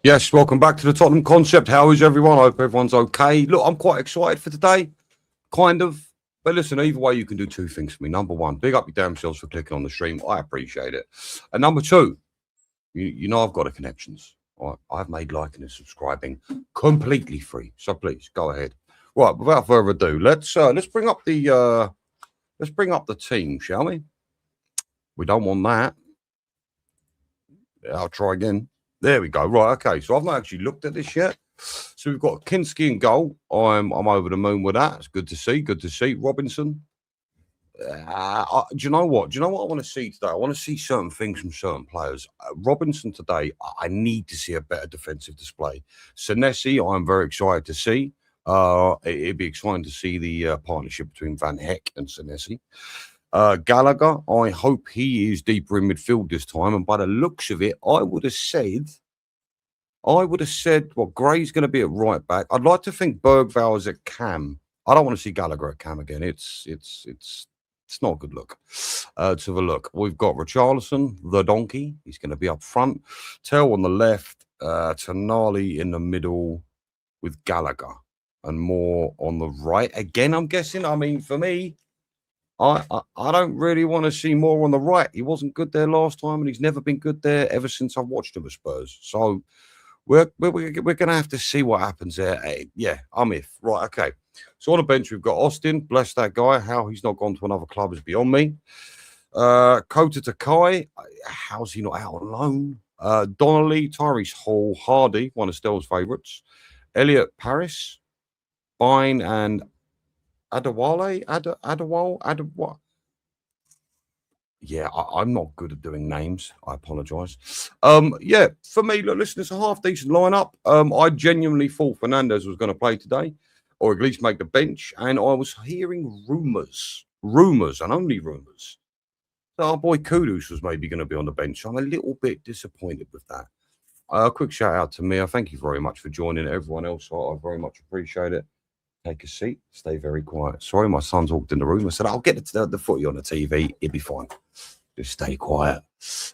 Yes, welcome back to the Tottenham Concept. How is everyone? I hope everyone's okay. Look, I'm quite excited for today, kind of. But listen, either way, you can do two things for me. Number one, big up your damn selves for clicking on the stream. I appreciate it. And number two, you know I've got the connections. All right? I've made liking and subscribing completely free. So please go ahead. Right, without further ado, let's bring up the team, shall we? We don't want that. I'll try again. There we go. Right, okay. So I've not actually looked at this yet. So we've got Kinski in goal. I'm over the moon with that. It's good to see. Good to see. Robinson. Do you know what? Do you know what I want to see today? I want to see certain things from certain players. Robinson today, I need to see a better defensive display. Senesi, I'm very excited to see. It'd be exciting to see the partnership between Van Heck and Senesi. Gallagher, I hope he is deeper in midfield this time. And by the looks of it, I would have said, well, Gray's going to be at right back. I'd like to think Bergvall is at cam. I don't want to see Gallagher at cam again. It's not a good look. Let's have a look. We've got Richarlison, the donkey. He's going to be up front. Tell on the left. Tonali in the middle with Gallagher. And more on the right. Again, I'm guessing. I mean, for me, I don't really want to see more on the right. He wasn't good there last time, and he's never been good there ever since I've watched him at Spurs. So we're going to have to see what happens there. Yeah, I'm if. Right, okay. So on the bench, we've got Austin. Bless that guy. How he's not gone to another club is beyond me. Kota Takai. How's he not out on loan? Donnelly, Tyrese Hall, Hardy, one of Stell's favourites. Elliot Paris, Bine, and Adewale? Adewale? Yeah, I'm not good at doing names. I apologise. Yeah, for me, look, listen, it's a half-decent lineup. I genuinely thought Fernandes was going to play today, or at least make the bench, and I was hearing rumours, and only rumours, that our boy Kudus was maybe going to be on the bench. So I'm a little bit disappointed with that. Quick shout-out to Mia. Thank you very much for joining. Everyone else, I very much appreciate it. Take a seat. Stay very quiet. Sorry, my son's walked in the room. I said, I'll get the footy on the TV. It'll be fine. Just stay quiet.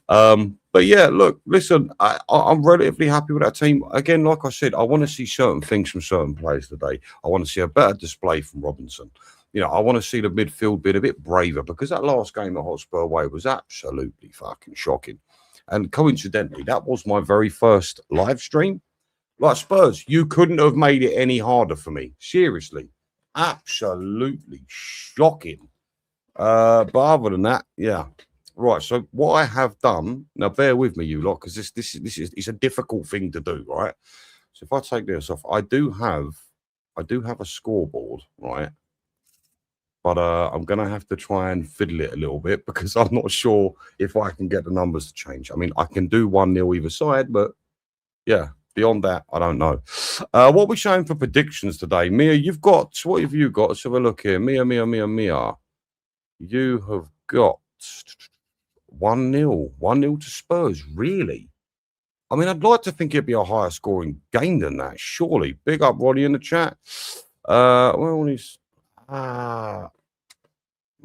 But yeah, look, listen, I'm relatively happy with that team. Again, like I said, I want to see certain things from certain players today. I want to see a better display from Robinson. You know, I want to see the midfield bit a bit braver because that last game at Hotspur Way was absolutely fucking shocking. And coincidentally, that was my very first live stream. Like Spurs, you couldn't have made it any harder for me. Seriously. Absolutely shocking. But other than that, yeah. Right, so what I have done, now bear with me, you lot, because this is it's a difficult thing to do, right? So if I take this off, I do have a scoreboard, right? But I'm gonna have to try and fiddle it a little bit because I'm not sure if I can get the numbers to change. I mean, I can do 1-0 either side, but yeah. Beyond that, I don't know. What are we showing for predictions today? Mia, you've got, what have you got? Let's have a look here. Mia. You have got 1-0. 1-0 to Spurs, really? I mean, I'd like to think it'd be a higher scoring game than that, surely. Big up, Roddy, in the chat. Well, he's... man,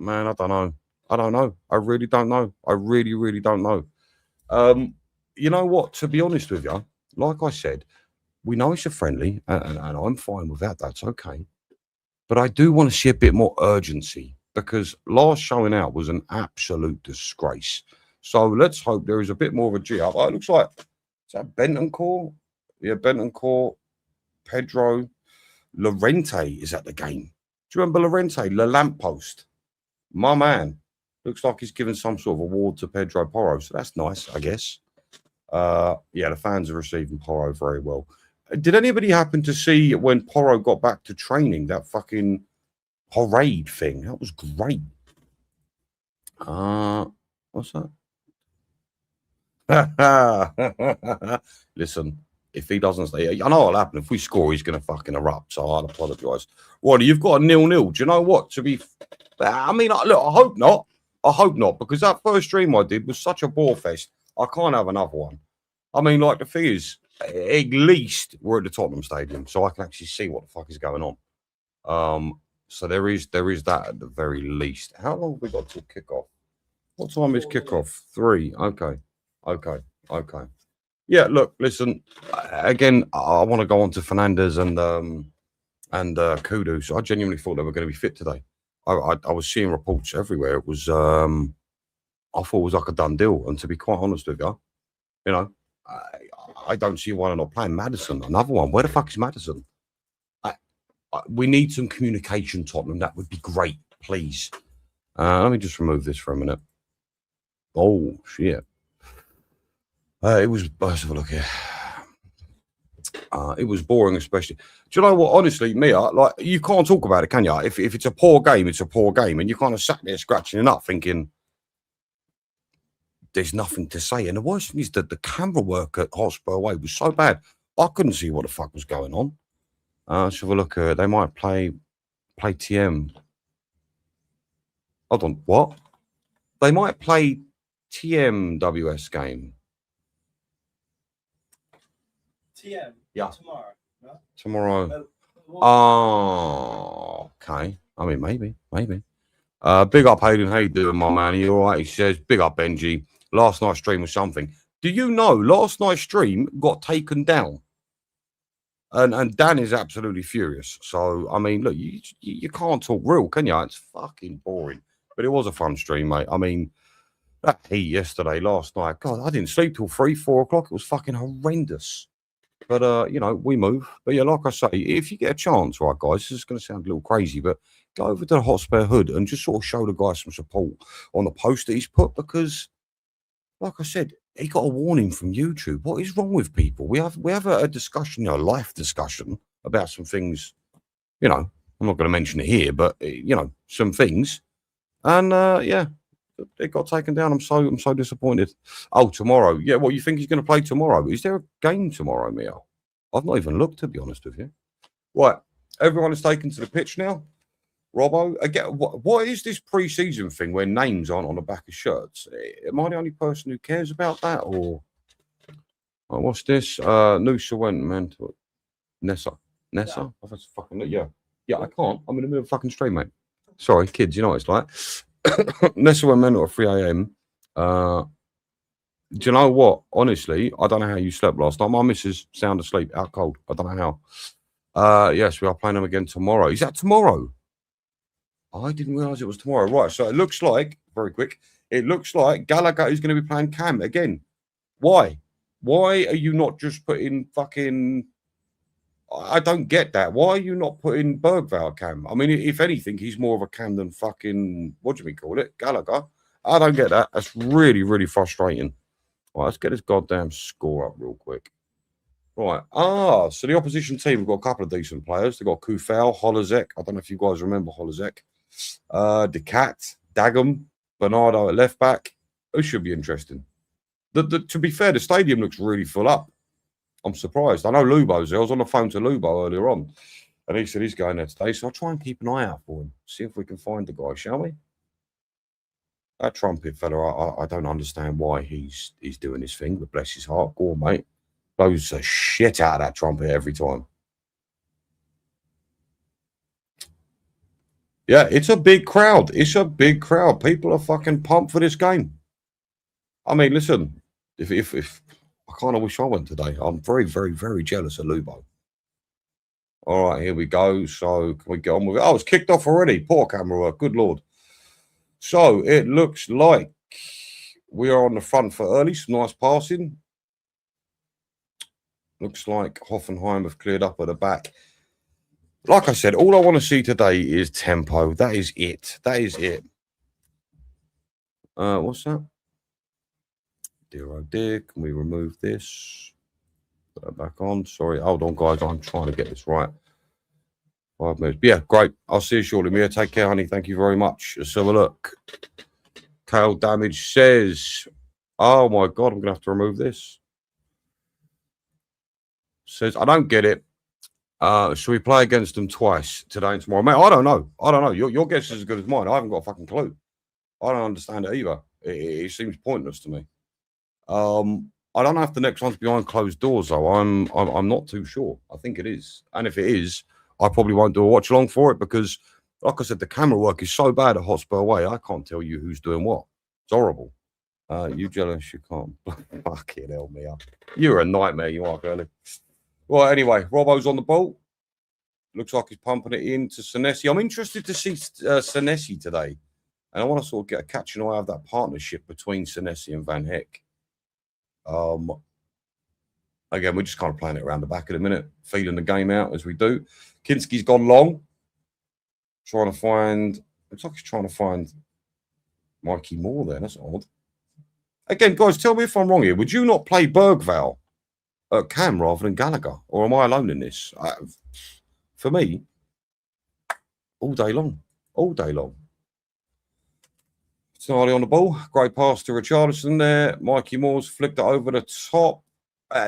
I don't know. I really don't know. I really don't know. You know what? To be honest with you, like I said, we know it's a friendly, and I'm fine with that. That's okay. But I do want to see a bit more urgency because last showing out was an absolute disgrace. So let's hope there is a bit more of a G up. Oh, it looks like, is that Bentancur? Yeah, Bentancur, Pedro, Llorente is at the game. Do you remember Llorente, the lamppost? My man. Looks like he's given some sort of award to Pedro Porro. So that's nice, I guess. Yeah, the fans are receiving Porro very well. Did anybody happen to see when Porro got back to training that fucking parade thing? That was great. What's that? Listen, if he doesn't stay, I know what'll happen. If we score, he's going to fucking erupt. So I'll apologise. Roddy, you've got a 0-0. Do you know what? I mean, look, I hope not. Because that first stream I did was such a bore fest. I can't have another one. I mean, like, the thing is, at least we're at the Tottenham Stadium, so I can actually see what the fuck is going on. So there is that at the very least. How long have we got till kickoff? What time is kickoff? 3. Okay. Yeah, look, listen. Again, I want to go on to Fernandez and Kudus. I genuinely thought they were going to be fit today. I was seeing reports everywhere. It was I thought it was like a done deal. And to be quite honest with you, you know, I, I don't see why they're not playing Madison. Another one. Where the fuck is Madison? We need some communication, Tottenham. That would be great, please. Let me just remove this for a minute. Oh shit! It was. Let's have a look here. It was boring, especially. Do you know what? Honestly, Mia, like you can't talk about it, can you? If it's a poor game, it's a poor game, and you kind of sat there scratching it up, thinking there's nothing to say. And the worst thing is that the camera work at Hotspur away was so bad, I couldn't see what the fuck was going on. Let's have a look. They might play TM. Hold on, what? They might play TMWS game. TM. Yeah. Tomorrow. No? Tomorrow. Oh, okay. I mean, maybe. Big up Hayden. How you doing, my man? Are you all right? He says, big up Benji. Last night's stream was something. Do you know last night's stream got taken down? And Dan is absolutely furious. So, I mean, look, you can't talk real, can you? It's fucking boring. But it was a fun stream, mate. I mean, that heat yesterday, last night, God, I didn't sleep till 3, 4 o'clock. It was fucking horrendous. But, you know, we move. But, yeah, like I say, if you get a chance, right, guys, this is going to sound a little crazy, but go over to the Hotspur Hood and just sort of show the guy some support on the post that he's put because, like I said, he got a warning from YouTube. What is wrong with people? We have a discussion, you know, a life discussion about some things, you know, I'm not going to mention it here, but, you know, some things. And, yeah, it got taken down. I'm so disappointed. Oh, tomorrow. Yeah, what you think he's going to play tomorrow? Is there a game tomorrow, Mia? I've not even looked, to be honest with you. Right, everyone is taken to the pitch now. Robbo, again, what is this pre-season thing where names aren't on the back of shirts? Am I the only person who cares about that, or what's this? Noosa went, man. Nessa. Yeah. Oh, that's fucking yeah. I can't. I'm in the middle of fucking stream, mate. Sorry, kids. You know what it's like. Nessa went mental at 3 a.m. Do you know what? Honestly, I don't know how you slept last night. My missus sound asleep, out cold. I don't know how. Yes, we are playing them again tomorrow. Is that tomorrow? I didn't realise it was tomorrow. Right, so it looks like, very quick, it looks like Gallagher is going to be playing Cam again. Why? Why are you not just putting fucking... I don't get that. Why are you not putting Bergvall Cam? I mean, if anything, he's more of a Cam than fucking, what do we call it? Gallagher. I don't get that. That's really, really frustrating. Right, let's get this goddamn score up real quick. Right. So the opposition team have got a couple of decent players. They've got Kufal, Holozek. I don't know if you guys remember Holozek. Decat, Dagum, Bernardo at left back. It should be interesting. To be fair, the stadium looks really full up. I'm surprised. I know Lubo's there. I was on the phone to Lubo earlier on, and he said he's going there today. So I'll try and keep an eye out for him. See if we can find the guy, shall we? That trumpet fella, I don't understand why he's doing this thing, but bless his heart. Go on, mate. Blows the shit out of that trumpet every time. Yeah, it's a big crowd. It's a big crowd. People are fucking pumped for this game. I mean, listen, if I kind of wish I went today. I'm very, very, very jealous of Lubo. All right, here we go. So can we get on with it? Oh, it's kicked off already. Poor camera work. Good Lord. So it looks like we are on the front for early. Some nice passing. Looks like Hoffenheim have cleared up at the back. Like I said, all I want to see today is tempo. That is it. That is it. What's that? Dear oh dear. Can we remove this? Put that back on. Sorry. Hold on, guys. I'm trying to get this right. 5 minutes. Yeah, great. I'll see you shortly, Mia. Take care, honey. Thank you very much. Let's have a look. Kale Damage says, oh my God, I'm going to have to remove this. Says, I don't get it. Should we play against them twice today and tomorrow? Mate, I don't know. Your guess is as good as mine. I haven't got a fucking clue. I don't understand it either. It seems pointless to me. I don't know if the next one's behind closed doors, though. I'm not too sure. I think it is. And if it is, I probably won't do a watch along for it because, like I said, the camera work is so bad at Hotspur Way. I can't tell you who's doing what. It's horrible. You jealous? You can't. Fucking hell me up. You're a nightmare, you are, girlie. Well, anyway, Robbo's on the ball. Looks like he's pumping it into Senesi. I'm interested to see Senesi today. And I want to sort of get a catch an eye of that partnership between Senesi and Van Heck. Again, we're just kind of playing it around the back at the minute, feeling the game out as we do. Kinski's gone long. Trying to find, looks like he's trying to find Mikey Moore there. That's odd. Again, guys, tell me if I'm wrong here. Would you not play Bergvall at Cam rather than Gallagher? Or am I alone in this? For me, all day long. All day long. Tonali on the ball. Great pass to Richarlison there. Mikey Moore's flicked it over the top.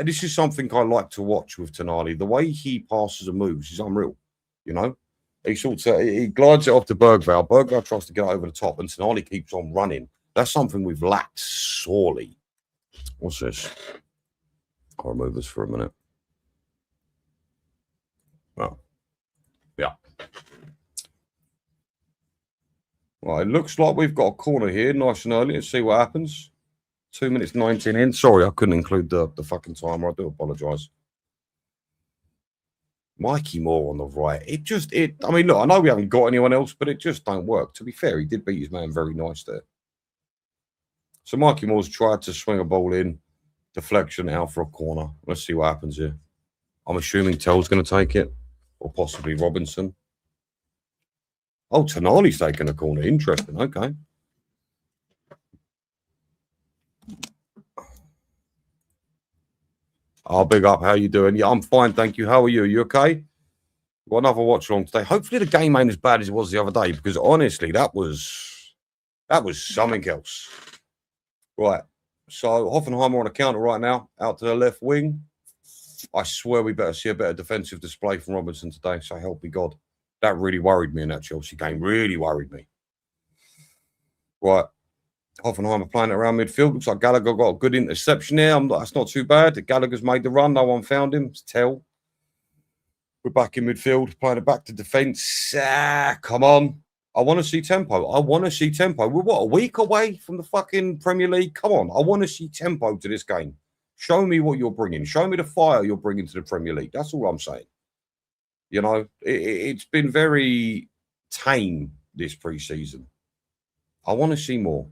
This is something I like to watch with Tonali. The way he passes and moves is unreal. You know? He glides it off to Bergvall. Bergvall tries to get over the top, and Tonali keeps on running. That's something we've lacked sorely. What's this? I'll remove this for a minute. Well, yeah. Well, it looks like we've got a corner here, nice and early. Let's see what happens. 2 minutes 19 in. Sorry, I couldn't include the fucking timer. I do apologise. Mikey Moore on the right. I mean, look, I know we haven't got anyone else, but it just don't work. To be fair, he did beat his man very nice there. So Mikey Moore's tried to swing a ball in. Deflection out for a corner. Let's see what happens here. I'm assuming Tell's going to take it. Or possibly Robinson. Oh, Tonali's taking a corner. Interesting. Okay. Oh, big up. How you doing? Yeah, I'm fine. Thank you. How are you? You okay? Got another watch along today. Hopefully the game ain't as bad as it was the other day, because honestly, that was something else. Right. So Hoffenheim are on a counter right now, out to the left wing. I swear we better see a better defensive display from Robinson today. So help me God. That really worried me in that Chelsea game. Really worried me. Right. Hoffenheim are playing it around midfield. Looks like Gallagher got a good interception there. That's not too bad. Gallagher's made the run. No one found him. It's Tell. We're back in midfield, playing it back to defence. Come on. I want to see tempo. I want to see tempo. We're what, a week away from the fucking Premier League? Come on. I want to see tempo to this game. Show me what you're bringing. Show me the fire you're bringing to the Premier League. That's all I'm saying. You know, it's been very tame this pre-season. I want to see more.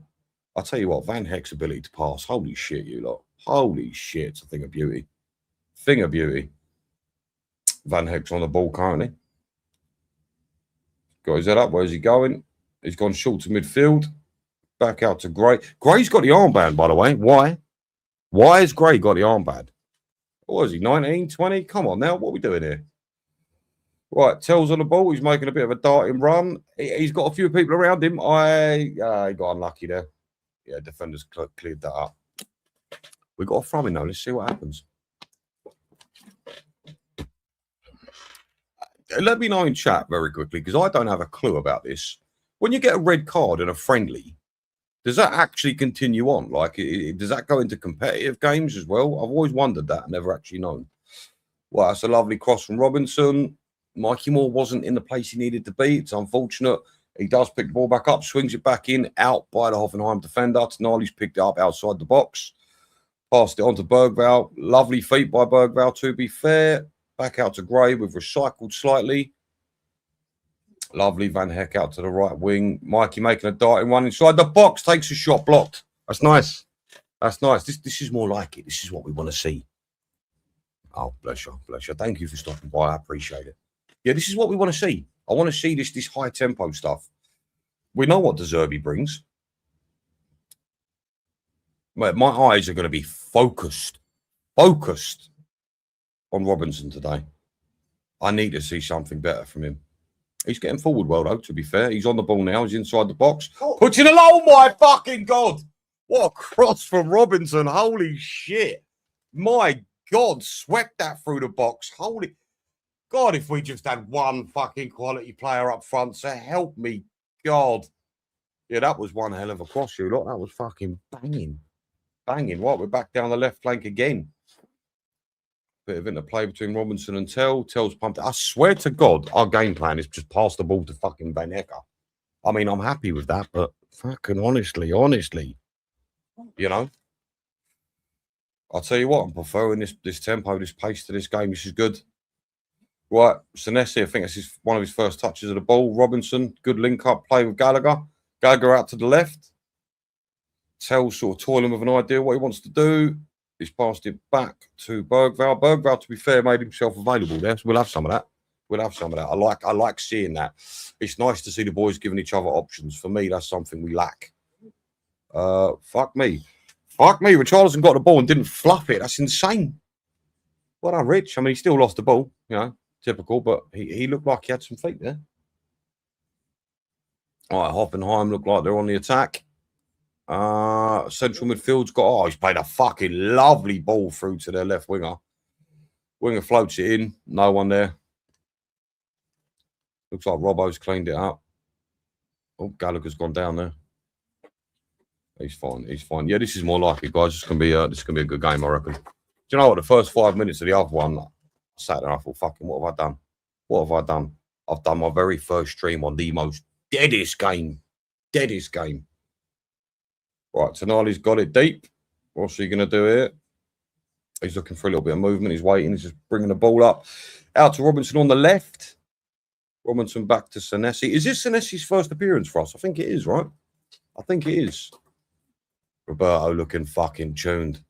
I'll tell you what, Van Heck's ability to pass. Holy shit, you lot. Holy shit. It's a thing of beauty. Thing of beauty. Van Heck's on the ball currently. Got his head up. Where's he going? He's gone short to midfield. Back out to Gray. Gray's got the armband, by the way. Why? Why has Gray got the armband? What is he, 19, 20? Come on now. What are we doing here? Right, Tell's on the ball. He's making a bit of a darting run. He's got a few people around him. He got unlucky there. Yeah, defenders cleared that up. We got a throw in though. Let's see what happens. Let me know in chat very quickly, because I don't have a clue about this. When you get a red card in a friendly, does that actually continue on? Like, does that go into competitive games as well? I've always wondered that. Never actually known. Well, that's a lovely cross from Robinson. Mikey Moore wasn't in the place he needed to be. It's unfortunate. He does pick the ball back up, swings it back in, out by the Hoffenheim defender. Tonali's picked it up outside the box. Passed it on to Bergvall. Lovely feet by Bergvall, to be fair. Back out to Gray. We've recycled slightly. Lovely Van Heck out to the right wing. Mikey making a darting run inside the box. Takes a shot, blocked. That's nice. That's nice. This is more like it. This is what we want to see. Oh, bless you. Bless you. Thank you for stopping by. I appreciate it. Yeah, this is what we want to see. I want to see this high tempo stuff. We know what De Zerbi brings. My eyes are going to be focused on Robinson today. I need to see something better from him. He's getting forward well, though, to be fair. He's on the ball now. He's inside the box. Puts it alone. Oh, my fucking God. What a cross from Robinson. Holy shit. My God, swept that through the box. Holy God, if we just had one fucking quality player up front, so help me God. Yeah, that was one hell of a cross, you lot. That was fucking banging. Banging. What? We're back down the left flank again. Bit of interplay between Robinson and Tell. Tell's pumped. I swear to God, our game plan is just pass the ball to fucking Van Hecker. I mean, I'm happy with that, but fucking honestly. You know, I'll tell you what, I'm preferring this tempo, this pace to this game. This is good. Right, Senesi, I think it's one of his first touches of the ball. Robinson, good link-up play with Gallagher. Gallagher out to the left. Tell's sort of toiling with an idea what he wants to do. He's passed it back to Bergvall. Bergvall, to be fair, made himself available there, so we'll have some of that. We'll have some of that. I like seeing that. It's nice to see the boys giving each other options. For me, that's something we lack. Fuck me. Richarlison got the ball and didn't fluff it. That's insane. Well done, Rich. I mean, he still lost the ball, you know, typical, but he looked like he had some feet there. All right, Hoffenheim look like they're on the attack. Central midfield's got, he's played a fucking lovely ball through to their left winger. Winger floats it in. No one there. Looks like Robbo's cleaned it up. Oh, Gallagher's gone down there. He's fine. He's fine. Yeah, this is more likely, guys. This is gonna be a good game, I reckon. Do you know what? The first 5 minutes of the other one, I sat there and I thought, fucking, what have I done? What have I done? I've done my very first stream on the most deadest game. Deadest game. Right, Tonali's got it deep. What's he gonna do here? He's looking for a little bit of movement. He's waiting. He's just bringing the ball up. Out to Robinson on the left. Robinson back to Senesi. Is this Senesi's first appearance for us? I think it is, right? I think it is. Roberto looking fucking tuned.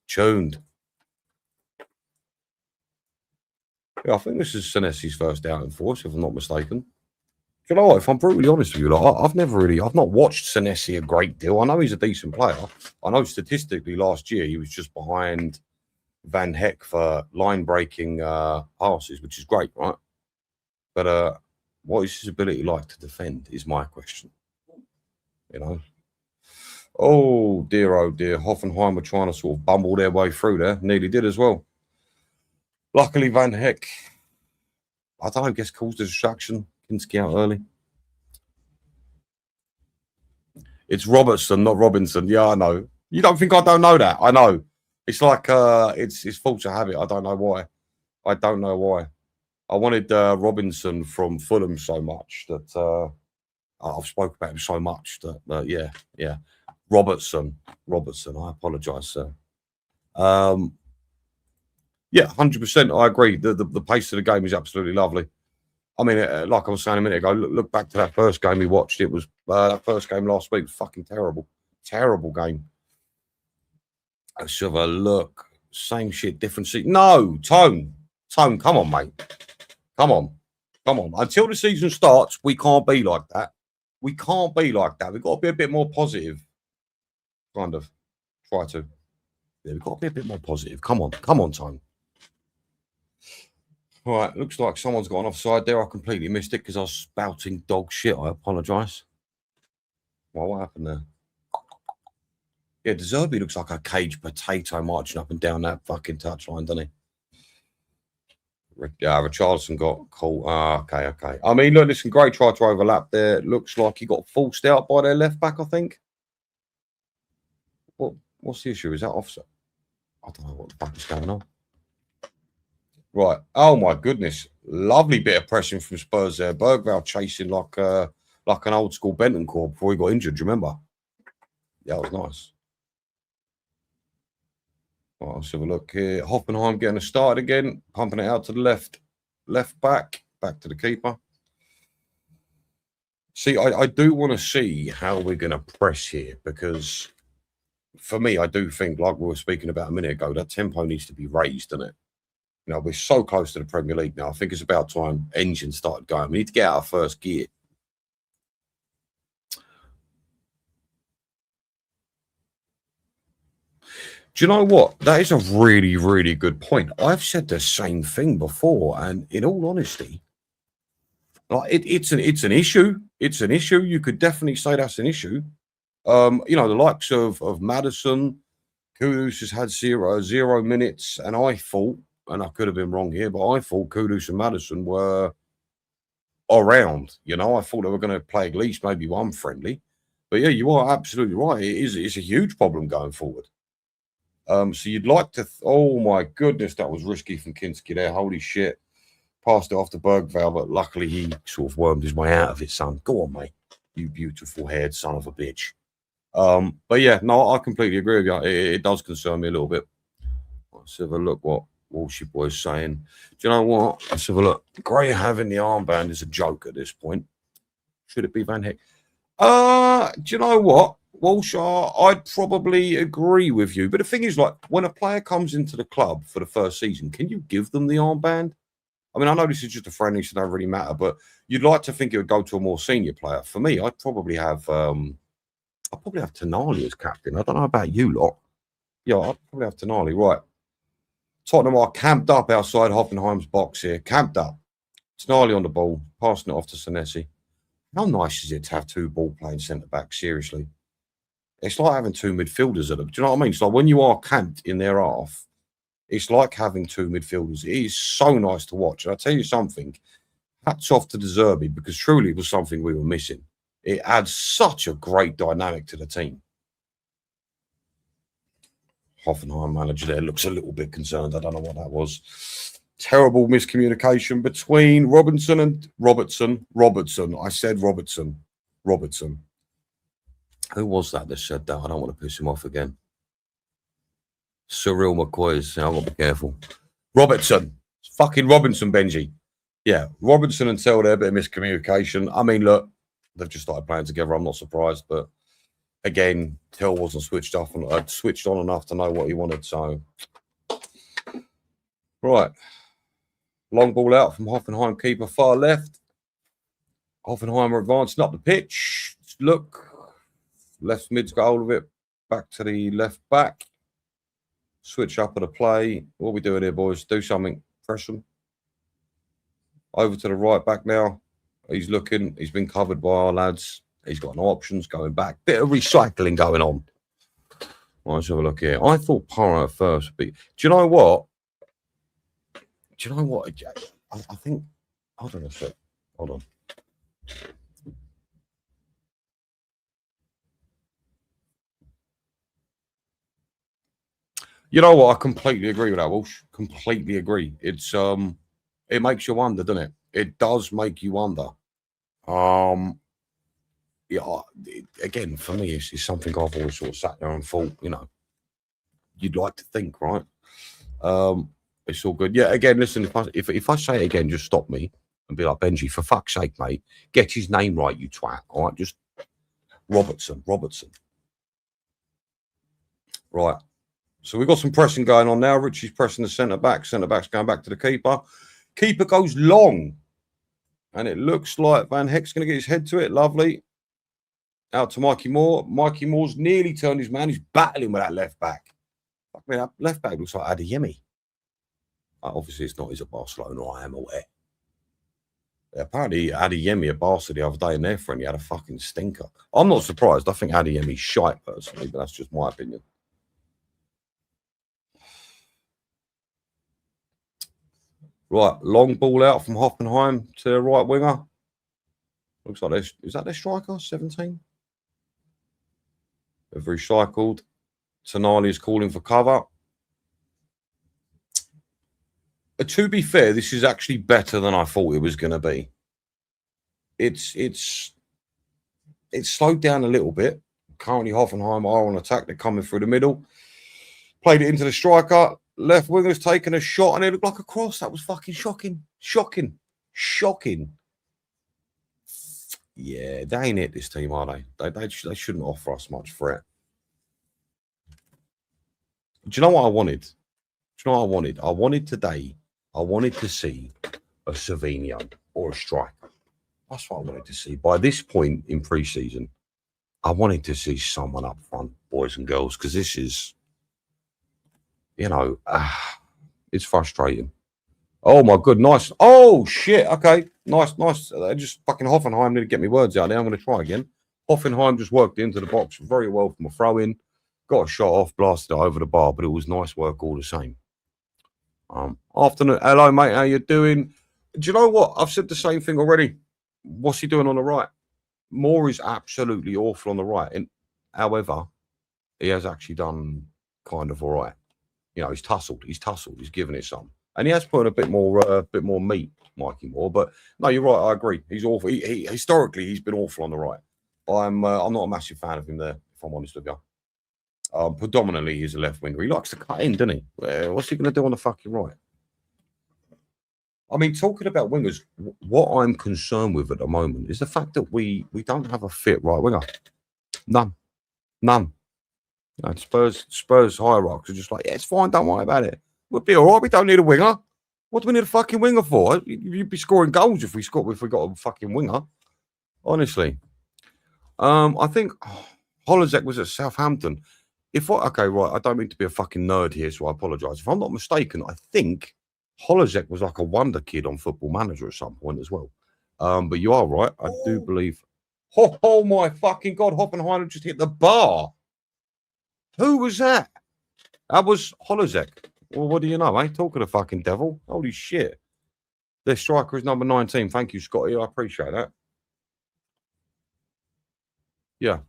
Yeah, I think this is Senesi's first outing for us, if I'm not mistaken. You know what? If I'm brutally honest with you, like, I've not watched Senesi a great deal. I know he's a decent player. I know statistically last year he was just behind Van Heck for line-breaking passes, which is great, right? But what is his ability like to defend is my question. You know? Oh dear. Hoffenheim were trying to sort of bumble their way through there. Nearly did as well. Luckily, Van Heck, I don't know, I guess caused a distraction. Kinski out early. It's Robertson, not Robinson. Yeah, I know. You don't think I don't know that? I know. It's like it's force of habit. I don't know why. I wanted Robinson from Fulham so much that I've spoken about him so much that yeah. Robertson. I apologise, sir. Yeah, 100%. I agree. The pace of the game is absolutely lovely. I mean, like I was saying a minute ago, look back to that first game we watched. It was that first game last week. Fucking terrible game. Let's have a look. Same shit, different seat. No, Tone. Come on, mate. Come on. Until the season starts, we can't be like that. We've got to be a bit more positive. Kind of. Try to. Yeah, we've got to be a bit more positive. Come on, Tone. All right, looks like someone's gone offside there. I completely missed it because I was spouting dog shit. I apologise. Well, what happened there? Yeah, De Zerbi looks like a caged potato marching up and down that fucking touchline, doesn't he? Richarlison got caught. Okay. I mean, look, listen, great try to overlap there. Looks like he got forced out by their left back, I think. What's the issue? Is that offside? I don't know what the fuck is going on. Right. Oh my goodness. Lovely bit of pressing from Spurs there. Bergvall chasing like an old school Bentoncourt before he got injured. Do you remember? Yeah, that was nice. Right, let's have a look here. Hoffenheim getting a start again, pumping it out to the left back to the keeper. See, I do want to see how we're going to press here because for me, I do think, like we were speaking about a minute ago, that tempo needs to be raised, doesn't it? You know, we're so close to the Premier League now. I think it's about time engines started going. We need to get out of first gear. Do you know what? That is a really, really good point. I've said the same thing before, and in all honesty, like it's an issue. It's an issue. You could definitely say that's an issue. You know, the likes of Maddison, Kudus has had zero minutes, and I thought, and I could have been wrong here, but I thought Kudus and Maddison were around. You know, I thought they were going to play at least maybe one friendly. But yeah, you are absolutely right. It's a huge problem going forward. So you'd like to... oh, my goodness, that was risky from Kinski there. Holy shit. Passed it off to Bergvall, but luckily he sort of wormed his way out of it, son. Go on, mate. You beautiful haired son of a bitch. But yeah, no, I completely agree with you. It does concern me a little bit. Let's have a look what Walshy Boy's saying. Do you know what? Let's have a look. Gray having the armband is a joke at this point. Should it be Van Heck? Do you know what? Walsh, I'd probably agree with you. But the thing is, like, when a player comes into the club for the first season, can you give them the armband? I mean, I know this is just a friendly, so it don't really matter, but you'd like to think it would go to a more senior player. For me, I'd probably have Tonali as captain. I don't know about you lot. Yeah, I'd probably have Tonali. Right. Tottenham are camped up outside Hoffenheim's box here. Camped up. Tonali on the ball, passing it off to Senesi. How nice is it to have two ball-playing centre-backs, seriously? It's like having two midfielders at them. Do you know what I mean? It's like when you are camped in their half, it's like having two midfielders. It is so nice to watch. And I'll tell you something, hats off to De Zerbi, because truly it was something we were missing. It adds such a great dynamic to the team. Hoffenheim manager there looks a little bit concerned. I don't know what that was. Terrible miscommunication between Robinson and Robertson. I said Robertson. Who was that said that? I don't want to piss him off again. Cyril McCoy's. I've got to be careful. Robertson. It's fucking Robinson, Benji. Yeah, Robinson and Tell there, a bit of miscommunication. I mean, look, they've just started playing together. I'm not surprised, but again, Tell wasn't switched on enough to know what he wanted. So, right. Long ball out from Hoffenheim keeper, far left. Hoffenheim are advancing up the pitch. Look. Left mid's got hold of it. Back to the left back. Switch up at the play. What are we doing here, boys? Do something. Press them. Over to the right back now. He's looking. He's been covered by our lads. He's got no options going back. Bit of recycling going on. Right, let's have a look here. I thought Paro at first would be. Do you know what? I think. Hold on a sec. Hold on. You know what? I completely agree with that, Walsh. Completely agree. It's it makes you wonder, doesn't it? It does make you wonder. Yeah. Again, for me, it's something I've always sort of sat there and thought. You know, you'd like to think, right? It's all good. Yeah. Again, listen. If I say it again, just stop me and be like, Benji, for fuck's sake, mate, get his name right, you twat. All right, just Robertson. Right. So we've got some pressing going on now. Richie's pressing the centre-back. Centre-back's going back to the keeper. Keeper goes long. And it looks like Van Heck's going to get his head to it. Lovely. Out to Mikey Moore. Mikey Moore's nearly turned his man. He's battling with that left back. I mean, that left back looks like Adeyemi. Obviously, it's not. He's at Barcelona. I am aware. Apparently, Adeyemi at Barca the other day in their friend, he had a fucking stinker. I'm not surprised. I think Adeyemi's shite, personally, but that's just my opinion. Right, long ball out from Hoffenheim to the right winger. Looks like this. Is that their striker? 17? They've recycled. Tonali is calling for cover. To be fair, this is actually better than I thought it was going to be. It's slowed down a little bit. Currently, Hoffenheim are on attack. They're coming through the middle. Played it into the striker. Left winger's taken a shot and it looked like a cross. That was fucking shocking. Yeah, they ain't it, this team, are they? They shouldn't offer us much threat. Do you know what I wanted? I wanted today, I wanted to see a Savinho or a striker. That's what I wanted to see. By this point in pre-season, I wanted to see someone up front, boys and girls, because this is, you know, it's frustrating. Oh, my good, nice. Oh, shit, okay, nice. Just fucking Hoffenheim need to get me words out there. I'm going to try again. Hoffenheim just worked into the box very well from a throw-in. Got a shot off, blasted it over the bar, but it was nice work all the same. Afternoon. Hello, mate, how you doing? Do you know what? I've said the same thing already. What's he doing on the right? Moore is absolutely awful on the right. And however, he has actually done kind of all right. You know, he's tussled. He's given it some. And he has put in a bit more meat, Mikey Moore. But no, you're right. I agree. He's awful. He historically, he's been awful on the right. I'm not a massive fan of him there, if I'm honest with you. Predominantly, he's a left winger. He likes to cut in, doesn't he? What's he going to do on the fucking right? I mean, talking about wingers, what I'm concerned with at the moment is the fact that we don't have a fit right winger. None. You know, Spurs hierarchs are just like, yeah, it's fine, don't worry about it. We'll be all right. We don't need a winger. What do we need a fucking winger for? You'd be scoring goals if we got a fucking winger. Honestly. I think Holozek was at Southampton. Okay, right, I don't mean to be a fucking nerd here, so I apologise. If I'm not mistaken, I think Holozek was like a wonder kid on Football Manager at some point as well. But you are right. I do believe. Oh my fucking God, Hoffenheim just hit the bar. Who was that? That was Holozek. Well, what do you know, eh? Talk of the fucking devil. Holy shit. Their striker is number 19. Thank you, Scotty. I appreciate that. Yeah,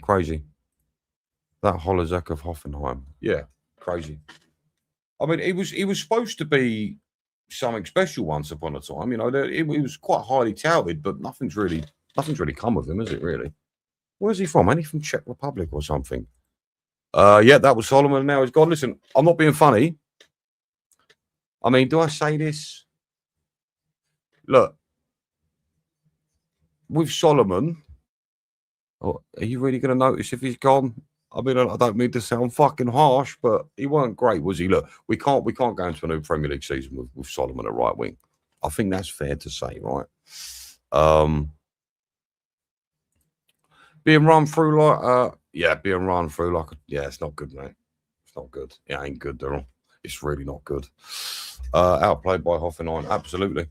crazy. That Holozek of Hoffenheim. Yeah, crazy. I mean, he was supposed to be something special once upon a time. You know, he was quite highly touted, but nothing's really come of him, is it really? Where's he from? Ain't he from Czech Republic or something? Yeah, that was Solomon. Now he's gone. Listen, I'm not being funny. I mean, do I say this? Look, with Solomon, are you really going to notice if he's gone? I mean, I don't mean to sound fucking harsh, but he weren't great, was he? Look, we can't go into a new Premier League season with Solomon at right wing. I think that's fair to say, right? Being run through like, it's not good, mate. It's not good. It ain't good, Daryl. It's really not good. Outplayed by Hoffenheim, absolutely.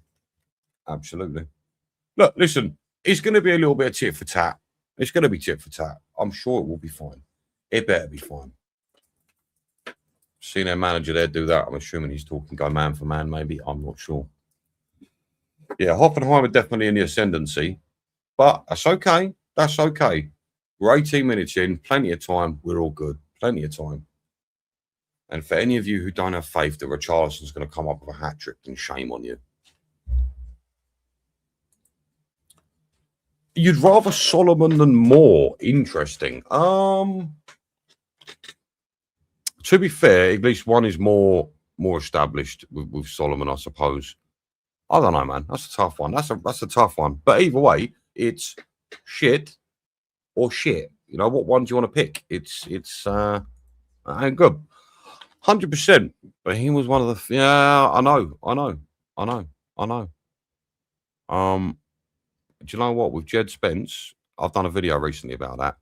Look, listen, it's going to be a little bit of tit for tat. It's going to be tit for tat. I'm sure it will be fine. It better be fine. Seeing their manager there do that, I'm assuming he's talking go man for man, maybe. I'm not sure. Yeah, Hoffenheim are definitely in the ascendancy, but that's okay. That's okay. We're 18 minutes in, plenty of time. We're all good. Plenty of time. And for any of you who don't have faith that Richarlison's going to come up with a hat trick, then shame on you. You'd rather Solomon than Moore. Interesting. To be fair, at least one is more established with Solomon, I suppose. I don't know, man. That's a tough one. That's a tough one. But either way, it's shit or shit. You know, what one do you want to pick? It's ain't good. 100%. But he was one of the I know. Do you know what? With Jed Spence, I've done a video recently about that.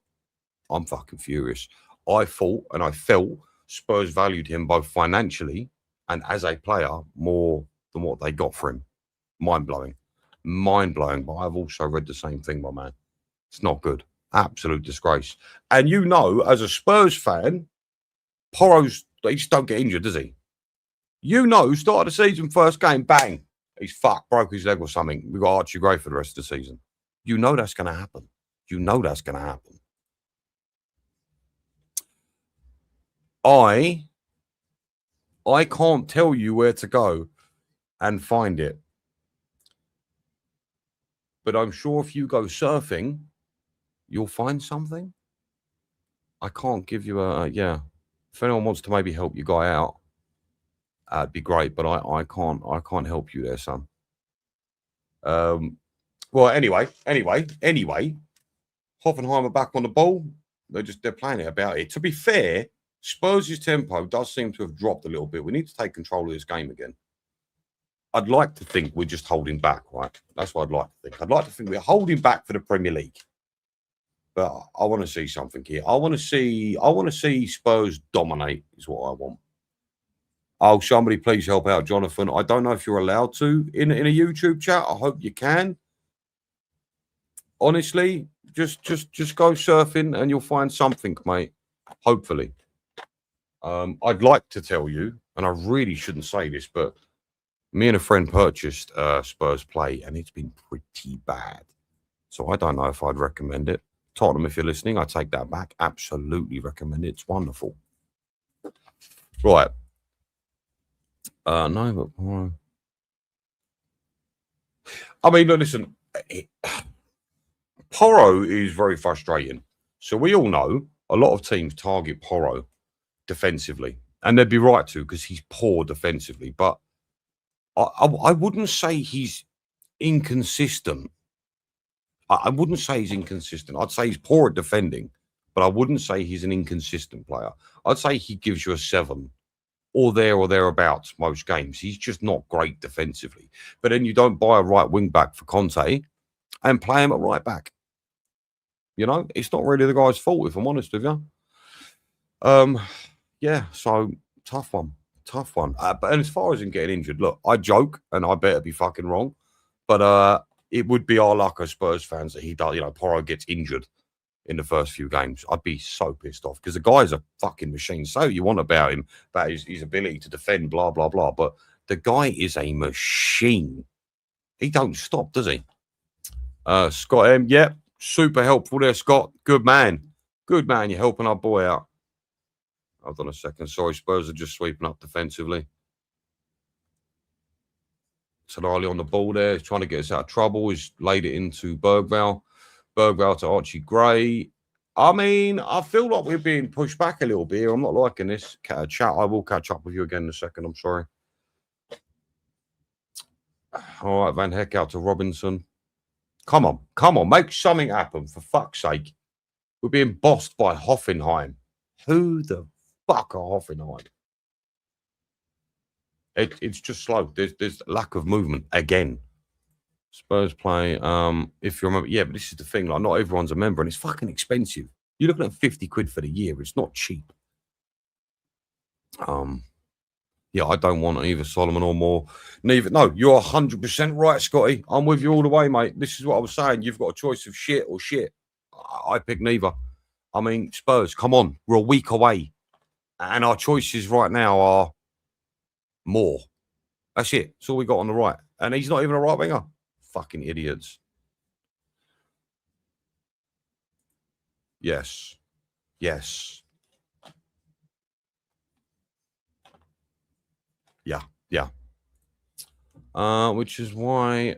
I'm fucking furious. I thought and I felt Spurs valued him both financially and as a player more than what they got for him. Mind-blowing. But I've also read the same thing, my man. It's not good. Absolute disgrace. And you know, as a Spurs fan, Porro's, he just don't get injured, does he? You know, start of the season, first game, bang, he's fucked, broke his leg or something. We've got Archie Gray for the rest of the season. You know that's going to happen. I can't tell you where to go and find it. But I'm sure if you go surfing, you'll find something. I can't give you if anyone wants to maybe help your guy out, it'd be great, but I can't help you there, son. Well, anyway, Hoffenheim are back on the ball. They're playing it about it. To be fair, Spurs' tempo does seem to have dropped a little bit. We need to take control of this game again. I'd like to think we're just holding back, right? That's what I'd like to think. I'd like to think we're holding back for the Premier League. But I want to see something here. I want to see Spurs dominate is what I want. Oh, somebody please help out, Jonathan. I don't know if you're allowed to in a YouTube chat. I hope you can. Honestly, just go surfing and you'll find something, mate. Hopefully. I'd like to tell you, and I really shouldn't say this, but me and a friend purchased Spurs Play, and it's been pretty bad. So I don't know if I'd recommend it. Tottenham, if you're listening, I take that back. Absolutely recommend it. It's wonderful. Right. No, but I mean, look, listen. Porro is very frustrating. So we all know a lot of teams target Porro defensively, and they'd be right to because he's poor defensively. But I wouldn't say he's inconsistent. I wouldn't say he's inconsistent. I'd say he's poor at defending, but I wouldn't say he's an inconsistent player. I'd say he gives you a 7 or there or thereabouts most games. He's just not great defensively. But then you don't buy a right wing back for Conte and play him at right back. You know, it's not really the guy's fault, if I'm honest with you. Yeah, so tough one. Tough one. But and as far as him getting injured, look, I joke and I better be fucking wrong. But it would be our luck as Spurs fans that he does, Porro gets injured in the first few games. I'd be so pissed off because the guy's a fucking machine. So you want about him, about his ability to defend, blah, blah, blah. But the guy is a machine. He don't stop, does he? Scott M, yep, super helpful there, Scott. Good man. Good man. You're helping our boy out. Hold on a second. Sorry, Spurs are just sweeping up defensively. Tonali on the ball there. He's trying to get us out of trouble. He's laid it into Bergvall. Bergvall to Archie Gray. I mean, I feel like we're being pushed back a little bit here. I'm not liking this. Chat, I will catch up with you again in a second. I'm sorry. All right, Van Heck out to Robinson. Come on. Come on. Make something happen, for fuck's sake. We're being bossed by Hoffenheim. Who the fuck are Hoffenheim? It's just slow. There's lack of movement again. Spurs play. If you remember, yeah, but this is the thing. Like, not everyone's a member, and it's fucking expensive. You're looking at 50 quid for the year. It's not cheap. Yeah, I don't want either Solomon or more. Neither. No, you're 100% right, Scotty. I'm with you all the way, mate. This is what I was saying. You've got a choice of shit or shit. I pick neither. I mean, Spurs, come on. We're a week away. And our choices right now are more. That's it. That's all we got on the right. And he's not even a right winger. Fucking idiots. Yes. Yes. Yeah. Yeah. Which is why.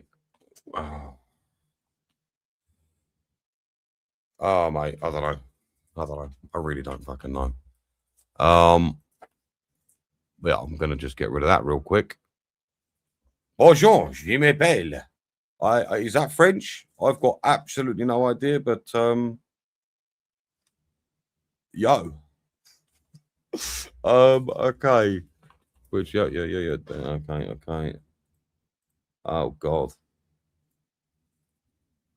Oh, mate. I don't know. I really don't fucking know. Yeah, I'm going to just get rid of that real quick. Bonjour, je m'appelle. Is that French? I've got absolutely no idea, but yo. Okay. Which yeah. Okay. Oh God.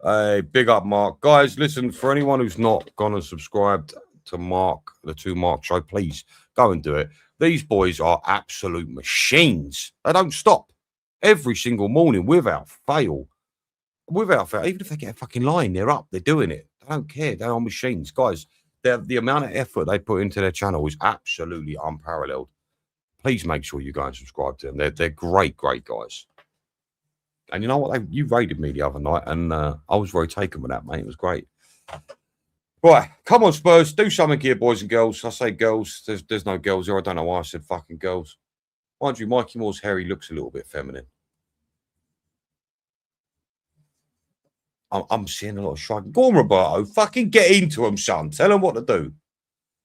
Hey, big up, Mark. Guys, listen, for anyone who's not gone and subscribed to Mark, the 2 Mark show, please go and do it. These boys are absolute machines. They don't stop every single morning without fail. Without fail. Even if they get a fucking line, they're up, they're doing it. They don't care. They are machines. Guys, the amount of effort they put into their channel is absolutely unparalleled. Please make sure you go and subscribe to them. They're great guys. And you know what? You raided me the other night, and I was very taken with that, mate. It was great. Right, come on, Spurs. Do something here, boys and girls. I say girls. There's no girls here. I don't know why I said fucking girls. Mind you, Mikey Moore's hair, he looks a little bit feminine. I'm seeing a lot of shrugging. Go on, Roberto. Fucking get into him, son. Tell him what to do.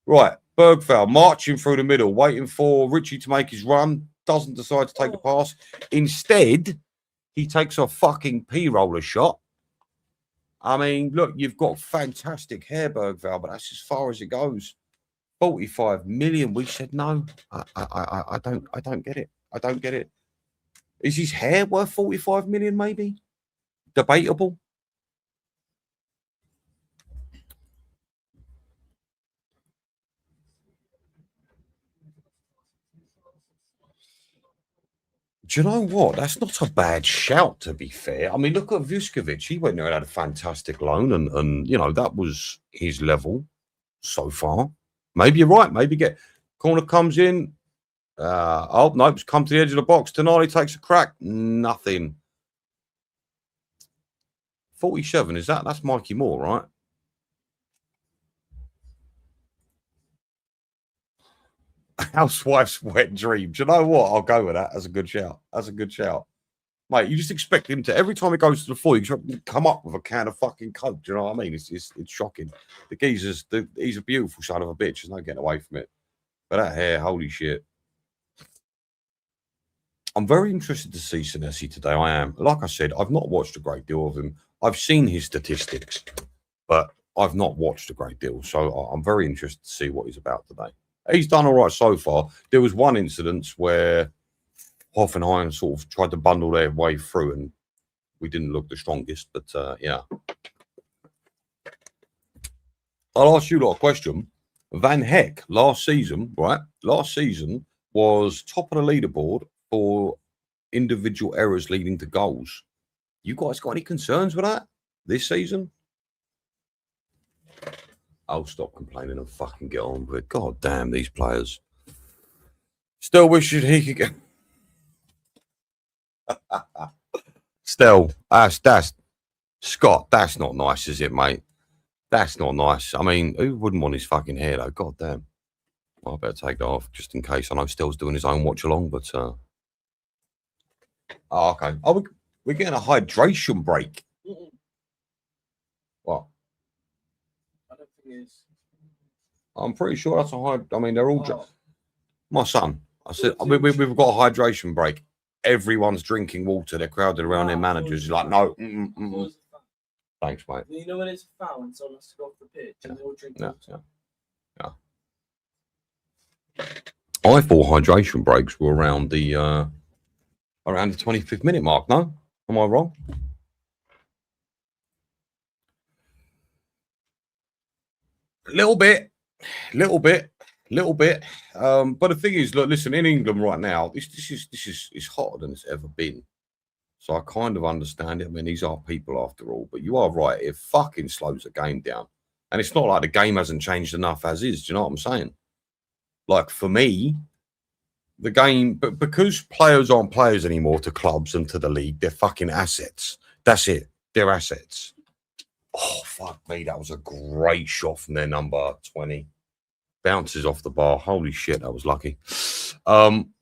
Right, Bergvall marching through the middle, waiting for Richie to make his run. Doesn't decide to take the pass. Instead, he takes a fucking P-roller shot. I mean, look, you've got fantastic hair, Bergvall, but that's as far as it goes. 45 million. We said no. I don't get it. I don't get it. Is his hair worth 45 million? Maybe debatable. Do you know what? That's not a bad shout, to be fair. I mean, look at Vuskovic. He went there and had a fantastic loan, and that was his level so far. Maybe you're right. Maybe corner comes in. Oh, no, it's come to the edge of the box. Tonali takes a crack. Nothing. 47, is that's Mikey Moore, right? Housewife's wet dream. Do you know what? I'll go with that. That's a good shout. Mate, you just expect him to, every time he goes to the floor, you expect him to come up with a can of fucking Coke. Do you know what I mean? It's shocking. The geezer's, he's a beautiful son of a bitch. There's no getting away from it. But that hair, holy shit. I'm very interested to see Senesi today. I am. Like I said, I've not watched a great deal of him. I've seen his statistics, but I've not watched a great deal. So I'm very interested to see what he's about today. He's done all right so far. There was one incident where Hoffenheim sort of tried to bundle their way through and we didn't look the strongest, but yeah. I'll ask you a question. Van Heck last season, right? Last season was top of the leaderboard for individual errors leading to goals. You guys got any concerns with that this season? I'll stop complaining and fucking get on with it. God damn, these players. Still wish he could get. Still, that's Scott. That's not nice, is it, mate? That's not nice. I mean, who wouldn't want his fucking hair though? God damn. Well, I better take that off just in case. I know Still's doing his own watch along, but oh, okay. Oh, we're getting a hydration break. What? I don't think it's. I'm pretty sure that's a high. I mean, they're all. My son. I said we've got a hydration break. Everyone's drinking water. They're crowded around their managers. Like, no. Thanks, mate. You know when it's a foul and someone has to go off the pitch and they all drink water? Yeah. I thought hydration breaks were around the 25th minute mark. No, am I wrong? Little bit. But the thing is, look, listen, in England right now, this is hotter than it's ever been. So I kind of understand it. I mean, these are people after all, but you are right. It fucking slows the game down. And it's not like the game hasn't changed enough as is. Do you know what I'm saying? Like for me, the game, but because players aren't players anymore to clubs and to the league, they're fucking assets. That's it. They're assets. Oh, fuck me. That was a great shot from their number 20. Bounces off the bar. Holy shit, that was lucky.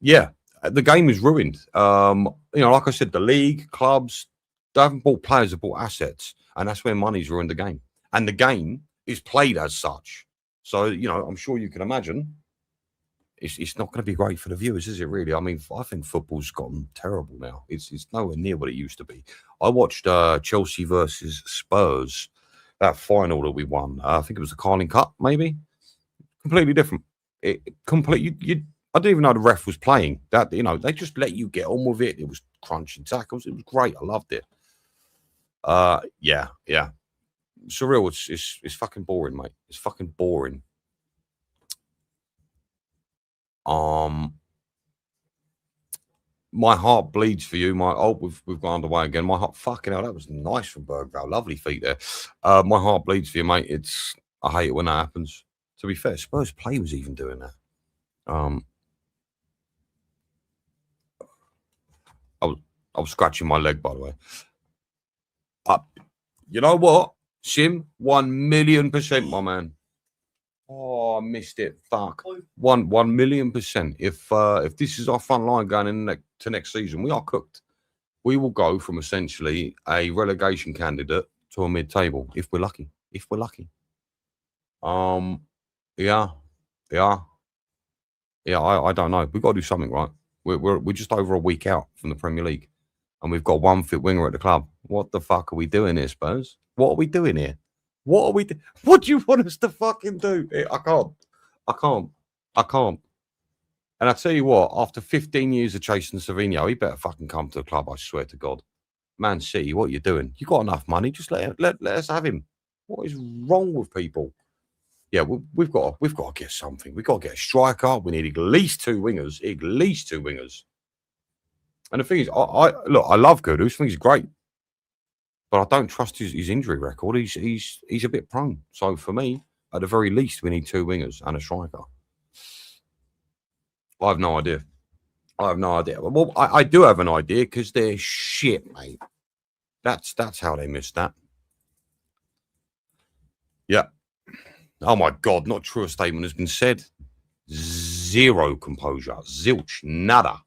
Yeah, the game is ruined. Like I said, the league, clubs, they haven't bought players, they've bought assets. And that's where money's ruined the game. And the game is played as such. So, I'm sure you can imagine it's not going to be great for the viewers, is it really? I mean, I think football's gotten terrible now. It's nowhere near what it used to be. I watched Chelsea versus Spurs, that final that we won. I think it was the Carling Cup, maybe. Completely different. I didn't even know the ref was playing. That they just let you get on with it. It was crunching tackles. It was great. I loved it. Yeah. Surreal. It's fucking boring, mate. It's fucking boring. My heart bleeds for you. We've gone underway again. My heart, fucking hell, that was nice from Bergvall. Lovely feet there. My heart bleeds for you, mate. I hate it when that happens. To be fair, Spurs play was even doing that. I was scratching my leg, by the way. You know what? Sim, 1,000,000%, my man. Oh, I missed it. Fuck. 1,000,000%. If this is our front line going in to next season, we are cooked. We will go from essentially a relegation candidate to a mid-table if we're lucky. Yeah. I don't know. We've got to do something, right? We're just over a week out from the Premier League, and we've got one fit winger at the club. What the fuck are we doing here, Spurs? What are we doing here? What do you want us to fucking do? I can't. And I tell you what, after 15 years of chasing Savinho, he better fucking come to the club, I swear to God. Man City, what are you doing? You got enough money, just let us have him. What is wrong with people? Yeah, we've got to get something. We've got to get a striker. We need at least two wingers. And the thing is, I love Kudus. I think he's great. But I don't trust his injury record. He's a bit prone. So for me, at the very least, we need two wingers and a striker. I have no idea. Well, I do have an idea because they're shit, mate. That's how they missed that. Yeah. Oh my God, not true. A statement has been said. Zero composure. Zilch. Nada.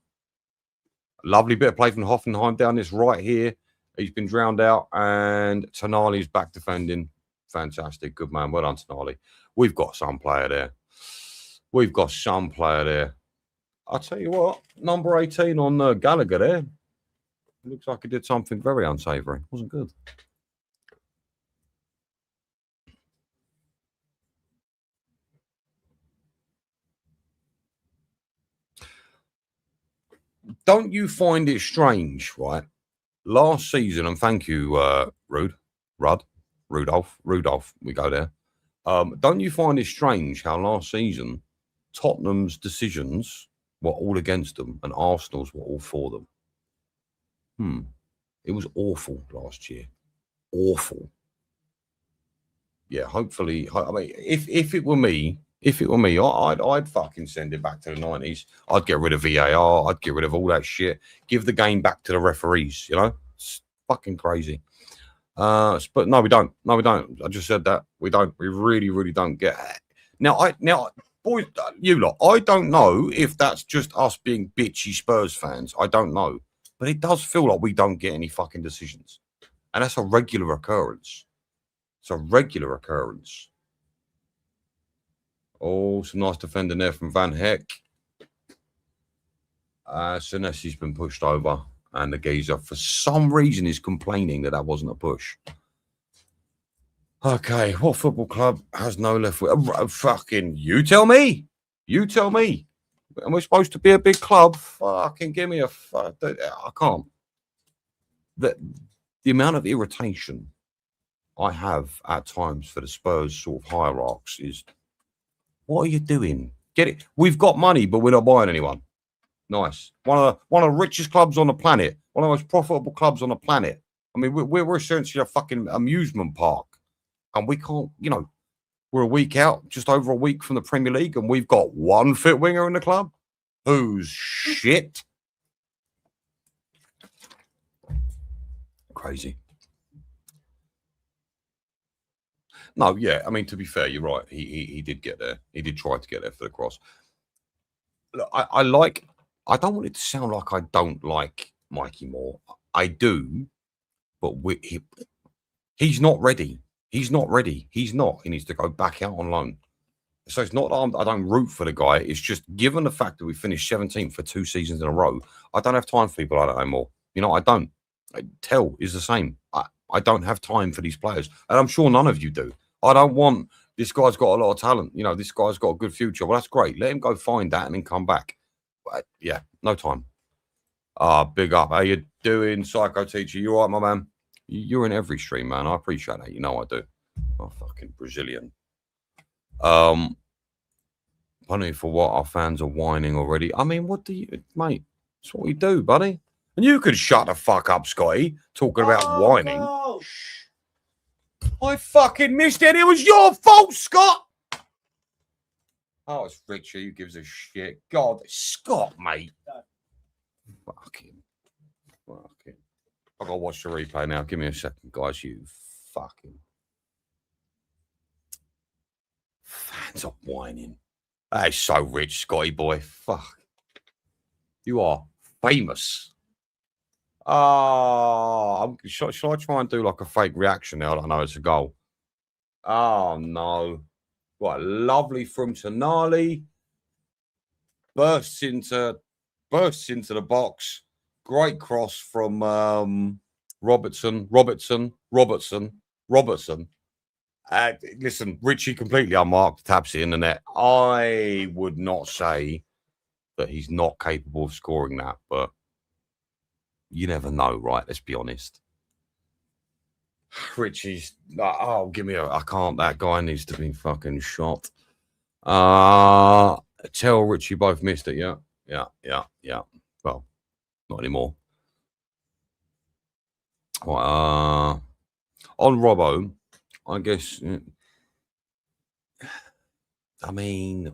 Lovely bit of play from Hoffenheim down this right here. He's been drowned out, and Tonali's back defending. Fantastic. Good man. Well done, Tonali. We've got some player there. We've got some player there. I'll tell you what, number 18 on Gallagher there. Looks like he did something very unsavoury. Wasn't good. Don't you find it strange, right? Last season, and thank you, Rudolph, we go there. Don't you find it strange how last season Tottenham's decisions were all against them and Arsenal's were all for them? It was awful last year. Awful. Yeah, hopefully. I mean, if it were me, I'd fucking send it back to the 90s. I'd get rid of VAR. I'd get rid of all that shit. Give the game back to the referees. You know, it's fucking crazy. But no, we don't. No, we don't. I just said that we don't. We really, really don't get it. Now, boys, you lot. I don't know if that's just us being bitchy Spurs fans. I don't know, but it does feel like we don't get any fucking decisions, and that's a regular occurrence. It's a regular occurrence. Oh, some nice defending there from Van Heck. Senesi's been pushed over, and the geezer, for some reason, is complaining that wasn't a push. Okay, what football club has no left foot? Fucking, you tell me. You tell me. And we're supposed to be a big club. Fucking give me a... I can't. The amount of irritation I have at times for the Spurs sort of hierarchs is, what are you doing? Get it? We've got money, but we're not buying anyone. Nice. One of the richest clubs on the planet. One of the most profitable clubs on the planet. I mean, we're essentially a fucking amusement park. And we can't, you know, we're a week out, just over a week from the Premier League, and we've got one fit winger in the club. Who's shit? Crazy. No, yeah. I mean, to be fair, you're right. He did get there. He did try to get there for the cross. Look, I don't want it to sound like I don't like Mikey Moore. I do, but he's not ready. He's not ready. He's not. He needs to go back out on loan. So it's not that I don't root for the guy. It's just given the fact that we finished 17th for 2 seasons in a row, I don't have time for people like that anymore. You know, I don't. Tell is the same. I don't have time for these players. And I'm sure none of you do. I don't want, this guy's got a lot of talent. You know, this guy's got a good future. Well, that's great. Let him go find that and then come back. But yeah, no time. Big up. How you doing, Psycho Teacher? You all right, my man? You're in every stream, man. I appreciate that. You know I do. Oh, fucking Brazilian. Funny for what our fans are whining already. I mean, what do you, mate? That's what we do, buddy. And you could shut the fuck up, Scotty, talking about whining. No. I fucking missed it. It was your fault, Scott. Oh, it's Richard. Who gives a shit? God, Scott, mate. No. Fucking. I've got to watch the replay now. Give me a second, guys. You fucking. Fans are whining. That is so rich, Scotty boy. Fuck. You are famous. Shall I try and do like a fake reaction now? I don't know it's a goal. Oh, no. What, lovely from Tonali. Bursts into the box. Great cross from Robertson. Listen, Richie completely unmarked, taps it in the net. I would not say that he's not capable of scoring that, but you never know, right? Let's be honest. Richie's, give me I can't, that guy needs to be fucking shot. Tell Richie both missed it, yeah. Well, not anymore. On Robbo, I guess, I mean,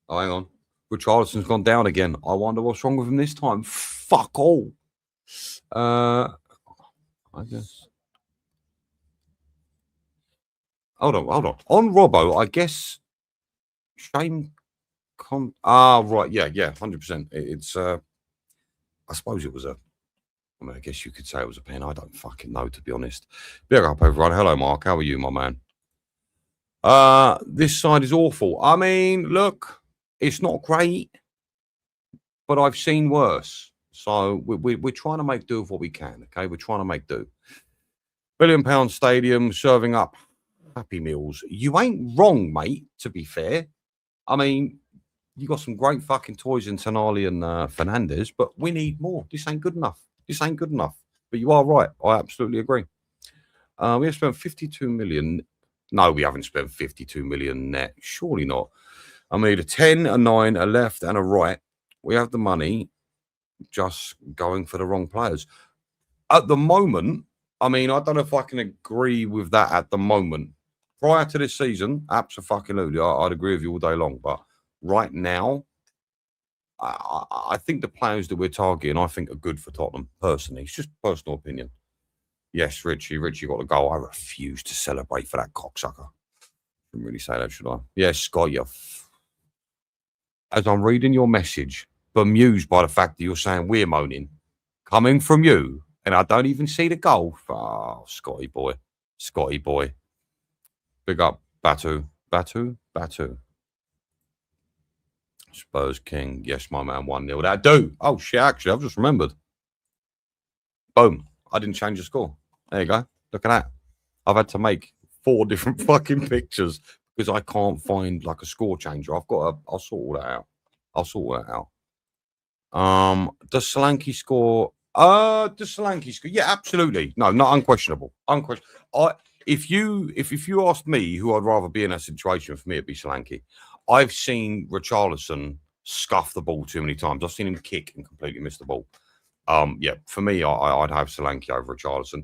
oh, hang on. Richarlison's gone down again. I wonder what's wrong with him this time. Fuck all. I guess. Hold on. On Robbo, I guess Shane Right. Yeah. 100%. It's, I suppose it was I mean, I guess you could say it was a pen. I don't fucking know, to be honest. Big up, everyone. Hello, Mark. How are you, my man? This side is awful. I mean, look, it's not great, but I've seen worse. So we're trying to make do of what we can. Okay, we're trying to make do. £1 billion stadium serving up Happy Meals. You ain't wrong, mate. To be fair, I mean, you got some great fucking toys in Tonali and Fernandez, but we need more. This ain't good enough. This ain't good enough. But you are right. I absolutely agree. We have spent 52 million. No, we haven't spent 52 million net. Surely not. I mean, a 10, a 9, a left, and a right. We have the money, just going for the wrong players. At the moment, I mean, I don't know if I can agree with that at the moment. Prior to this season, absolutely, I'd agree with you all day long. But right now, I think the players that we're targeting, I think, are good for Tottenham, personally. It's just personal opinion. Yes, Richie got the goal. I refuse to celebrate for that cocksucker. Shouldn't really say that, should I? Yes, Scott, as I'm reading your message, bemused by the fact that you're saying we're moaning, coming from you, and I don't even see the goal. Oh, Scotty boy. Big up, Batu. Spurs King. Yes, my man, 1-0. That do. Oh, shit, actually, I've just remembered. Boom. I didn't change the score. There you go. Look at that. I've had to make 4 different fucking pictures because I can't find like a score changer. I'll sort all that out. Does Solanke score? Does Solanke score? Yeah, absolutely. No, not unquestionable. If you asked me who I'd rather be in that situation, for me it'd be Solanke. I've seen Richarlison scuff the ball too many times. I've seen him kick and completely miss the ball. Yeah, for me, I'd have Solanke over Richarlison.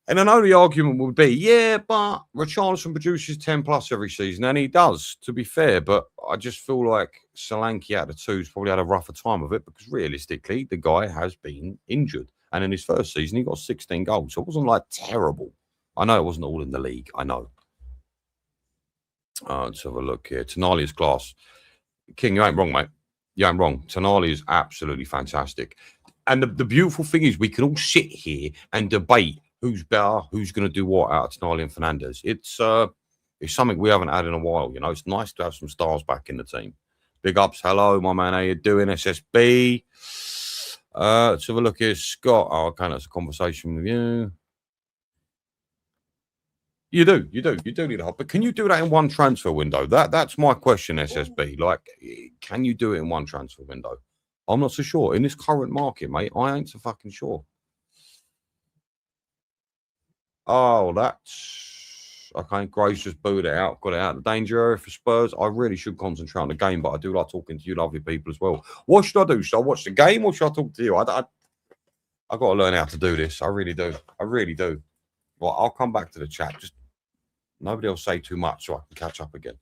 And I know the argument would be, yeah, but Richarlison produces 10 plus every season, and he does, to be fair. But I just feel like Solanke out of the two's probably had a rougher time of it because realistically, the guy has been injured. And in his first season, he got 16 goals. So it wasn't like terrible. I know it wasn't all in the league. I know. Let's have a look here. Tonali is class. King, you ain't wrong, mate. You ain't wrong. Tonali is absolutely fantastic. And the beautiful thing is we can all sit here and debate who's better, who's going to do what out of Tonali and Fernandez. It's something we haven't had in a while. You know, it's nice to have some stars back in the team. Big ups. Hello, my man. How you doing, SSB? Let's have a look here. Scott. Oh, okay, that's a conversation with you. You do need a hop. But can you do that in one transfer window? That's my question, SSB. Like, can you do it in one transfer window? I'm not so sure. In this current market, mate, I ain't so fucking sure. Oh, that's okay. Grace just booed it out, got it out of the danger area for Spurs. I really should concentrate on the game, but I do like talking to you lovely people as well. What should I do? Should I watch the game or should I talk to you? I got to learn how to do this. I really do. Well, I'll come back to the chat. Just nobody else say too much so I can catch up again.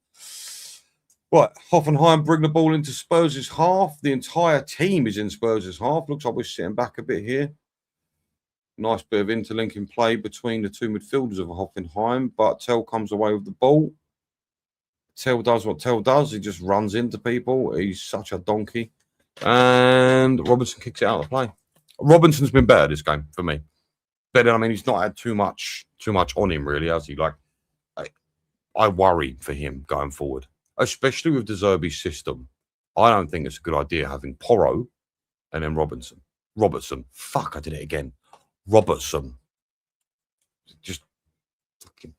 Right, Hoffenheim bring the ball into Spurs' half. The entire team is in Spurs' half. Looks like we're sitting back a bit here. Nice bit of interlinking play between the two midfielders of Hoffenheim, but Tell comes away with the ball. Tell does what Tell does. He just runs into people. He's such a donkey. And Robinson kicks it out of play. Robinson's been better this game for me. Better. I mean, he's not had too much on him, really, has he? Like, I worry for him going forward, especially with De Zerbi's system. I don't think it's a good idea having Porro and then Robertson. Fuck, I did it again. Robertson. Just fucking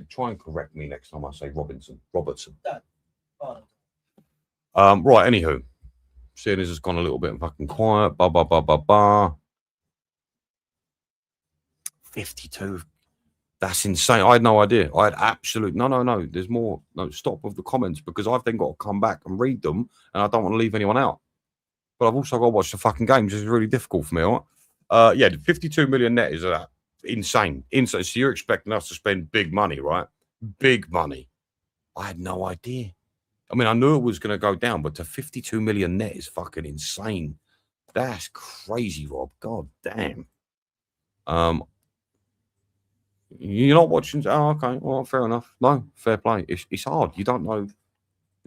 try and correct me next time I say Robertson. Right, anywho. Seeing as it's gone a little bit fucking quiet. 52. That's insane. I had no idea. I had absolute no. There's more. No, stop with the comments because I've then got to come back and read them and I don't want to leave anyone out. But I've also got to watch the fucking games. It's really difficult for me, all right? Yeah, the 52 million net is insane. So you're expecting us to spend big money, right? Big money. I had no idea. I mean, I knew it was going to go down, but to 52 million net is fucking insane. That's crazy, Rob. God damn. You're not watching. Oh, okay. Well, fair enough. No, fair play. It's hard. You don't know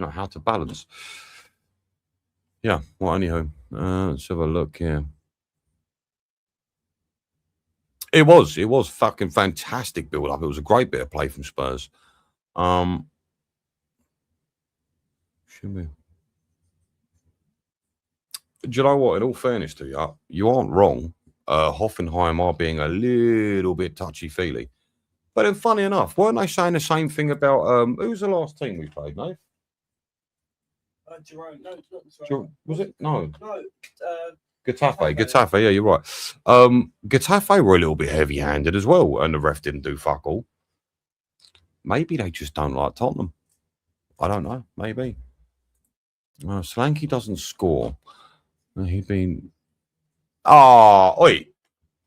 you know, how to balance. Yeah, well, anywho, let's have a look here. It was fucking fantastic build up. It was a great bit of play from Spurs. Should we? Do you know what? In all fairness to you, you aren't wrong. Hoffenheim are being a little bit touchy feely. But then, funny enough, weren't they saying the same thing about who's the last team we played, Nate? Jerome. No, it's not Jerome. Was it? No. No. Getafe, yeah, you're right. Getafe were a little bit heavy-handed as well, and the ref didn't do fuck all. Maybe they just don't like Tottenham. I don't know. Maybe. Solanke doesn't score. He'd been. Oh, oi!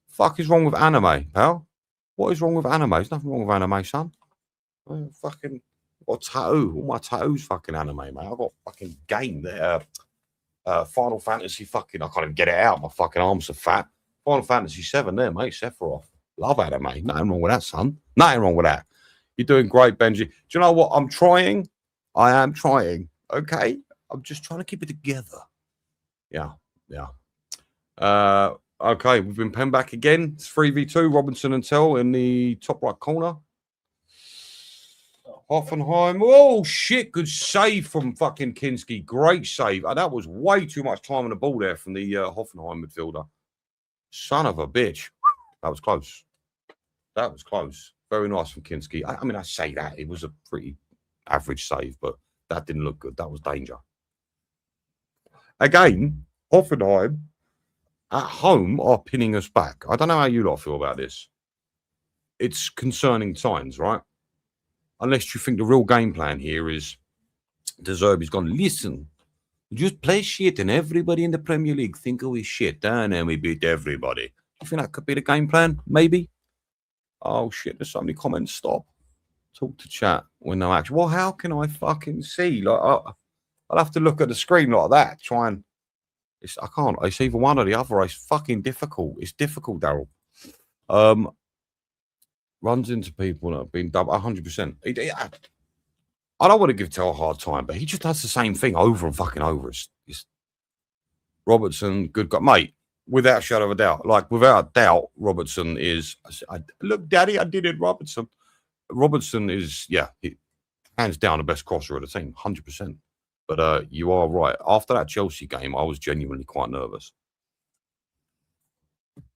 Fuck is wrong with anime, pal? What is wrong with anime? There's nothing wrong with anime, son. Fucking got a tattoo. All my tattoos fucking anime, mate. I got fucking game there. Final Fantasy fucking. I can't even get it out. My fucking arms are fat. Final Fantasy 7 there, mate. Sephiroth. Love anime. Nothing wrong with that, son. Nothing wrong with that. You're doing great, Benji. Do you know what? I'm trying. I am trying. Okay. I'm just trying to keep it together. Yeah. Okay, we've been penned back again. It's 3v2. Robinson and Tell in the top right corner. Hoffenheim. Oh, shit. Good save from fucking Kinski. Great save. That was way too much time on the ball there from the Hoffenheim midfielder. Son of a bitch. That was close. That was close. Very nice from Kinski. I mean, I say that. It was a pretty average save, but that didn't look good. That was danger. Again, Hoffenheim at home are pinning us back. I don't know how you lot feel about this. It's concerning signs, right? Unless you think the real game plan here is De Zerbi's gone, listen, just play shit and everybody in the Premier League think we're shit, and then we beat everybody. You think that could be the game plan? Maybe. Oh, shit, there's so many comments. Stop. Talk to chat when no action. Well, how can I fucking see? Like, I'll have to look at the screen like that, try and... I can't. It's either one or the other. It's fucking difficult. It's difficult, Daryl. Runs into people that have been dubbed 100%. I don't want to give Tell a hard time, but he just does the same thing over and fucking over. It's Robertson, good guy. Mate, without a shadow of a doubt. Like, without a doubt, Robertson is... look, Daddy, I did it, Robertson. Robertson is, hands down the best crosser of the team, 100%. But you are right. After that Chelsea game, I was genuinely quite nervous.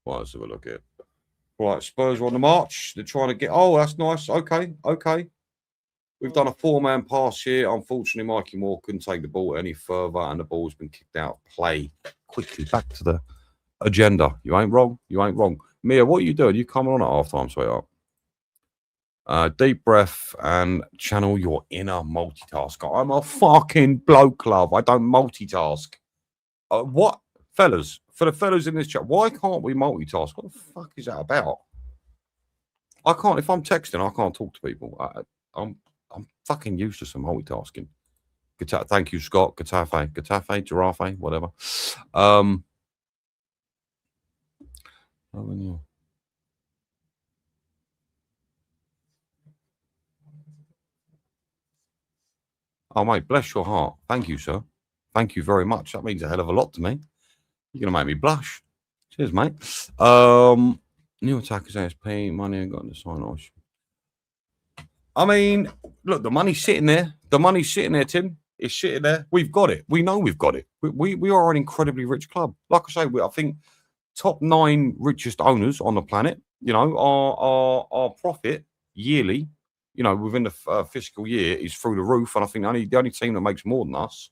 Well, let's have a look here. Right, Spurs are on the march. They're trying to get... Oh, that's nice. Okay. We've done a four-man pass here. Unfortunately, Mikey Moore couldn't take the ball any further, and the ball's been kicked out of play. Quickly, back to the agenda. You ain't wrong. Mia, what are you doing? You coming on at half-time, sweetheart? Deep breath and channel your inner multitasker. I'm a fucking bloke, love. I don't multitask. What? Fellas, for the fellas in this chat, why can't we multitask? What the fuck is that about? I can't. If I'm texting, I can't talk to people. I'm fucking useless at multitasking. Thank you, Scott. Getafe, Giraffe, whatever. Oh, mate, bless your heart. Thank you, sir. Thank you very much. That means a hell of a lot to me. You're going to make me blush. Cheers, mate. New attackers, ASP, money ain't got to sign off. I mean, look, the money's sitting there. Tim. It's sitting there. We've got it. We know we've got it. We are an incredibly rich club. Like I say, I think top 9 richest owners on the planet, you know, our profit yearly, you know, within the fiscal year is through the roof. And I think the only team that makes more than us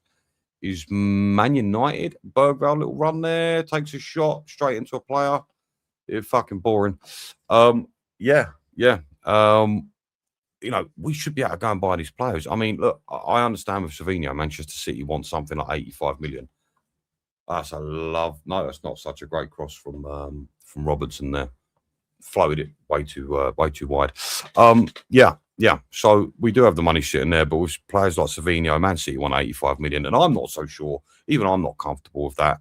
is Man United. Bergvall, little run there, takes a shot straight into a player. It's fucking boring. You know, we should be able to go and buy these players. I mean, look, I understand with Savinho, Manchester City wants something like 85 million. That's a love. No, that's not such a great cross from Robertson there. Floated it way too wide. Yeah. So we do have the money sitting there, but with players like Savinho, Man City want 85 million, and I'm not so sure. Even I'm not comfortable with that.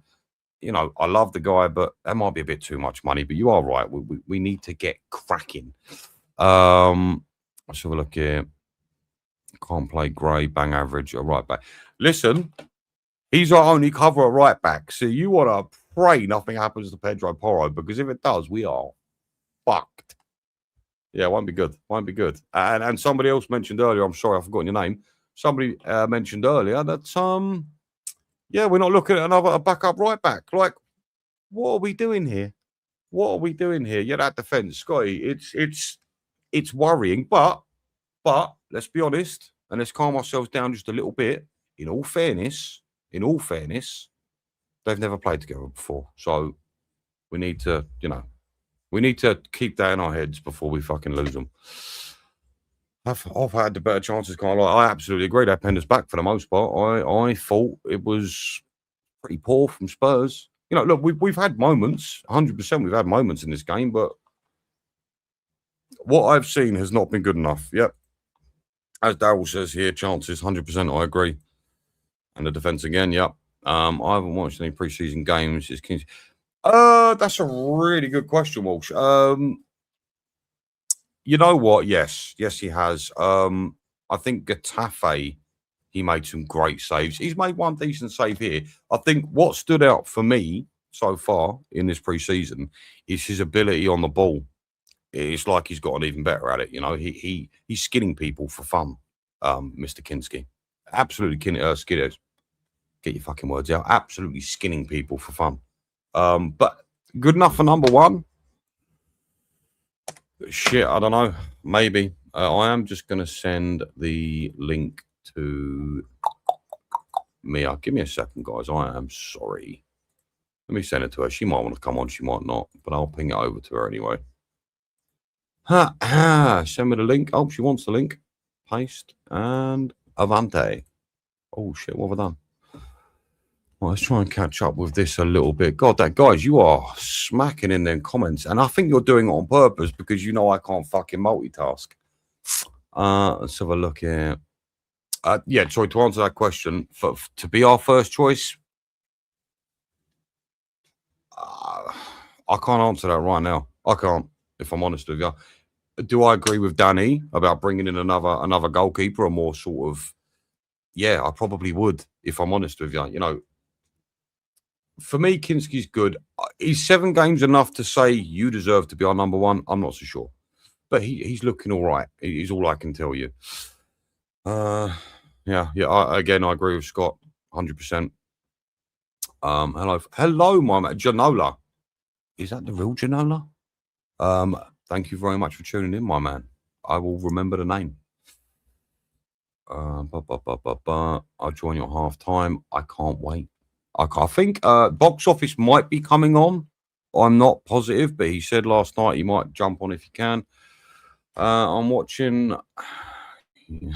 You know, I love the guy, but that might be a bit too much money. But you are right. We need to get cracking. Let's have a look here. Can't play Gray, bang average, or right back. Listen, he's our only cover at right back. So you want to pray nothing happens to Pedro Porro, because if it does, we are fucked. Yeah, won't be good. Won't be good. And somebody else mentioned earlier, I'm sorry, I've forgotten your name. Somebody mentioned earlier that yeah, we're not looking at a backup right back. Like, what are we doing here? What are we doing here? Yeah, that defense, Scotty, it's worrying, but let's be honest, and let's calm ourselves down just a little bit. In all fairness, they've never played together before. So we need to, we need to keep that in our heads before we fucking lose them. I've had the better chances, kind of. I absolutely agree. They pinned us back for the most part. I thought it was pretty poor from Spurs. Look, we've had moments, 100%. We've had moments in this game, but what I've seen has not been good enough. Yep. As Darryl says here, chances, 100%. I agree. And the defense again, yep. I haven't watched any preseason games. Is Kings? That's a really good question, Walsh. You know what? Yes, he has. I think Getafe, he made some great saves. He's made one decent save here. I think what stood out for me so far in this preseason is his ability on the ball. It's like he's gotten even better at it. He's skinning people for fun. Mr. Kinski, absolutely skinners. Get your fucking words out. Absolutely skinning people for fun. But good enough for number one. Shit, I don't know. Maybe. I am just going to send the link to Mia. Give me a second, guys. I am sorry. Let me send it to her. She might want to come on. She might not. But I'll ping it over to her anyway. Send me the link. Oh, she wants the link. Paste. And Avante. Oh, shit. What have I done? Well, let's try and catch up with this a little bit. God, guys, you are smacking in them comments. And I think you're doing it on purpose because you know I can't fucking multitask. Let's have a look here. Yeah, sorry, to answer that question, to be our first choice, I can't answer that right now. I can't, if I'm honest with you. Do I agree with Danny about bringing in another goalkeeper, or more sort of, yeah, I probably would, if I'm honest with you. For me, Kinski's good. Is 7 games enough to say you deserve to be our number one? I'm not so sure. But he's looking all right. He's all I can tell you. Yeah. I agree with Scott, 100%. Hello, my man, Janola. Is that the real Janola? Thank you very much for tuning in, my man. I will remember the name. I'll join you at half time. I can't wait. I think box office might be coming on. I'm not positive, but he said last night he might jump on if he can. I'm watching. Yeah,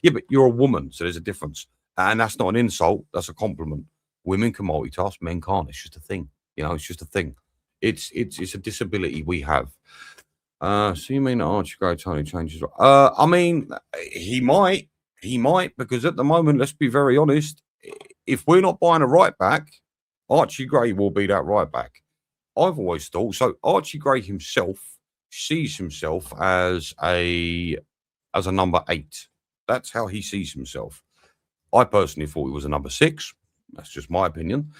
but you're a woman, so there's a difference, and that's not an insult. That's a compliment. Women can multitask, men can't. It's just a thing. It's just a thing. It's a disability we have. So you mean Archie Gray totally changes? I mean, he might, because at the moment, let's be very honest. If we're not buying a right back, Archie Gray will be that right back. I've always thought so. Archie Gray himself sees himself as a number 8. That's how he sees himself. I personally thought he was a number 6. That's just my opinion.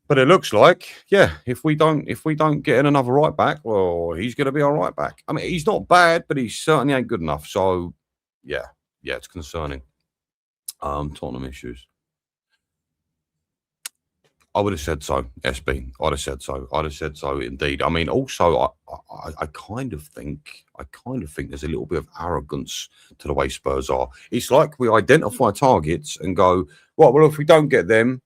But it looks like, yeah, if we don't get in another right back, well, he's going to be our right back. I mean, he's not bad, but he certainly ain't good enough. So, yeah, it's concerning. Tottenham issues. I would have said so, SB. I'd have said so indeed. I mean, also, I kind of think there's a little bit of arrogance to the way Spurs are. It's like we identify targets and go, right, well, if we don't get them,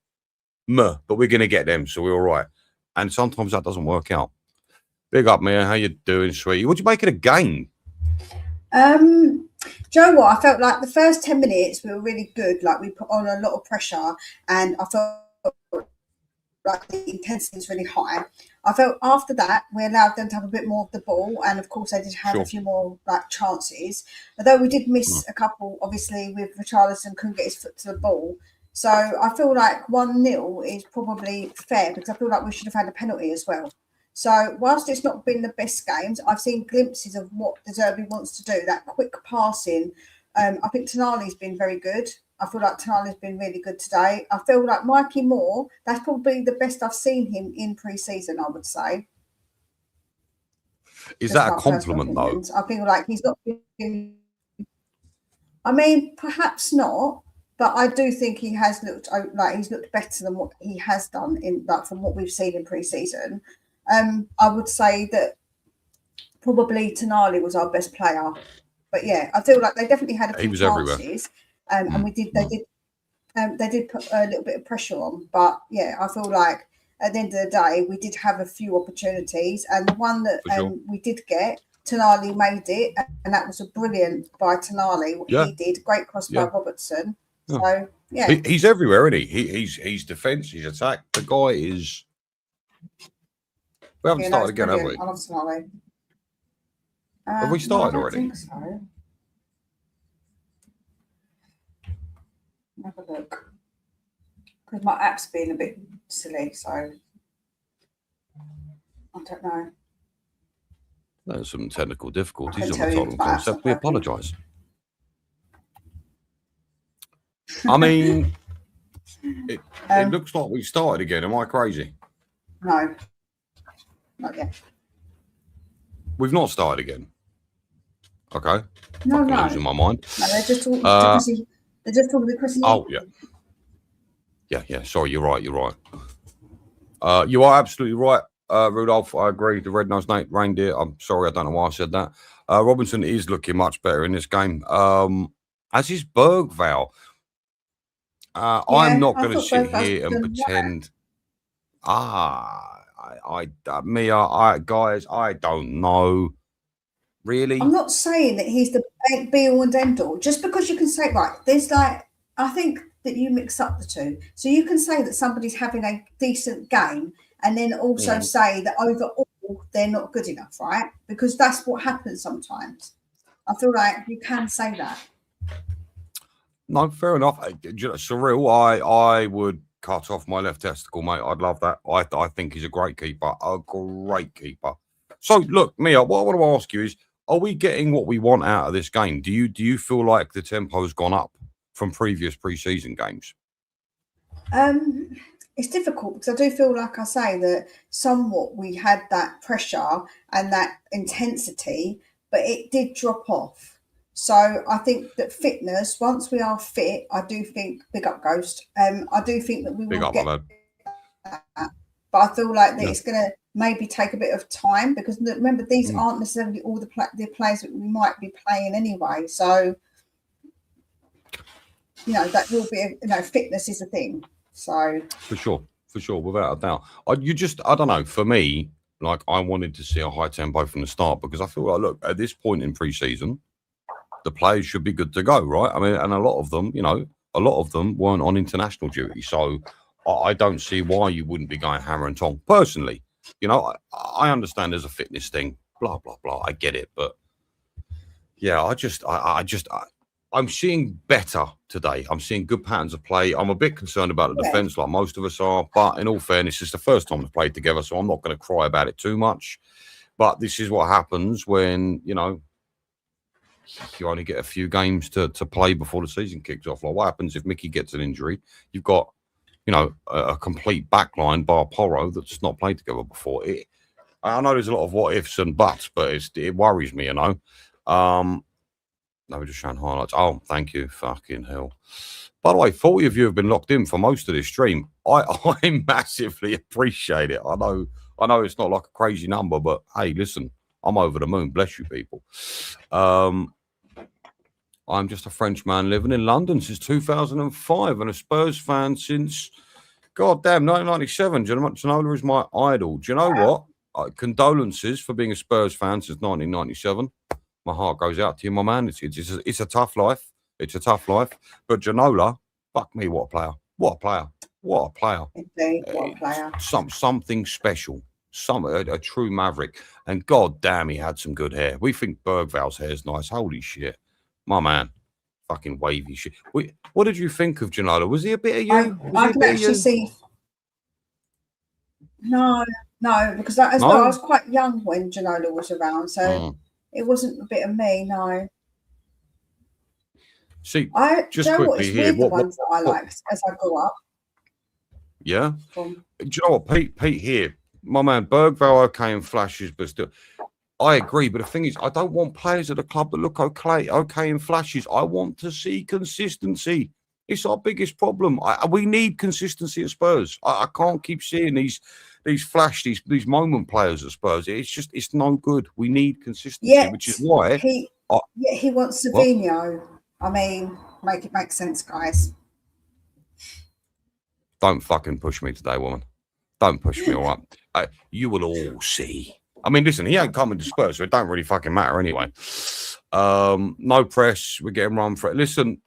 but we're going to get them, so we're all right. And sometimes that doesn't work out. Big up, Mia. How you doing, sweetie? What'd you make of the game? Do you know what? I felt like the first 10 minutes we were really good. Like we put on a lot of pressure, and I felt like the intensity was really high. I felt after that we allowed them to have a bit more of the ball, and of course they did have a few more chances. Although we did miss a couple, obviously, with Richarlison couldn't get his foot to the ball. So I feel like 1-0 is probably fair, because I feel like we should have had a penalty as well. So whilst it's not been the best games, I've seen glimpses of what De Zerbi wants to do. That quick passing I think Tonali's been very good. I feel like Tonali's been really good today. I feel like Mikey Moore, that's probably the best I've seen him in pre-season, I would say. Is Just that a my personal compliment, though? opinions. I feel like he's not been. I mean, perhaps not, but I do think he has looked like he's looked better than what he has done in like from what we've seen in pre-season. I would say that probably Tonali was our best player, but yeah, I feel like they definitely had a He few was everywhere. chances, and they did put a little bit of pressure on. But yeah, I feel like at the end of the day, we did have a few opportunities, and the one that Sure. we did get, Tonali made it, and that was a brilliant by Tonali. What he did, great cross by Robertson. So yeah, he's everywhere, isn't he? He's defence, he's attack. The guy is. We haven't started again, have we? I love Tonali. Have we started no, I already? don't think so. Have a look. Because my app's been a bit silly, so I don't know. There's some technical difficulties I on can the tell you Tottenham my app's concept. not We working. apologise. I mean, it looks like we started again. Am I crazy? No, not yet. We've not started again. Okay. No, Fucking losing my mind. No, they're just talking to Chrissy. They're just talking to Chrissy. Oh, yeah. Sorry, you're right. You are absolutely right, Rudolph. I agree. The red-nosed reindeer. I'm sorry, I don't know why I said that. Robinson is looking much better in this game. As is Bergval. I'm not going to sit here and pretend. Guys, I don't know. Really? I'm not saying that he's the be-all and end-all. Just because you can say, right, there's like, I think that you mix up the two. So you can say that somebody's having a decent game and then also say that overall they're not good enough, right? Because that's what happens sometimes. I feel like you can say that. No, fair enough. Surreal, I would cut off my left testicle, mate. I'd love that. I think he's a great keeper. So, look, Mia, what I want to ask you is, are we getting what we want out of this game? Do you feel like the tempo has gone up from previous pre-season games? It's difficult because I do feel like I say that somewhat we had that pressure and that intensity, but it did drop off. So I think that fitness, once we are fit, I do think, big up Ghost, I do think that we will get that. But I feel like that it's going to maybe take a bit of time because remember, these aren't necessarily all the players that we might be playing anyway. So, that will be, fitness is a thing. So for sure, without a doubt. I don't know. For me, like I wanted to see a high tempo from the start because I feel like, look, at this point in pre-season, the players should be good to go, right? I mean, and a lot of them weren't on international duty, so I don't see why you wouldn't be going hammer and tong. Personally, I understand there's a fitness thing, blah blah blah. I get it, but yeah, I'm seeing better today. I'm seeing good patterns of play. I'm a bit concerned about the defense, like most of us are. But in all fairness, it's the first time we've played together, so I'm not going to cry about it too much. But this is what happens when you only get a few games to play before the season kicks off. Like what happens if Mickey gets an injury? You've got a complete backline bar Porro that's not played together before. I know there's a lot of what ifs and buts, but it worries me. No, we're just showing highlights. Oh, thank you. Fucking hell. By the way, 40 of you have been locked in for most of this stream. I massively appreciate it. I know it's not like a crazy number, but hey, listen, I'm over the moon. Bless you, people. I'm just a French man living in London since 2005 and a Spurs fan since, goddamn, 1997. Ginola is my idol. Do you know what? Condolences for being a Spurs fan since 1997. My heart goes out to you, my man. It's a tough life. It's a tough life. But Ginola, fuck me, what a player. What a player. What a player. Indeed, what a player. Something special. A true maverick. And god damn, he had some good hair. We think Bergval's hair is nice. Holy shit. My man. Fucking wavy shit. What did you think of Ginola? Was he a bit of you? I can actually see. No, because well, I was quite young when Ginola was around, so it wasn't a bit of me, no. See, Do just you know what? quickly It's here. weird the ones that I liked as I grew up. Yeah. From. Do you know what, Pete here, my man, Bergvall, okay in flashes, but still, I agree. But the thing is, I don't want players at the club that look okay in flashes. I want to see consistency. It's our biggest problem. We need consistency at Spurs. I can't keep seeing these moment players at Spurs. It's no good. We need consistency, which is why he wants Savinho. I mean, make it make sense, guys. Don't fucking push me today, woman. Don't push me, all right? You will all see. I mean, listen, he ain't coming to Spurs, so it don't really fucking matter anyway. No press. We're getting run for it. Listen,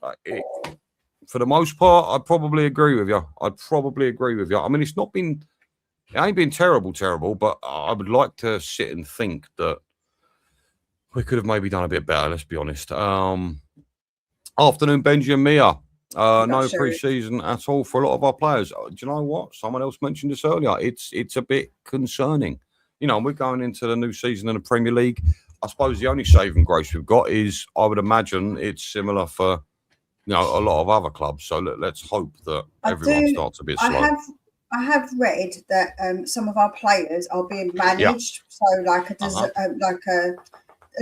for the most part, I'd probably agree with you. I mean, it ain't been terrible, but I would like to sit and think that we could have maybe done a bit better, let's be honest. Afternoon, Benji and Mia. No pre-season at all for a lot of our players. Do you know what? Someone else mentioned this earlier. It's a bit concerning. You know, we're going into the new season in the Premier League. I suppose the only saving grace we've got is, I would imagine, it's similar for, you know, a lot of other clubs. So let's hope that everyone starts a bit slow. I have read that some of our players are being managed. So like a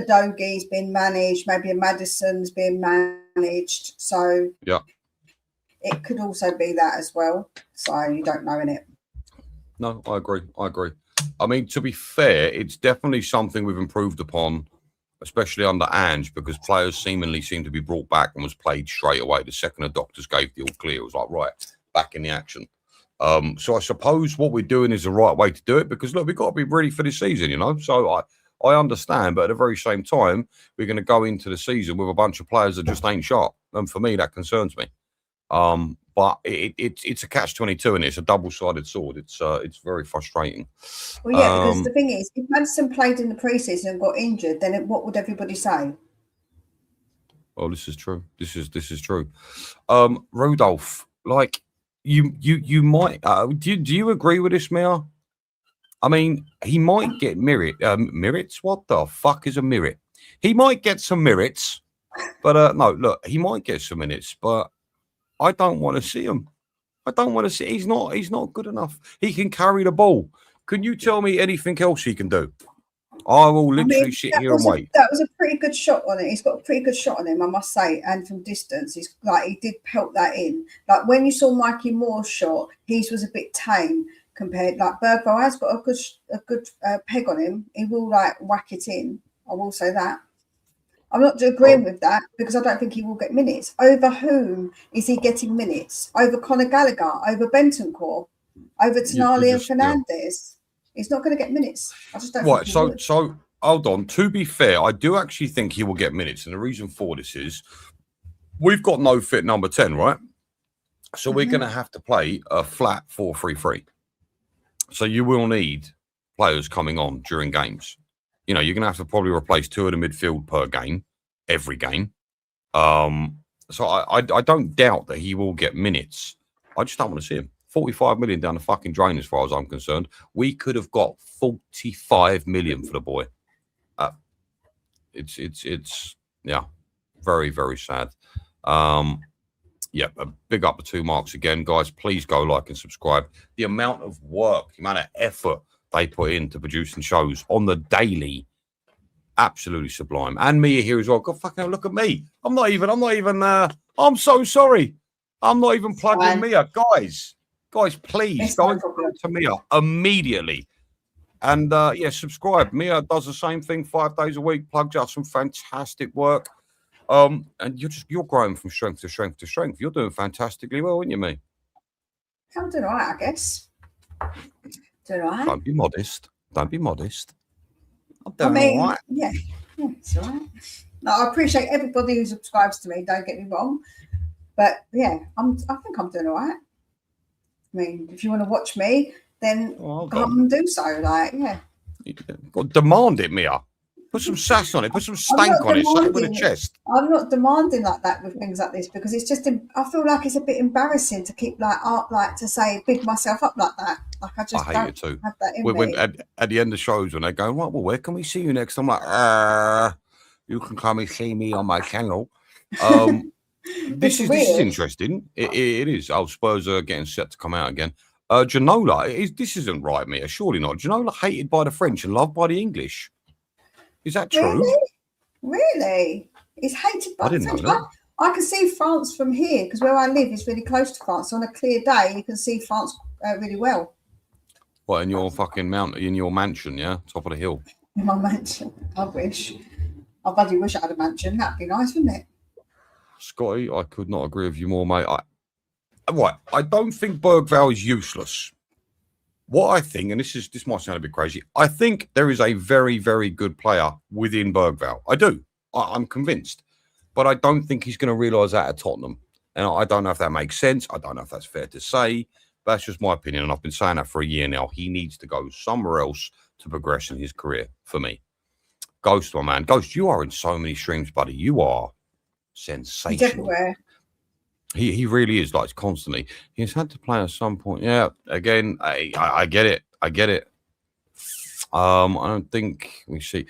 Dogi's being managed, maybe a Madison's being managed. So yeah, it could also be that as well. So you don't know, innit? No, I agree. I mean, to be fair, it's definitely something we've improved upon, especially under Ange, because players seemingly seem to be brought back and was played straight away. The second the doctors gave the all clear, it was like, right, back in the action. So I suppose what we're doing is the right way to do it, because look, we've got to be ready for this season, you know. So I understand, but at the very same time, we're going to go into the season with a bunch of players that just ain't sharp, and for me, that concerns me. But it's a catch-22, and it's a double-sided sword. It's very frustrating. Well, yeah, because the thing is, if Madison played in the preseason and got injured, then what would everybody say? Oh, this is true. This is true. Rudolph, like you might. Do you agree with this, Mia? I mean, he might get merits. What the fuck is a merit? He might get some merits, but no, look, he might get some minutes, but I don't want to see him. I don't want to see. He's not good enough. He can carry the ball. Can you tell me anything else he can do? I will literally sit here and wait. That was a pretty good shot on it. He's got a pretty good shot on him, I must say. And from distance, he's like, he did pelt that in. Like when you saw Mikey Moore's shot, his was a bit tame compared. Like Bergvall has got a good peg on him. He will like whack it in. I will say that. I'm not agreeing with that because I don't think he will get minutes. Over whom is he getting minutes? Over Conor Gallagher? Over Bentancur? Over Tonali and Fernandes? He's not going to get minutes. I just don't think he would. So hold on. To be fair, I do actually think he will get minutes. And the reason for this is we've got no fit number 10, right? So we're going to have to play a flat 4-3-3. So you will need players coming on during games. You know, you're going to have to probably replace 2 of the midfield per game, every game. So I don't doubt that he will get minutes. I just don't want to see him. 45 million down the fucking drain as far as I'm concerned. We could have got 45 million for the boy. It's yeah, very, very sad. Yeah, a big up to 2 marks again, guys. Please go like and subscribe. The amount of work, the amount of effort they put into producing shows on the daily, absolutely sublime. And Mia here as well. God fucking hell, look at me. I'm I'm so sorry. I'm not even plugging Mia. Guys, please go to Mia immediatly. And yeah, subscribe. Mia does the same thing 5 days a week, plugs out some fantastic work. And you're growing from strength to strength to strength. You're doing fantastically well, aren't you, Mia? I'm doing all right, I guess. Doing all right. Don't be modest. I'm doing all right. Yeah, it's all right. No, I appreciate everybody who subscribes to me. Don't get me wrong, but yeah, I think I'm doing all right. I mean, if you want to watch me, then come and do so. Like, yeah. Demand it, Mia. Put some sass on it. Put some stank on it. Say it with a chest. I'm not demanding like that with things like this because it's just. I feel like it's a bit embarrassing to keep to say big myself up like that. Like I just hate it too. Have that in me. At the end of shows when they go, right, well, where can we see you next? I'm like, you can come and see me on my channel. This It's is weird. interesting. It is. Oh, Spurs are getting set to come out again. Ginola, this isn't right, Mia. Surely not. Ginola hated by the French and loved by the English. Is that true? Really? Really? He's hated I by the didn't know French. that. I can see France from here because where I live is really close to France. So on a clear day, you can see France really well. What, in your fucking mountain, in your mansion, yeah? Top of the hill. In my mansion. I wish. I bloody wish I had a mansion. That'd be nice, wouldn't it? Scotty, I could not agree with you more, mate. I don't think Bergvall is useless. What I think, and this might sound a bit crazy, I think there is a very, very good player within Bergvall. I do. I'm convinced. But I don't think he's going to realise that at Tottenham. And I don't know if that makes sense. I don't know if that's fair to say. But that's just my opinion. And I've been saying that for a year now. He needs to go somewhere else to progress in his career, for me. Ghost, my man. Ghost, you are in so many streams, buddy. You are sensational. He's everywhere. He really is, like, constantly. He's had to play at some point. Yeah, again, I get it. I get it. I don't think we see.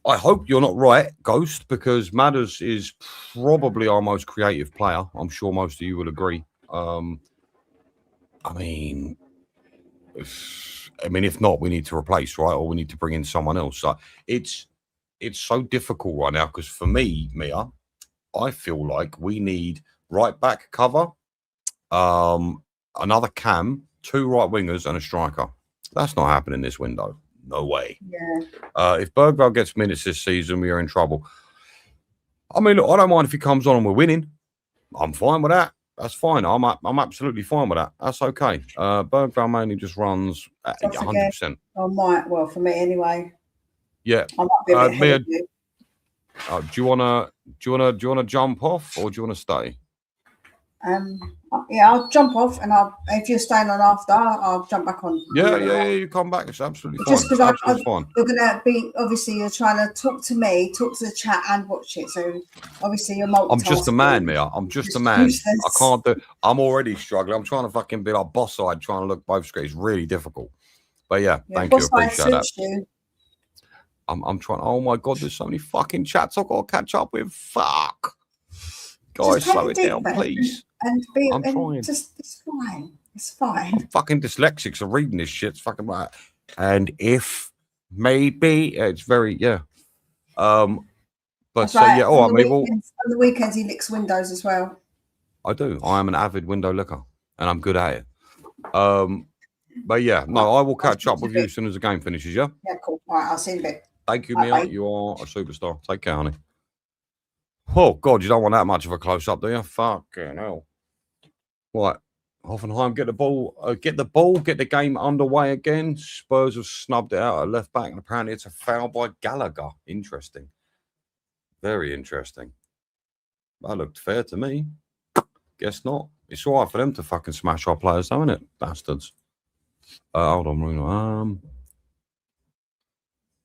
I hope you're not right, Ghost, because Madders is probably our most creative player. I'm sure most of you will agree. I mean, if not, we need to replace, right? Or we need to bring in someone else. So it's so difficult right now because for me, Mia, I feel like we need right back cover, another cam, 2 right wingers, and a striker. That's not happening this window. No way. Yeah. If Bergvall gets minutes this season, we are in trouble. I mean, look, I don't mind if he comes on and we're winning. I'm fine with that. That's fine. I'm absolutely fine with that. That's okay. Bergvall mainly just runs at 100%. I might. Well, for me anyway. Yeah. I might be a bit ahead of you. Do you wanna jump off or do you wanna stay? Yeah, I'll jump off, and if you're staying on after, I'll jump back on. Yeah, you come back. It's absolutely fine. Just because you're gonna be obviously you're trying to talk to me, talk to the chat, and watch it. So obviously you're multitasking. I'm just a man, Mia. I'm just a man. Useless. I can't do. I'm already struggling. I'm trying to fucking be like boss side, trying to look both screens. It's really difficult. But yeah, thank you. Appreciate that. You. I'm trying. Oh my god, there's so many fucking chats I've got to catch up with. Fuck. Guys, slow it down, please. I'm trying. It's fine. It's fine. I'm fucking dyslexic, so reading this shit's fucking right. And if maybe it's very But right. yeah, all right, maybe on the weekends he licks windows as well. I do. I am an avid window licker, and I'm good at it. But yeah, no, I will catch up with you as soon as the game finishes. Yeah. Yeah, cool. All right, I'll see you in a bit. Thank you, Mia. You are a superstar. Take care, honey. Oh, God, you don't want that much of a close-up, do you? Fucking hell. Right. Hoffenheim, get the ball, get the game underway again. Spurs have snubbed it out at left back, and apparently it's a foul by Gallagher. Interesting. Very interesting. That looked fair to me. Guess not. It's all right for them to fucking smash our players, though, isn't it? Bastards. Hold on, Bruno.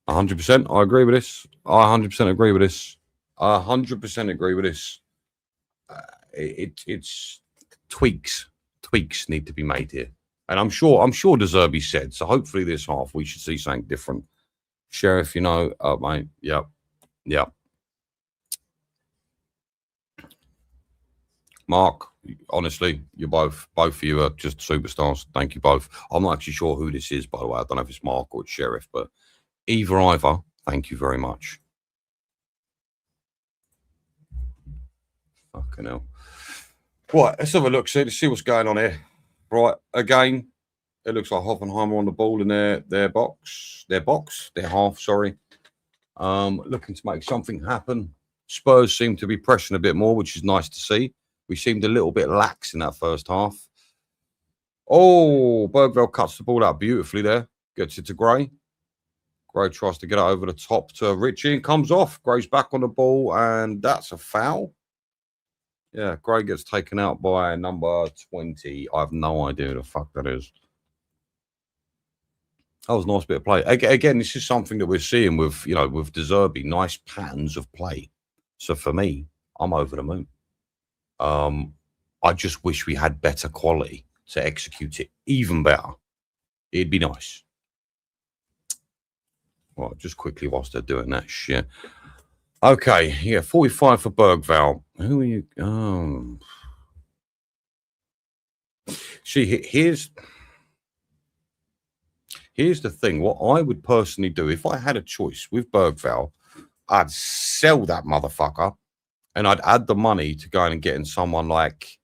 100%. I agree with this. I 100% agree with this. I 100% agree with this. It's tweaks need to be made here, and I'm sure De Zerbi said so. Hopefully, this half we should see something different. Sheriff, you know, mate. Yeah. Mark, honestly, you're both of you are just superstars. Thank you both. I'm not actually sure who this is, by the way. I don't know if it's Mark or it's Sheriff, but either. Thank you very much. Fucking hell. Right, let's have a look. Let's see what's going on here. Right, again, it looks like Hoffenheim are on the ball in their half, sorry. Looking to make something happen. Spurs seem to be pressing a bit more, which is nice to see. We seemed a little bit lax in that first half. Oh, Bergvall cuts the ball out beautifully there. Gets it to Gray. Gray tries to get it over the top to Richie and comes off. Gray's back on the ball, and that's a foul. Yeah, Gray gets taken out by number 20. I have no idea who the fuck that is. That was a nice bit of play. Again, this is something that we're seeing with, with De Zerbi, nice patterns of play. So for me, I'm over the moon. I just wish we had better quality to execute it even better. It'd be nice. Well, just quickly whilst they're doing that shit. Okay, yeah, 45 for Bergvall. Who are you? See, here's the thing. What I would personally do if I had a choice with Bergvall, I'd sell that motherfucker, and I'd add the money to going and getting someone like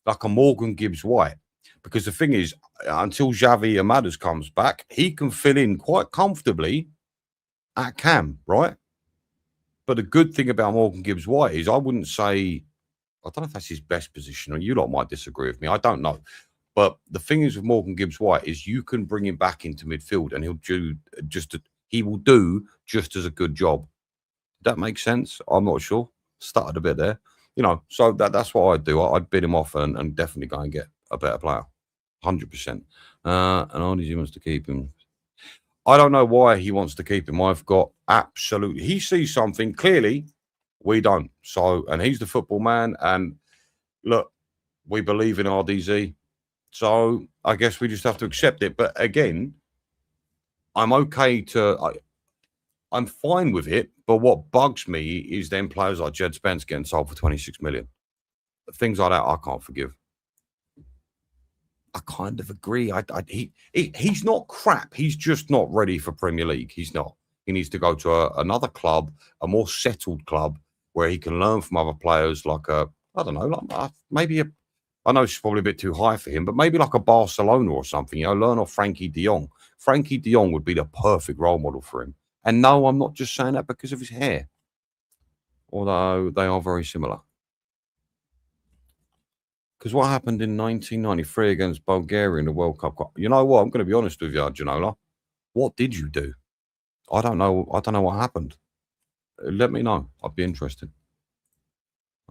a Morgan Gibbs White. Because the thing is, until Xavi Amadas comes back, he can fill in quite comfortably at cam, right? But the good thing about Morgan Gibbs White is I wouldn't say, I don't know if that's his best position, or you lot might disagree with me. I don't know. But the thing is with Morgan Gibbs White is you can bring him back into midfield and he will do just as a good job. That makes sense? I'm not sure. Started a bit there. So that's what I'd do. I'd bid him off and definitely go and get a better player. 100%. And Arnie, he wants to keep him. I don't know why he wants to keep him. I've got absolutely. He sees something clearly. We don't. So, and he's the football man. And look, we believe in RDZ. So I guess we just have to accept it. But again, I'm okay I'm fine with it. But what bugs me is then players like Jed Spence getting sold for 26 million. Things like that, I can't forgive. I kind of agree. He's not crap. He's just not ready for Premier League. He's not. He needs to go to another club, a more settled club where he can learn from other players like I don't know, like maybe I know it's probably a bit too high for him, but maybe like a Barcelona or something, learn off Frankie de Jong. Frankie de Jong would be the perfect role model for him. And no, I'm not just saying that because of his hair, although they are very similar. Because what happened in 1993 against Bulgaria in the World Cup? You know what? I'm going to be honest with you, Janola. What did you do? I don't know. I don't know what happened. Let me know. I'd be interested.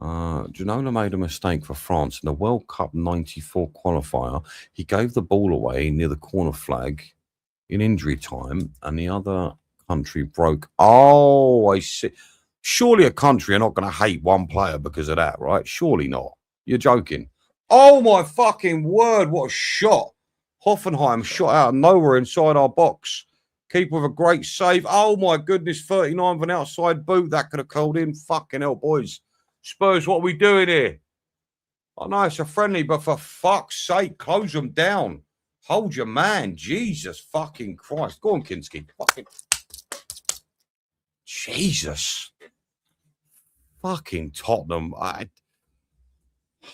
Ginola made a mistake for France in the World Cup 94 qualifier. He gave the ball away near the corner flag in injury time, and the other country broke. Oh, I see. Surely a country are not going to hate one player because of that, right? Surely not. You're joking. Oh, my fucking word. What a shot. Hoffenheim shot out of nowhere inside our box. Keeper with a great save. Oh, my goodness. 39 with an outside boot. That could have called in. Fucking hell, boys. Spurs, what are we doing here? I know it's a friendly, but for fuck's sake, close them down. Hold your man. Jesus fucking Christ. Go on, Kinski. Fucking Jesus. Fucking Tottenham.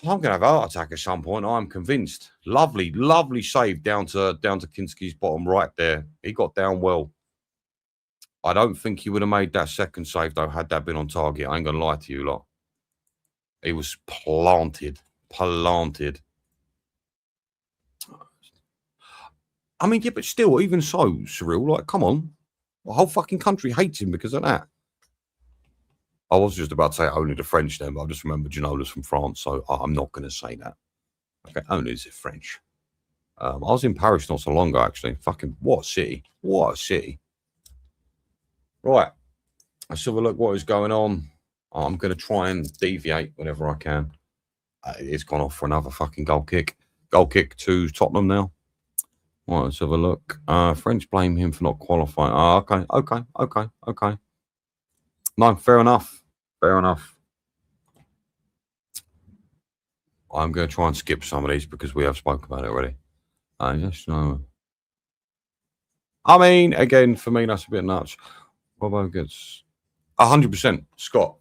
I'm going to have a heart attack at some point. I'm convinced. Lovely, lovely save down to Kinski's bottom right there. He got down well. I don't think he would have made that second save, though, had that been on target. I ain't going to lie to you lot. He was planted. I mean, yeah, but still, even so, Cyril, like, come on. The whole fucking country hates him because of that. I was just about to say only the French then, but I just remember Ginola's from France, so I'm not going to say that. Okay, only is it French. I was in Paris not so long ago, actually. Fucking, what a city. What a city. Right. Let's have a look what is going on. I'm going to try and deviate whenever I can. It's gone off for another fucking goal kick. Goal kick to Tottenham now. Right, let's have a look. French blame him for not qualifying. Okay. No, fair enough. I'm going to try and skip some of these because we have spoken about it already. Yes, no. I mean, again, for me, that's a bit nuts. Robbo gets 100%. Scott,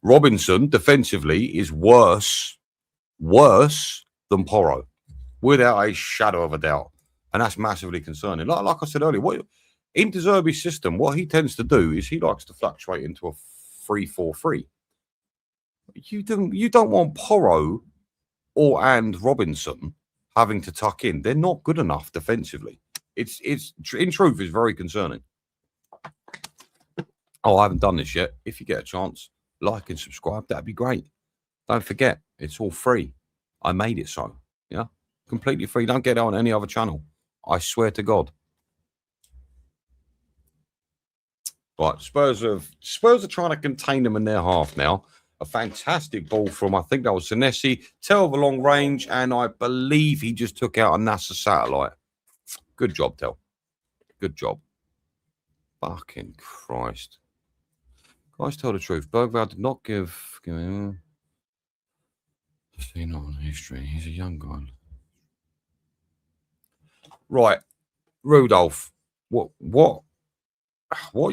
Robinson defensively is worse than Porro, without a shadow of a doubt. And that's massively concerning. Like I said earlier, in De Zerbi's system, what he tends to do is he likes to fluctuate into a 3-4-3. You don't want Porro and Robinson having to tuck in. They're not good enough defensively. It's in truth, it's very concerning. Oh, I haven't done this yet. If you get a chance, like and subscribe. That'd be great. Don't forget, it's all free. I made it so. Yeah, completely free. Don't get it on any other channel. I swear to God. Right, Spurs are trying to contain them in their half now. A fantastic ball from, I think that was Senesi. Tell the long range, and I believe he just took out a NASA satellite. Good job, Tell. Good job. Fucking Christ. Guys, tell the truth. Bergvall did not give See, not on history. He's a young guy. Right, Rudolph. What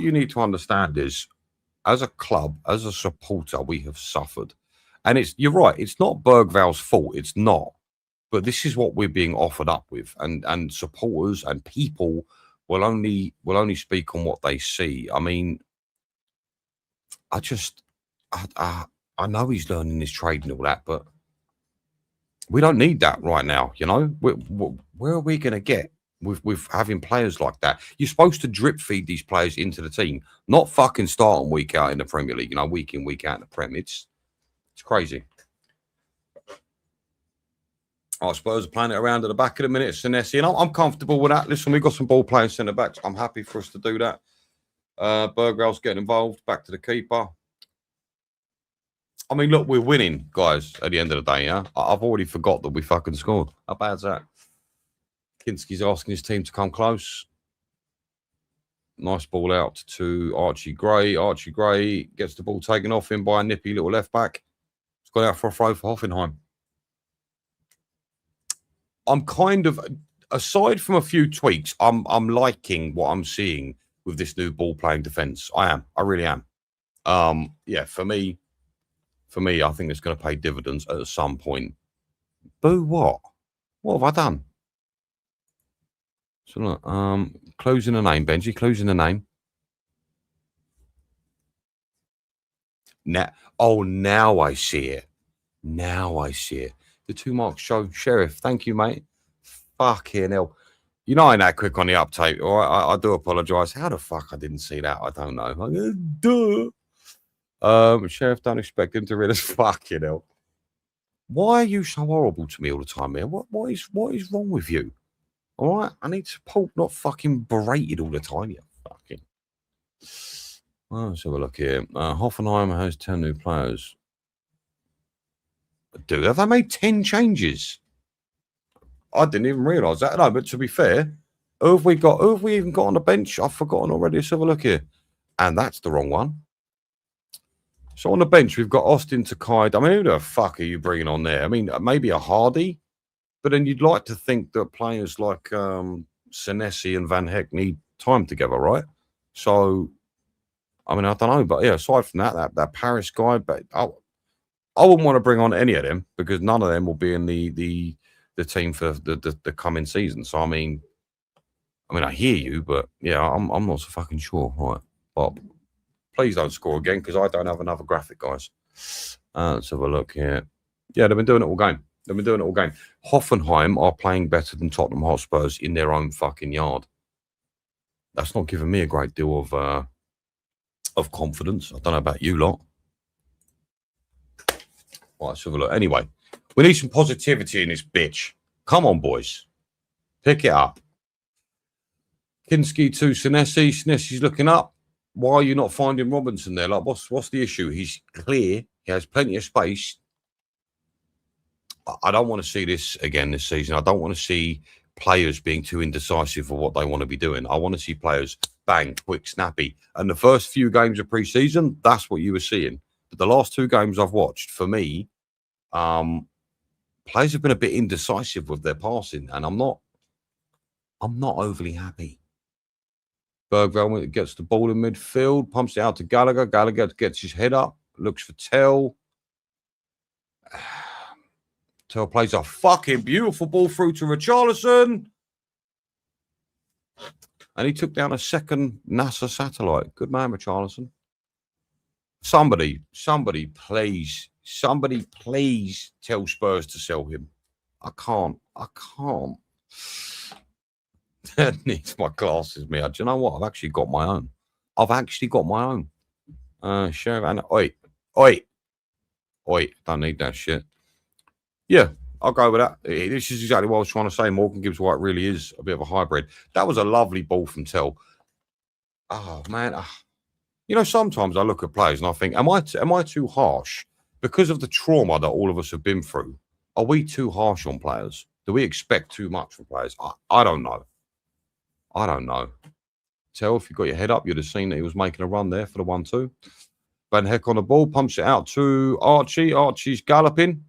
you need to understand is, as a club, as a supporter, we have suffered, and you're right. It's not Bergval's fault. It's not. But this is what we're being offered up with, and supporters and people will only speak on what they see. I mean, I know he's learning his trade and all that, but we don't need that right now. You know, where are we going to get with having players like that? You're supposed to drip feed these players into the team, not fucking start them week out in the Premier League. You know, week in, week out in the Prem. It's crazy. Our Spurs are playing it around at the back of the minute. Senesi, and I'm comfortable with that. Listen, we've got some ball playing centre backs. I'm happy for us to do that. Bergval's getting involved. Back to the keeper. I mean, look, we're winning, guys, at the end of the day, yeah? I've already forgot that we fucking scored. How bad's that? Kinski's asking his team to come close. Nice ball out to Archie Gray. Archie Gray gets the ball taken off him by a nippy little left back. It's gone out for a throw for Hoffenheim. I'm kind of, aside from a few tweaks, I'm liking what I'm seeing with this new ball playing defense. I really am. Yeah, for me, I think it's going to pay dividends at some point. Boo, what? What have I done? So look, closing the name, Benji, closing the name. Now I see it. Now I see it. The 2 marks show Sheriff. Thank you, mate. Fucking hell. You know, I ain't that quick on the uptake. All right, I do apologise. How the fuck I didn't see that? I don't know. Duh. Sheriff, don't expect him to read us. Fucking hell. Why are you so horrible to me all the time, man? What is wrong with you? All right, I need support, not fucking berated all the time. You fucking. Well, let's have a look here. Hoffenheim has 10 new players. Dude, have they made 10 changes? I didn't even realise that. No, but to be fair, who have we even got on the bench? I've forgotten already. Let's have a look here. And that's the wrong one. So on the bench, we've got Austin Takai. I mean, who the fuck are you bringing on there? I mean, maybe a Hardy, but then you'd like to think that players like Senesi and Van Heck need time together, right? So, I mean, I don't know. But yeah, aside from that Paris guy, but I wouldn't want to bring on any of them because none of them will be in the team for the coming season. So I mean, I hear you, but yeah, I'm not so fucking sure. Right, Bob, please don't score again because I don't have another graphic, guys. Let's have a look here. Yeah, they've been doing it all game. Hoffenheim are playing better than Tottenham Hotspurs in their own fucking yard. That's not giving me a great deal of confidence. I don't know about you lot. Right, let's have a look. Anyway, we need some positivity in this bitch. Come on, boys. Pick it up. Kinski to Senesi. Senesi's looking up. Why are you not finding Robinson there? Like, what's the issue? He's clear. He has plenty of space. I don't want to see this again this season. I don't want to see players being too indecisive for what they want to be doing. I want to see players bang, quick, snappy. And the first few games of pre-season, that's what you were seeing. But the last 2 games I've watched, for me, players have been a bit indecisive with their passing, and I'm not overly happy. Bergval gets the ball in midfield, pumps it out to Gallagher. Gallagher gets his head up, looks for Tell. Tell plays a fucking beautiful ball through to Richarlison. And he took down a second NASA satellite. Good man, Richarlison. Somebody, please tell Spurs to sell him. I can't. That needs my glasses, me. Do you know what? I've actually got my own. Sheriff and oi. Don't need that shit. Yeah, I'll go with that. This is exactly what I was trying to say. Morgan Gibbs White really is a bit of a hybrid. That was a lovely ball from Tell. Oh man, you know, sometimes I look at players and I think, am I too harsh because of the trauma that all of us have been through? Are we too harsh on players? Do we expect too much from players? I don't know. Tell, if you got your head up, you'd have seen that he was making a run there for the 1-2. Van Heck on the ball, pumps it out to Archie. Archie's galloping.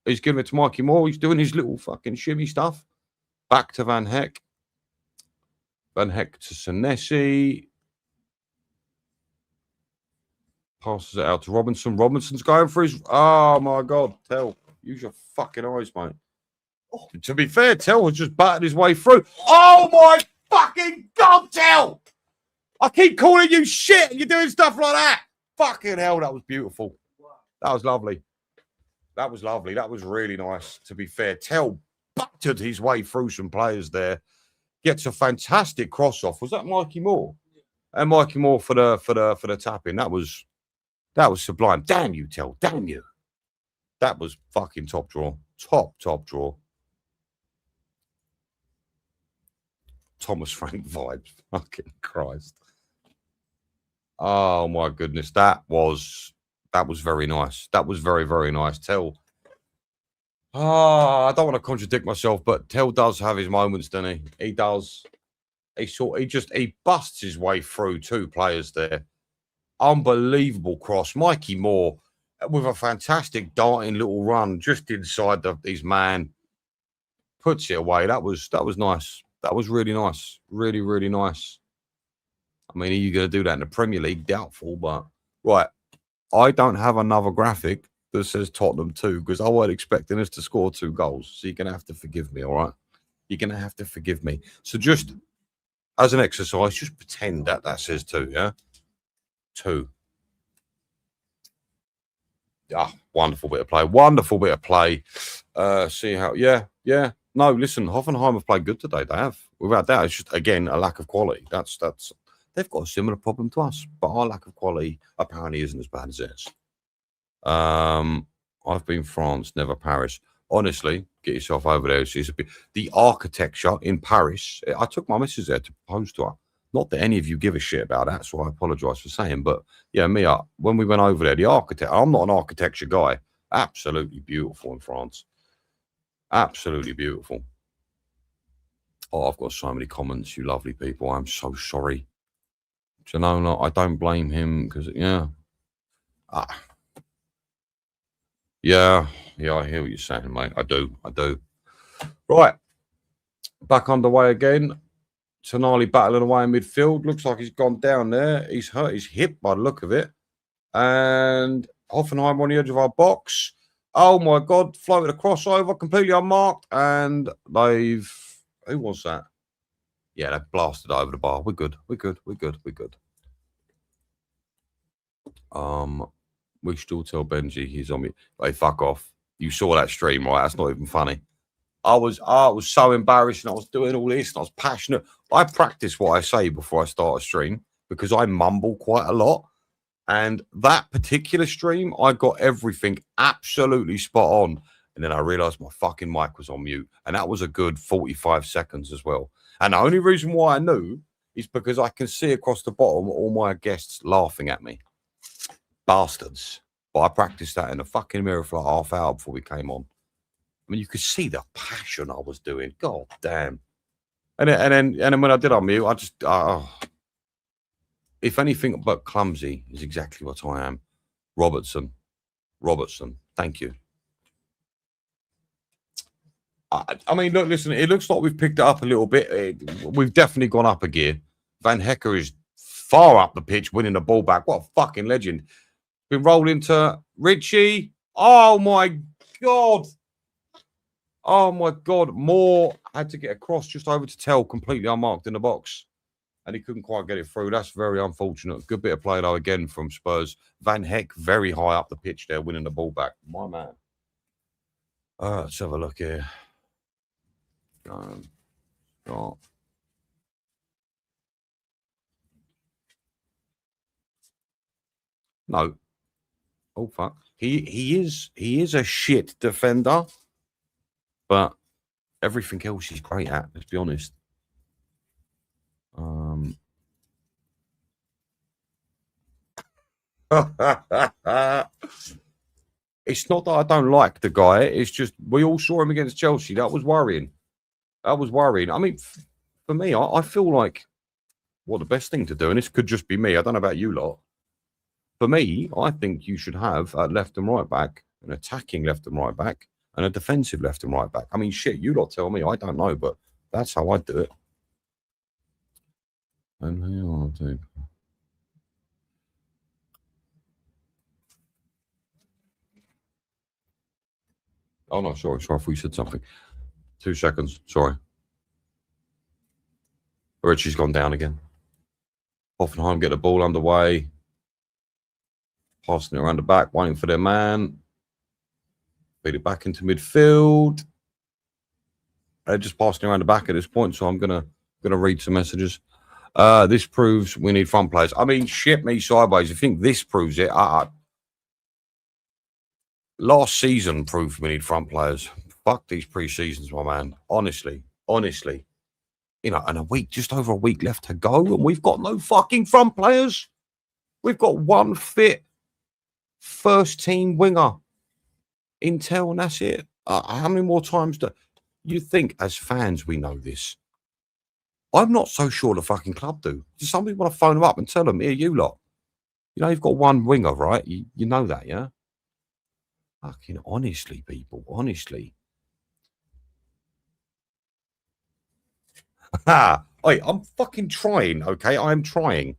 He's giving it to Mikey Moore. He's doing his little fucking shimmy stuff. Back to Van Heck. Van Heck to Senesi. Passes it out to Robinson. Robinson's going for his... Oh, my God. Tell. Use your fucking eyes, mate. Oh, to be fair, Tell has just battered his way through. Oh, my fucking God, Tell! I keep calling you shit and you're doing stuff like that. Fucking hell, that was beautiful. That was lovely. That was lovely. That was really nice, to be fair. Tell buttered his way through some players there. Gets a fantastic cross off. Was that Mikey Moore? And Mikey Moore for the tapping. That was sublime. Damn you, Tell. Damn you. That was fucking top draw. Top draw. Thomas Frank vibes. Fucking Christ. Oh my goodness. That was very nice. That was very, very nice. Tell. I don't want to contradict myself, but Tell does have his moments, doesn't he? He does. He busts his way through two players there. Unbelievable cross. Mikey Moore with a fantastic darting little run just inside his man. Puts it away. That was nice. That was really nice. Really, really nice. I mean, are you going to do that in the Premier League? Doubtful, but right. I don't have another graphic that says Tottenham 2 because I wasn't expecting us to score 2 goals. So you're going to have to forgive me, all right? You're going to have to forgive me. So just as an exercise, just pretend that says 2, yeah? 2. Ah, wonderful bit of play. Wonderful bit of play. See how, yeah. No, listen, Hoffenheim have played good today. They have. Without that, it's just, again, a lack of quality. That's they've got a similar problem to us, but our lack of quality apparently isn't as bad as theirs. I've been France, never Paris. Honestly, get yourself over there. It's a bit, the architecture in Paris. I took my missus there to propose to her. Not that any of you give a shit about that, so I apologise for saying. But yeah, Mia, when we went over there, the architect. I'm not an architecture guy. Absolutely beautiful in France. Absolutely beautiful. Oh, I've got so many comments, you lovely people. I'm so sorry. Do you know, no, I don't blame him because, yeah. Yeah, I hear what you're saying, mate. I do. Right. Back underway again. Tonali battling away in midfield. Looks like he's gone down there. He's hurt his hip by the look of it. And Hoffenheim on the edge of our box. Oh, my God. Floated a crossover, completely unmarked. And they've... Who was that? Yeah, they blasted over the bar. We're good. We still tell Benji he's on me. Hey, fuck off. You saw that stream, right? That's not even funny. I was so embarrassed and I was doing all this and I was passionate. I practice what I say before I start a stream because I mumble quite a lot. And that particular stream, I got everything absolutely spot on. And then I realized my fucking mic was on mute. And that was a good 45 seconds as well. And the only reason why I knew is because I can see across the bottom all my guests laughing at me. Bastards. But I practiced that in a fucking mirror for like half hour before we came on. I mean, you could see the passion I was doing. God damn. And then when I did unmute, I just, if anything but clumsy is exactly what I am. Robertson. Thank you. I mean, look, listen, it looks like we've picked it up a little bit. We've definitely gone up a gear. Van Hecker is far up the pitch, winning the ball back. What a fucking legend. Been rolled into Richie. Oh, my God. Oh, my God. Moore had to get across just over to Tell, completely unmarked in the box. And he couldn't quite get it through. That's very unfortunate. Good bit of play, though, again, from Spurs. Van Heck very high up the pitch there, winning the ball back. My man. Let's have a look here. No. Oh fuck. He is a shit defender, but everything else he's great at, let's be honest. It's not that I don't like the guy. It's just we all saw him against Chelsea. That was worrying. I mean, for me, I feel like the best thing to do, and this could just be me. I don't know about you lot. For me, I think you should have at left and right back, an attacking left and right back, and a defensive left and right back. I mean, shit, you lot tell me. I don't know, but that's how I do it. And here I'll do. Oh no, sorry, I thought you said something. 2 seconds, sorry. Richie's gone down again. Hoffenheim get the ball underway. Passing it around the back, waiting for their man. Feed it back into midfield. They're just passing around the back at this point, so I'm gonna read some messages. This proves we need front players. I mean, shit me sideways. You think this proves it? Last season proved we need front players. Fuck these pre-seasons, my man. Honestly. You know, and just over a week left to go, and we've got no fucking front players. We've got one fit first team winger. Intel, and that's it. How many more times do you think as fans we know this? I'm not so sure the fucking club do. Does somebody want to phone them up and tell them, here, you lot, you know, you've got one winger, right? You know that, yeah? Fucking honestly, people, honestly. Oi, I'm fucking trying, okay? I am trying.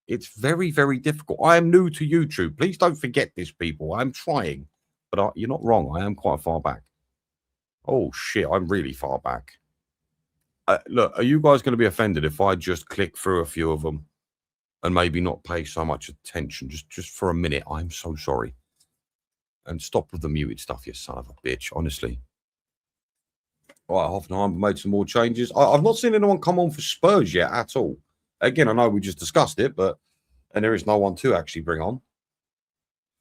It's very, very difficult. I am new to YouTube. Please don't forget this, people. I'm trying. But you're not wrong. I am quite far back. Oh, shit. I'm really far back. Look, are you guys going to be offended if I just click through a few of them and maybe not pay so much attention just for a minute? I'm so sorry. And stop with the muted stuff, you son of a bitch, honestly. All right, Hoffenheim made some more changes. I've not seen anyone come on for Spurs yet at all. Again, I know we just discussed it, and there is no one to actually bring on.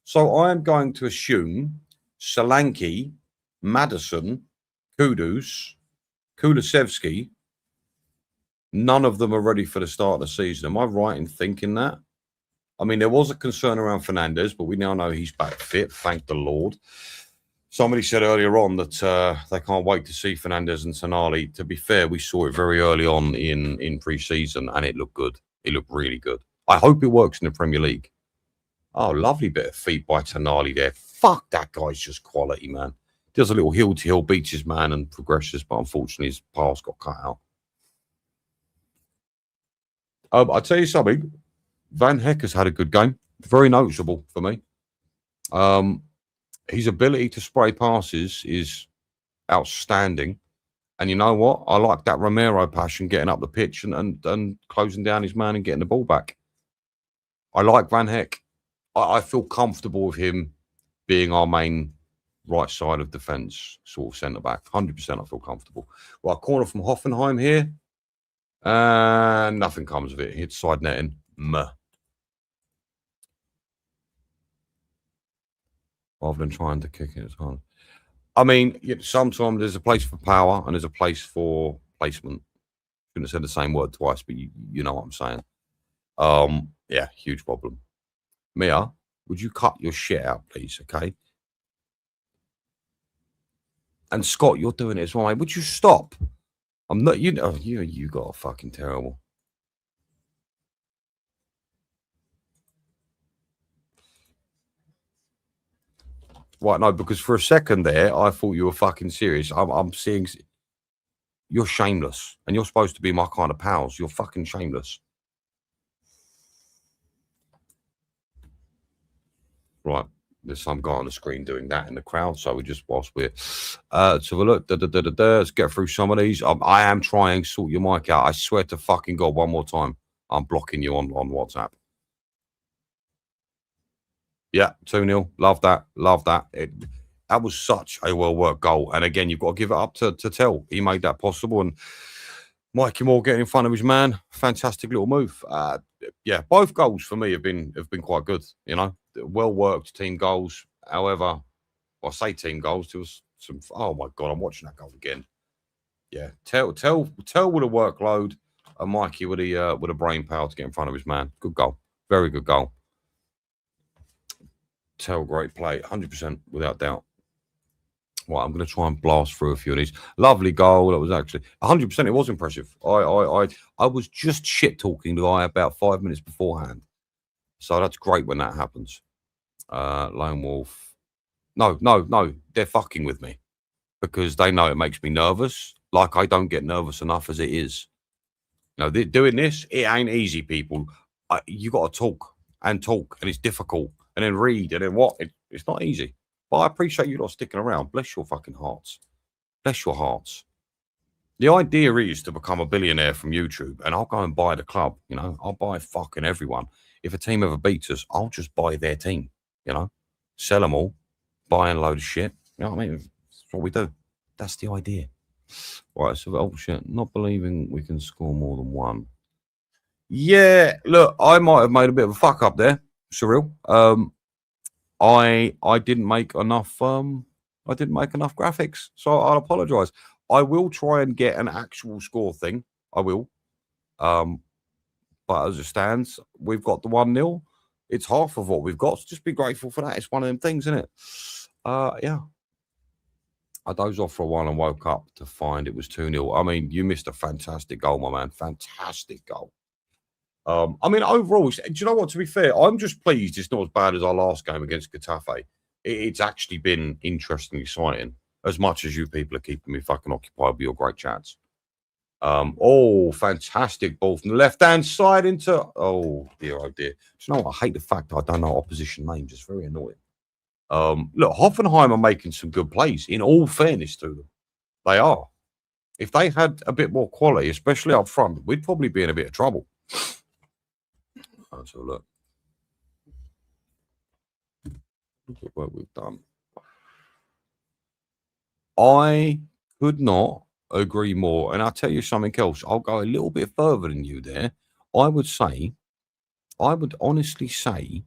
So I am going to assume Solanke, Madison, Kudus, Kulusevski, none of them are ready for the start of the season. Am I right in thinking that? I mean, there was a concern around Fernandes, but we now know he's back fit, thank the Lord. Somebody said earlier on that they can't wait to see Fernandes and Tonali. To be fair, we saw it very early on in pre-season, and it looked good. It looked really good. I hope it works in the Premier League. Oh, lovely bit of feet by Tonali there. Fuck, that guy's just quality, man. Does a little heel-to-heel, beats his man and progresses, but unfortunately his pass got cut out. I'll tell you something. Van Heck has had a good game. Very noticeable for me. His ability to spray passes is outstanding. And you know what? I like that Romero passion, getting up the pitch and closing down his man and getting the ball back. I like Van Heck. I feel comfortable with him being our main right side of defence, sort of centre-back. 100% I feel comfortable. Right, corner from Hoffenheim here. And nothing comes of it. Hits side netting. Meh. Rather than trying to kick it as hard. I mean, sometimes there's a place for power and there's a place for placement. Shouldn't have said the same word twice, but you know what I'm saying. Yeah, huge problem. Mia, would you cut your shit out, please? Okay. And Scott, you're doing it as well, mate. Would you stop? I'm not. You know, you got fucking terrible. Right, no, because for a second there, I thought you were fucking serious. I'm seeing you're shameless, and you're supposed to be my kind of pals. You're fucking shameless. Right, there's some guy on the screen doing that in the crowd. So we just whilst we're let's have a look. Let's get through some of these. I am trying. Sort your mic out. I swear to fucking God, one more time, I'm blocking you on WhatsApp. Yeah, 2-0. Love that. That was such a well-worked goal. And again, you've got to give it up to Tell. He made that possible. And Mikey Moore getting in front of his man. Fantastic little move. Yeah, both goals for me have been quite good. You know, well-worked team goals. However, I say team goals. There was some. Oh my God, I'm watching that goal again. Yeah, Tell with a workload, and Mikey with a brain power to get in front of his man. Good goal. Very good goal. Tell, great play, 100% without doubt. Well, I'm going to try and blast through a few of these. Lovely goal. That was actually 100%. It was impressive. I was just shit talking the guy about 5 minutes beforehand, so that's great when that happens. Lone Wolf, No. They're fucking with me because they know it makes me nervous. Like I don't get nervous enough as it is. You know, doing this, it ain't easy, people. You got to talk, and it's difficult, and then read, and then what? It's not easy. But I appreciate you lot sticking around. Bless your fucking hearts. Bless your hearts. The idea is to become a billionaire from YouTube, and I'll go and buy the club. You know, I'll buy fucking everyone. If a team ever beats us, I'll just buy their team. You know, sell them all, buy a load of shit. You know what I mean? That's what we do. That's the idea. Right, so oh shit, not believing we can score more than one. Yeah, look, I might have made a bit of a fuck up there, Surreal. I didn't make enough graphics, so I'll apologise. I will try and get an actual score thing. I will. But as it stands, we've got the 1-0. It's half of what we've got. So just be grateful for that. It's one of them things, isn't it? Yeah. I dozed off for a while and woke up to find it was 2-0. I mean, you missed a fantastic goal, my man. Fantastic goal. I mean, overall, do you know what? To be fair, I'm just pleased it's not as bad as our last game against Getafe. It's actually been interesting, exciting, as much as you people are keeping me fucking occupied with your great chats. Oh, fantastic ball from the left-hand side into... Oh, dear, oh, dear. Do you know what? I hate the fact that I don't know opposition names. It's very annoying. Look, Hoffenheim are making some good plays, in all fairness to them. They are. If they had a bit more quality, especially up front, we'd probably be in a bit of trouble. Let's have a look. Look at what we've done. I could not agree more. And I'll tell you something else. I'll go a little bit further than you there. I would honestly say,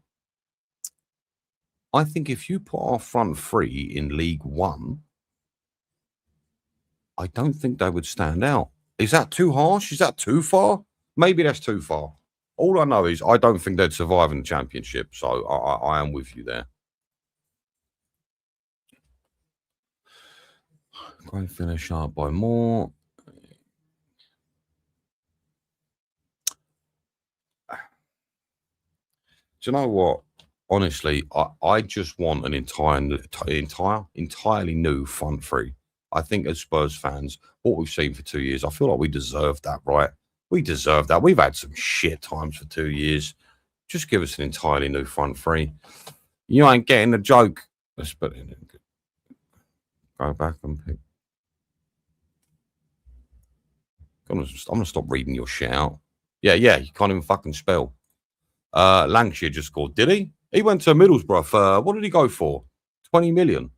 I think if you put our front three in League One, I don't think they would stand out. Is that too harsh? Is that too far? Maybe that's too far. All I know is I don't think they'd survive in the Championship, so I am with you there. Great finish up by Moore. Do you know what? Honestly, I just want an entirely new front three. I think as Spurs fans, what we've seen for 2 years, I feel like we deserve that, right? We deserve that. We've had some shit times for 2 years. Just give us an entirely new front three. You ain't getting the joke. Let's put it in. Go back and pick. I'm gonna stop reading your shit out. Yeah, you can't even fucking spell. Lancashire just scored, did he? He went to Middlesbrough for, what did he go for? 20 million.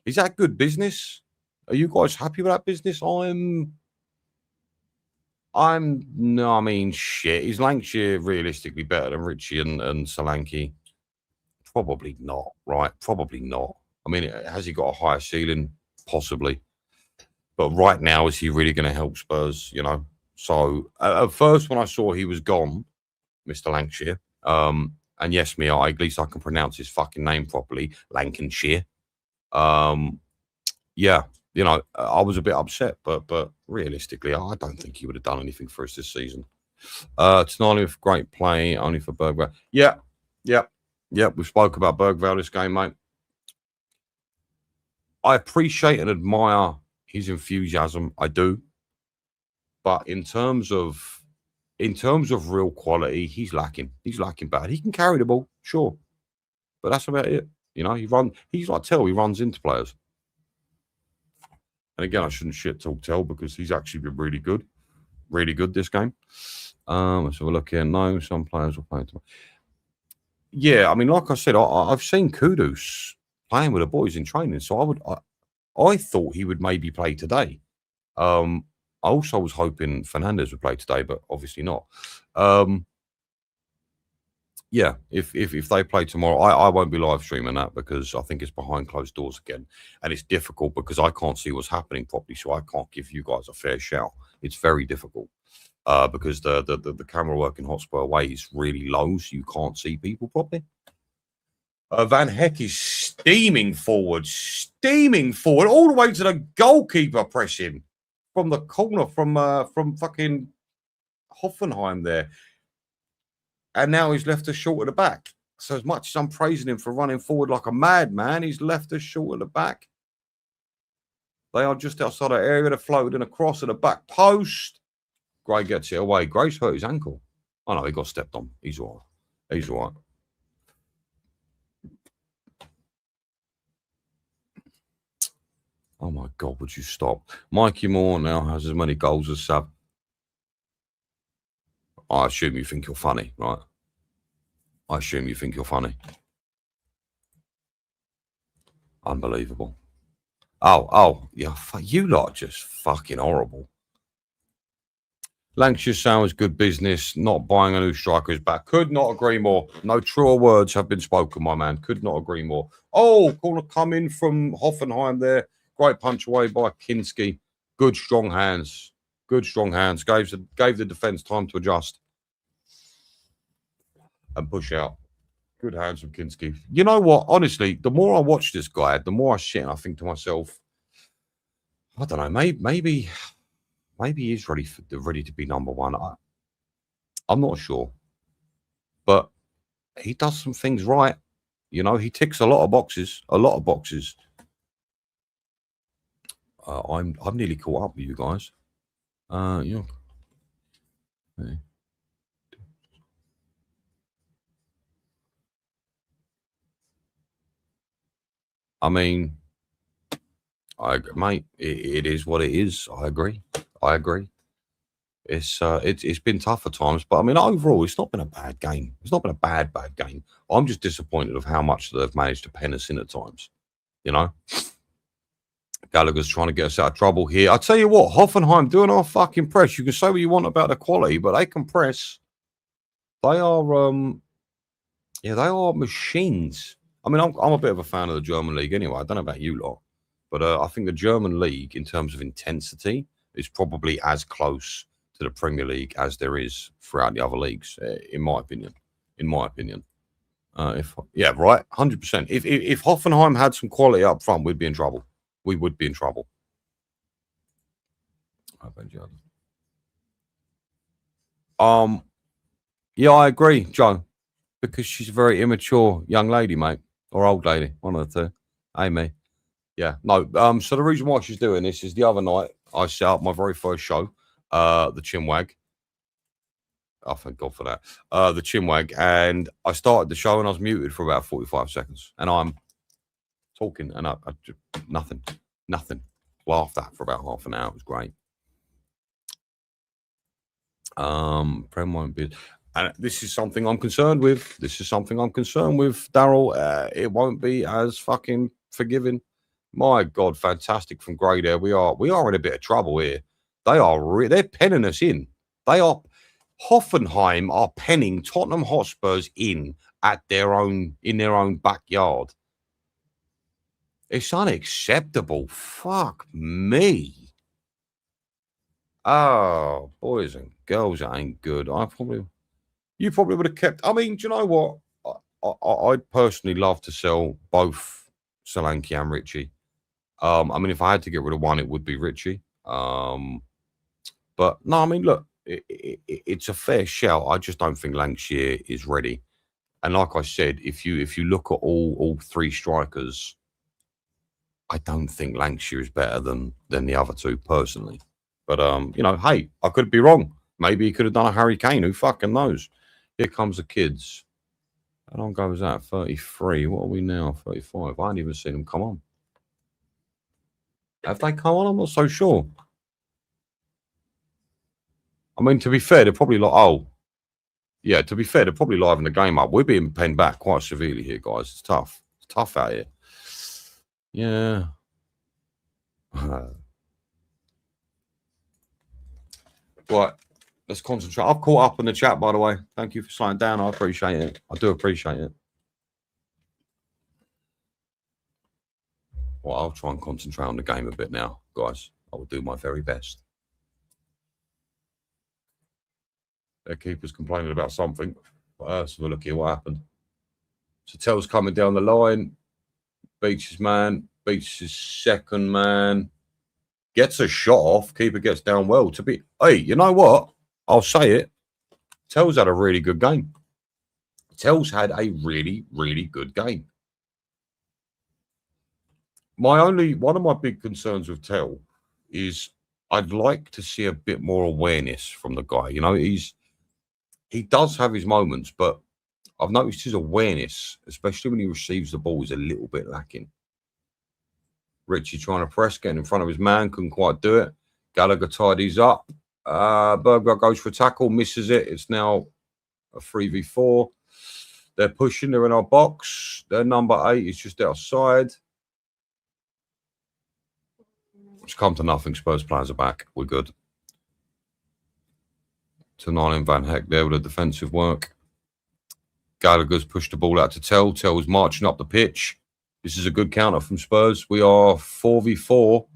Is that good business? Are you guys happy with that business? No, I mean, shit. Is Lancashire realistically better than Richie and Solanke? Probably not, right? Probably not. I mean, has he got a higher ceiling? Possibly. But right now, is he really going to help Spurs, you know? So, at first, when I saw he was gone, Mr. Lancashire, and yes, at least I can pronounce his fucking name properly, Lancashire. Yeah, you know, I was a bit upset, but realistically, I don't think he would have done anything for us this season. Tonali with great play, only for Bergvall. Yeah. We spoke about Bergvall this game, mate. I appreciate and admire his enthusiasm. I do. But in terms of real quality, he's lacking. He's lacking bad. He can carry the ball, sure. But that's about it. You know, he's like Tell, he runs into players. And again, I shouldn't shit talk Tell because he's actually been really good this game. So we're looking at no, some players will play tomorrow. Yeah, I mean, like I said, I've seen Kudus playing with the boys in training, so I thought he would maybe play today. I also was hoping Fernandez would play today, but obviously not. Yeah, if they play tomorrow, I won't be live streaming that because I think it's behind closed doors again, and it's difficult because I can't see what's happening properly, so I can't give you guys a fair shout. It's very difficult because the camera work in Hotspur away is really low, so you can't see people properly. Van Heck is steaming forward all the way to the goalkeeper pressing from the corner from fucking Hoffenheim there. And now he's left us short at the back. So as much as I'm praising him for running forward like a madman, he's left us short at the back. They are just outside our area. They're floated in across at the back post. Gray gets it away. Gray's hurt his ankle. Oh, no, he got stepped on. He's all right. He's all right. Oh, my God, would you stop? Mikey Moore now has as many goals as Sab. I assume you think you're funny, right? I assume you think you're funny. Unbelievable. Oh, yeah, you lot are just fucking horrible. Lancashire Sound's good business. Not buying a new striker is bad. Could not agree more. No truer words have been spoken, my man. Could not agree more. Oh, corner come in from Hoffenheim there. Great punch away by Kinski. Good strong hands. Good strong hands. Gave the defence time to adjust and push out. Good hands from Kinski. You know what? Honestly, the more I watch this guy, the more I sit and I think to myself, I don't know, maybe he's ready to be number one. I'm not sure, but he does some things right. You know, he ticks a lot of boxes. I'm nearly caught up with you guys. Yeah. I mean, mate, it is what it is. I agree. It's been tough at times, but I mean, overall, it's not been a bad game. It's not been a bad game. I'm just disappointed of how much they've managed to pen us in at times. You know, Gallagher's trying to get us out of trouble here. I tell you what, Hoffenheim doing our fucking press. You can say what you want about the quality, but they can press. They are, they are machines. I mean, I'm a bit of a fan of the German league anyway. I don't know about you lot, but I think the German league, in terms of intensity, is probably as close to the Premier League as there is throughout the other leagues, in my opinion. Right, 100%. If Hoffenheim had some quality up front, we'd be in trouble. We would be in trouble. Yeah, I agree, Joe, because she's a very immature young lady, mate, or old lady, one of the two. Amy. Yeah, no. So the reason why she's doing this is the other night I set up my very first show, the Chinwag. Oh, thank God for that. The Chinwag, and I started the show and I was muted for about 45 seconds, and I'm talking and I just nothing. Laughed at for about half an hour. It was great. Prem won't be. And this is something I'm concerned with. Daryl. It won't be as fucking forgiving. My God, fantastic from Grey there. We are in a bit of trouble here. They're penning us in. Hoffenheim are penning Tottenham Hotspurs in their own backyard. It's unacceptable. Fuck me. Oh, boys and girls, it ain't good. You probably would have kept. I mean, do you know what? I'd personally love to sell both Solanke and Richie. I mean, if I had to get rid of one, it would be Richie. But no, I mean, look, it's a fair shout. I just don't think Lancashire is ready. And like I said, if you look at all three strikers, I don't think Lancashire is better than the other two personally. But you know, hey, I could be wrong. Maybe he could have done a Harry Kane. Who fucking knows? Here comes the kids. How long ago was that? 33. What are we now? 35. I ain't even seen them come on. Have they come on? I'm not so sure. I mean, to be fair, they're probably like, oh, yeah, to be fair, they're probably liven the game up. We're being penned back quite severely here, guys. It's tough. It's tough out here. Yeah. Right. Let's concentrate. I've caught up in the chat, by the way. Thank you for slowing down. I appreciate it. I do appreciate it. Well, I'll try and concentrate on the game a bit now, guys. I will do my very best. Their keeper's complaining about something. Let's have a look here. What happened? Satel's coming down the line. Beats his man. Beats his second man. Gets a shot off. Keeper gets down well. Hey, you know what? I'll say it. Tell's had a really good game. Tell's had a really, really good game. One of my big concerns with Tell is I'd like to see a bit more awareness from the guy. You know, he does have his moments, but I've noticed his awareness, especially when he receives the ball, is a little bit lacking. Richie trying to press, getting in front of his man, couldn't quite do it. Gallagher tidies up. Bergwijn goes for a tackle, misses it. It's now a 3v4. They're pushing, they're in our box. Their number 8 is just outside. It's come to nothing. Spurs players are back. We're good. Tonali and Van Heck there with the defensive work. Gallagher's pushed the ball out to Tell. Tell's marching up the pitch. This is a good counter from Spurs. We are 4v4.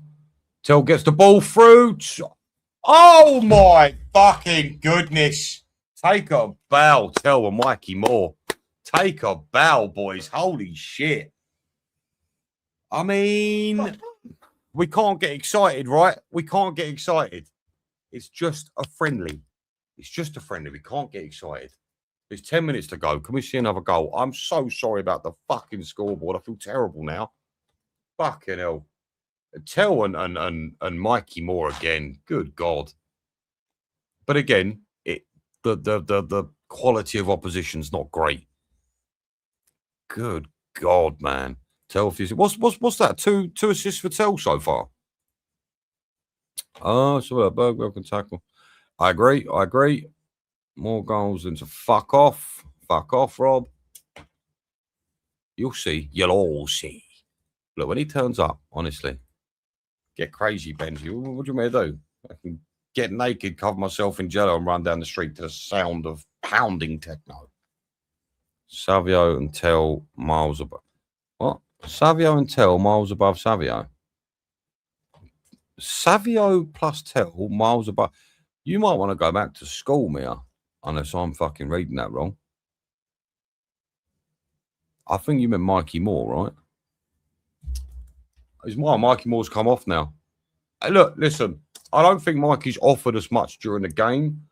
Tell gets the ball through. Oh, my fucking goodness. Take a bow, Tell and Mikey Moore. Take a bow, boys. Holy shit. I mean, we can't get excited, right? We can't get excited. It's just a friendly. It's just a friendly. We can't get excited. There's 10 minutes to go. Can we see another goal? I'm so sorry about the fucking scoreboard. I feel terrible now. Fucking hell. Tell and Mikey Moore again. Good God. But again, the quality of opposition's not great. Good God, man. Tell what's that? Two assists for Tell so far. Oh, so a Bergwijn can tackle. I agree. More goals than to fuck off. Fuck off, Rob. You'll see. You'll all see. Look, when he turns up, honestly, get crazy, Benji. What do you want me to do? I can get naked, cover myself in jello, and run down the street to the sound of pounding techno. Savio and Tell miles above. What? Savio and Tell miles above Savio. Savio plus Tell miles above. You might want to go back to school, Mia, unless I'm fucking reading that wrong. I think you meant Mikey Moore, right? Is Mikey Moore's come off now? Hey, look, listen, I don't think Mikey's offered us much during the game,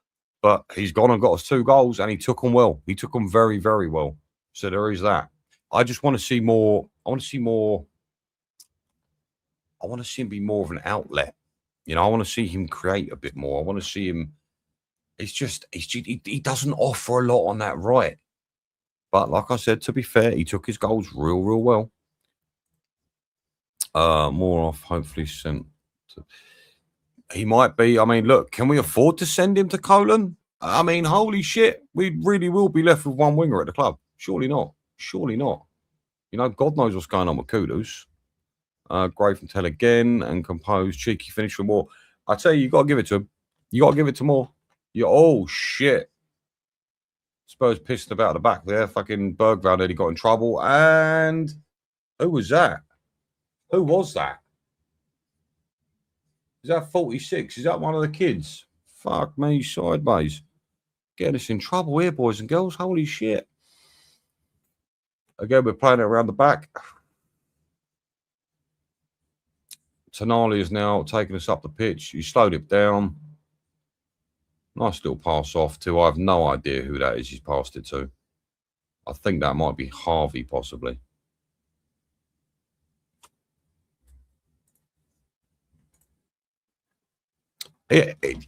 but he's gone and got us 2 goals, and he took them well. He took them very, very well. So there is that. I just want to see more. I want to see more. I want to see him be more of an outlet. You know, I want to see him create a bit more. I want to see him. He doesn't offer a lot on that right. But like I said, to be fair, he took his goals real, real well. More off, hopefully sent. He might be. I mean, look, can we afford to send him to Colon? I mean, holy shit, we really will be left with 1 winger at the club. Surely not. Surely not. You know, God knows what's going on with Kudus. Great from Tell again and composed, cheeky finish for Moore. I tell you, you got to give it to him. You got to give it to Moore. Oh, shit. Spurs pissed about the back there. Fucking Bergwijn nearly got in trouble. And who was that? Who was that? Is that 46? Is that one of the kids? Fuck me, sideways. Getting us in trouble here, boys and girls. Holy shit. Again, we're playing it around the back. Tonali is now taking us up the pitch. He slowed it down. Nice little pass off to. I have no idea who that is he's passed it to. I think that might be Harvey, possibly.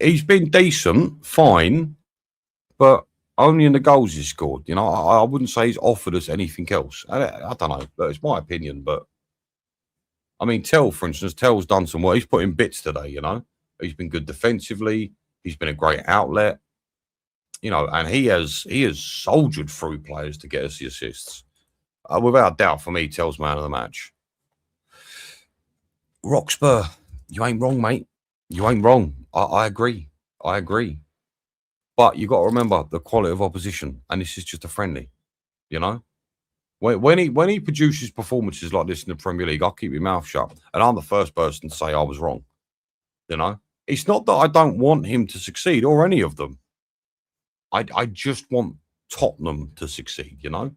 He's been decent, fine, but only in the goals he's scored. You know, I wouldn't say he's offered us anything else. I don't know, but it's my opinion. But I mean, Tell, for instance, Tell's done some work. He's put in bits today, you know. He's been good defensively. He's been a great outlet, you know, and he has soldiered through players to get us the assists. Without doubt, for me, Tell's man of the match. Rockspur, you ain't wrong, mate. You ain't wrong. I agree. I agree. But you got to remember the quality of opposition, and this is just a friendly, you know. When he produces performances like this in the Premier League, I'll keep my mouth shut, and I'm the first person to say I was wrong. You know, it's not that I don't want him to succeed or any of them. I just want Tottenham to succeed. You know,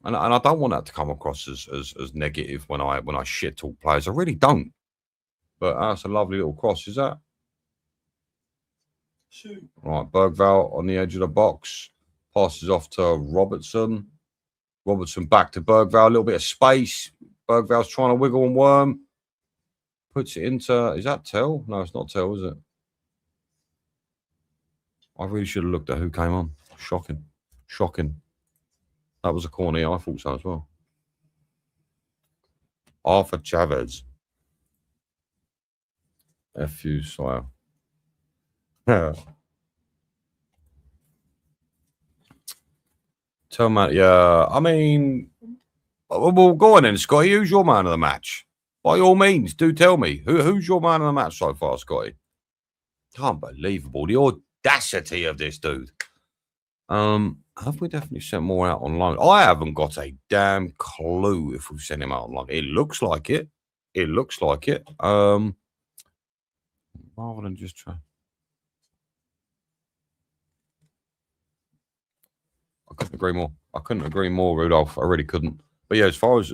and I don't want that to come across as negative when I shit talk players. I really don't. But that's a lovely little cross, is that? Shoot. Right, Bergwijn on the edge of the box. Passes off to Robertson. Robertson back to Bergvall. A little bit of space. Bergvall's trying to wiggle and worm. Puts it into... Is that Tell? No, it's not Tell, is it? I really should have looked at who came on. Shocking. Shocking. That was a corner. I thought so as well. Arthur Chavez. F.U. Sire. Yeah. Tell man, yeah. I mean, well, go on then, Scotty. Who's your man of the match? By all means, do tell me. Who's your man of the match so far, Scotty? Unbelievable. The audacity of this dude. Have we definitely sent more out on loan? I haven't got a damn clue if we've sent him out on loan. It looks like it. It looks like it. Rather than just try. I couldn't agree more. I couldn't agree more, Rudolph. I really couldn't. But yeah, as far as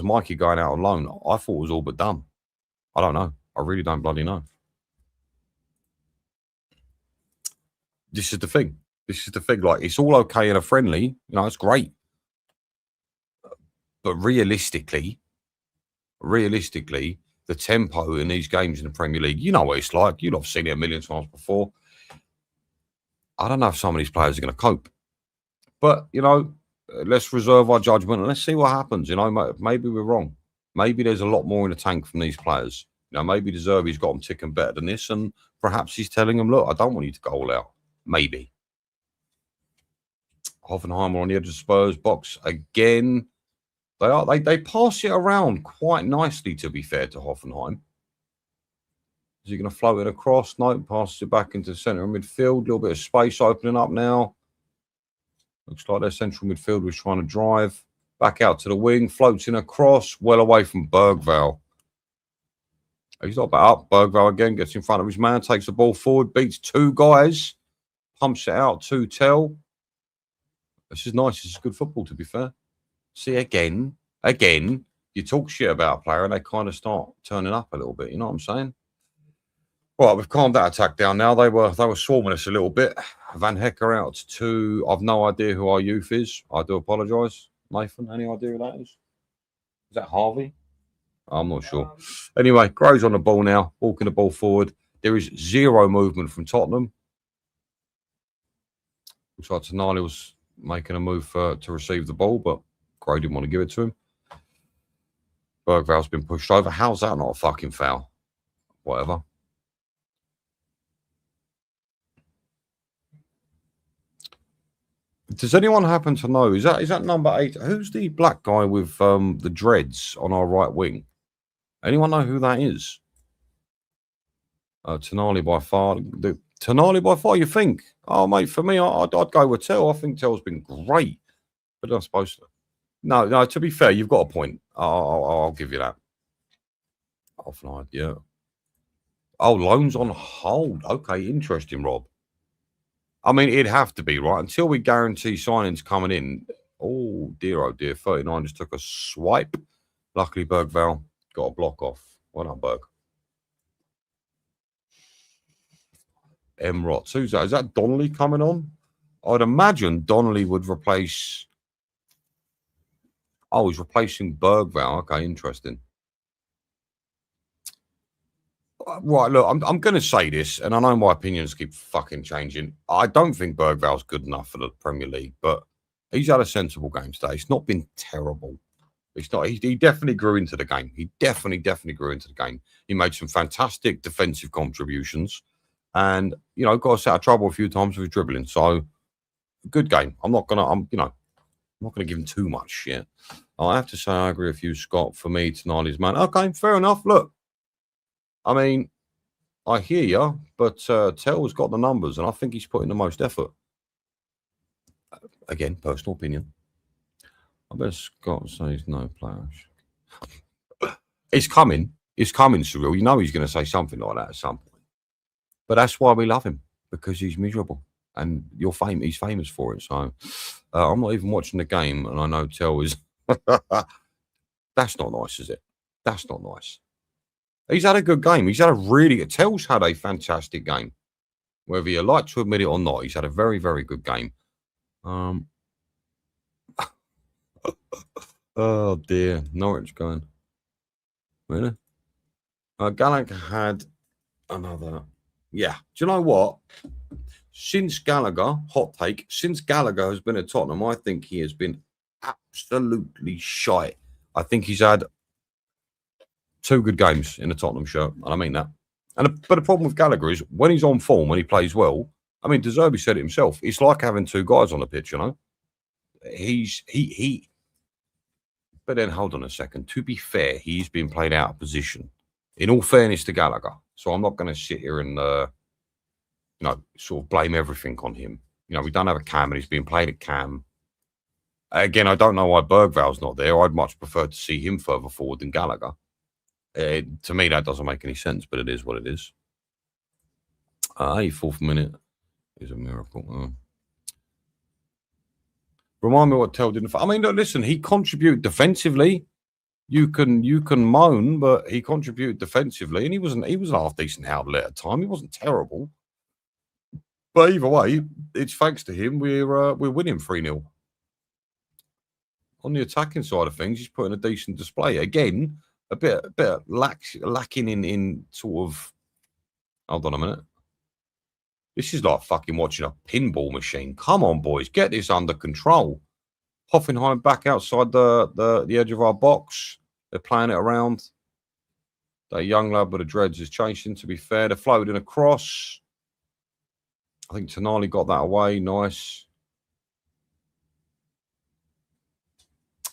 Mikey going out on loan, I thought it was all but done. I don't know. I really don't bloody know. This is the thing. This is the thing. Like, it's all okay in a friendly. You know, it's great. But realistically, the tempo in these games in the Premier League, you know what it's like. You've seen it a million times before. I don't know if some of these players are going to cope. But, you know, let's reserve our judgment and let's see what happens. You know, maybe we're wrong. Maybe there's a lot more in the tank from these players. You know, maybe De Zerbi's got them ticking better than this, and perhaps he's telling them, look, I don't want you to go all out. Maybe. Hoffenheim are on the edge of Spurs box again. They pass it around quite nicely, to be fair to Hoffenheim. Is he going to float it across? No, passes it back into the centre of midfield. A little bit of space opening up now. Looks like their central midfield was trying to drive. Back out to the wing. Floats in across. Well away from Bergvall. He's not back up. Bergvall again gets in front of his man. Takes the ball forward. Beats two guys. Pumps it out to Tell. This is nice. This is good football, to be fair. See, again, you talk shit about a player and they kind of start turning up a little bit. You know what I'm saying? Right, we've calmed that attack down now. They were swarming us a little bit. Van Hecker out to... I've no idea who our youth is. I do apologise. Nathan, any idea who that is? Is that Harvey? I'm not sure. Anyway, Groves on the ball now. Walking the ball forward. There is zero movement from Tottenham. Looks like Tonali was making a move to receive the ball, but Gray didn't want to give it to him. Bergvall's been pushed over. How's that not a fucking foul? Whatever. Does anyone happen to know? Is that number 8? Who's the black guy with the dreads on our right wing? Anyone know who that is? Tonali by far. Tonali by far, you think? Oh, mate, for me, I'd go with Tell. I think Tell's been great. But I'm supposed to. No, to be fair, you've got a point. I'll give you that. Offline, yeah. Oh, loans on hold. Okay, interesting, Rob. I mean, it'd have to be, right? Until we guarantee signings coming in. Oh, dear. 39 just took a swipe. Luckily, Bergvall got a block off. Well done, Berg. Emrot. Who's that? Is that Donnelly coming on? I'd imagine Donnelly would replace... Oh, he's replacing Bergvall. Okay, interesting. Right, look, I'm going to say this, and I know my opinions keep fucking changing. I don't think Bergvall's good enough for the Premier League, but he's had a sensible game today. It's not been terrible. It's not. He definitely grew into the game. He definitely grew into the game. He made some fantastic defensive contributions, and got us out of trouble a few times with dribbling. So, good game. I'm not gonna give him too much shit. I have to say I agree with you, Scott. For me, Tonali's man. Okay, fair enough. Look. I mean, I hear you, but Tell's got the numbers, and I think he's putting the most effort. Again, personal opinion. I bet Scott says no players. It's coming. It's coming, Cyril. You know he's going to say something like that at some point. But that's why we love him, because he's miserable. And he's famous for it. So I'm not even watching the game, and I know Tell is... That's not nice, is it? That's not nice. He's had a good game. Tell's had a fantastic game. Whether you like to admit it or not, he's had a very, very good game. Oh dear, Norwich going. Really? Gallagher had another. Yeah. Do you know what? Since Gallagher, hot take, since Gallagher has been at Tottenham, I think he has been absolutely shite. I think he's had 2 good games in the Tottenham shirt, and I mean that. But the problem with Gallagher is when he's on form, when he plays well, I mean, De Zerbi said it himself. It's like having 2 guys on the pitch, you know. He. But then hold on a second. To be fair, he's been played out of position. In all fairness to Gallagher, so I'm not going to sit here and sort of blame everything on him. You know, we don't have a cam, and he's been played at cam. Again, I don't know why Bergval's not there. I'd much prefer to see him further forward than Gallagher. To me, that doesn't make any sense, but it is what it is. 84th minute is a miracle. Remind me what Tell didn't. I mean, look, listen, he contributed defensively. You can moan, but he contributed defensively, and he was a half decent outlet at time. He wasn't terrible. But either way, it's thanks to him we're winning 3-0. On the attacking side of things, he's putting a decent display. Again, a bit lacking in sort of. Hold on a minute. This is like fucking watching a pinball machine. Come on, boys, get this under control. Hoffenheim back outside the edge of our box. They're playing it around. That young lad with the dreads is chasing. To be fair, they're floating across. I think Tonali got that away. Nice.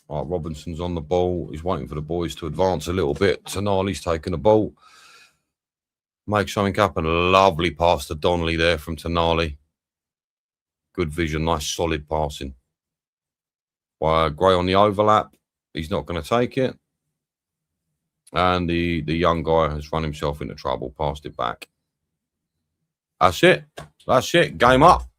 All right, Robinson's on the ball. He's waiting for the boys to advance a little bit. Tonali's taking the ball. Make something happen. Lovely pass to Donnelly there from Tonali. Good vision. Nice solid passing. Gray on the overlap. He's not going to take it. And the young guy has run himself into trouble. Passed it back. That's it. That's it. Game up.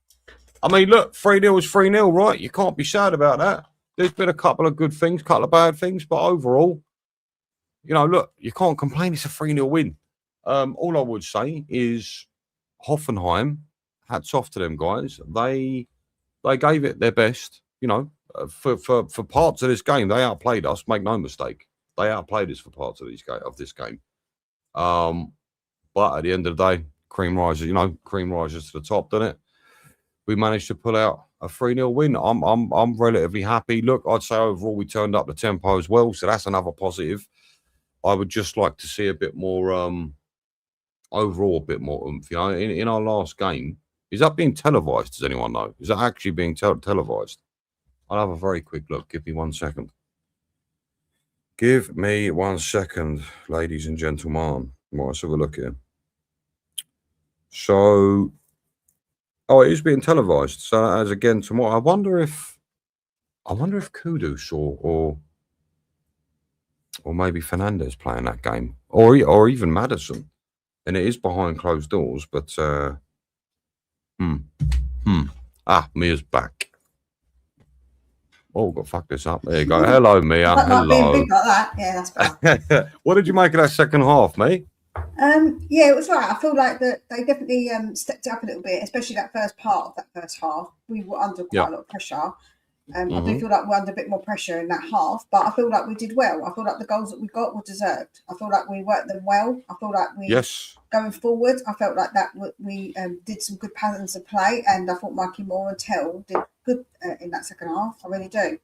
I mean, look, 3-0 is 3-0, right? You can't be sad about that. There's been a couple of good things, couple of bad things, but overall, you know, look, you can't complain. It's a 3-0 win. All I would say is Hoffenheim, hats off to them guys. They gave it their best. You know, for parts of this game, they outplayed us. Make no mistake, they outplayed us for parts of this game. But at the end of the day, cream rises. You know, cream rises to the top, doesn't it? We managed to pull out a 3-0 win. I'm relatively happy. Look, I'd say overall we turned up the tempo as well, so that's another positive. I would just like to see a bit more overall, a bit more oomph. You know, in our last game, is that being televised? Does anyone know? Is that actually being televised? I'll have a very quick look. Give me 1 second. Give me 1 second, ladies and gentlemen. Let's have a look here. So, it is being televised. So as again tomorrow, I wonder if Kudus or maybe Fernandez playing that game, or even Maddison, and it is behind closed doors. But Mia's back. Oh, got to fuck this up. There you go. Hello, Mia. Hello. Being big like that. Yeah, that's better. What did you make of that second half, mate? Yeah, it was right. I feel like that they definitely stepped it up a little bit, especially that first part of that first half. We were under quite a lot of pressure. I do feel like we're under a bit more pressure in that half, but I feel like we did well. I feel like the goals that we got were deserved. I feel like we worked them well. I feel like going forward, I felt like that we did some good patterns of play, and I thought Mikey Moore and Tell did good in that second half. I really do.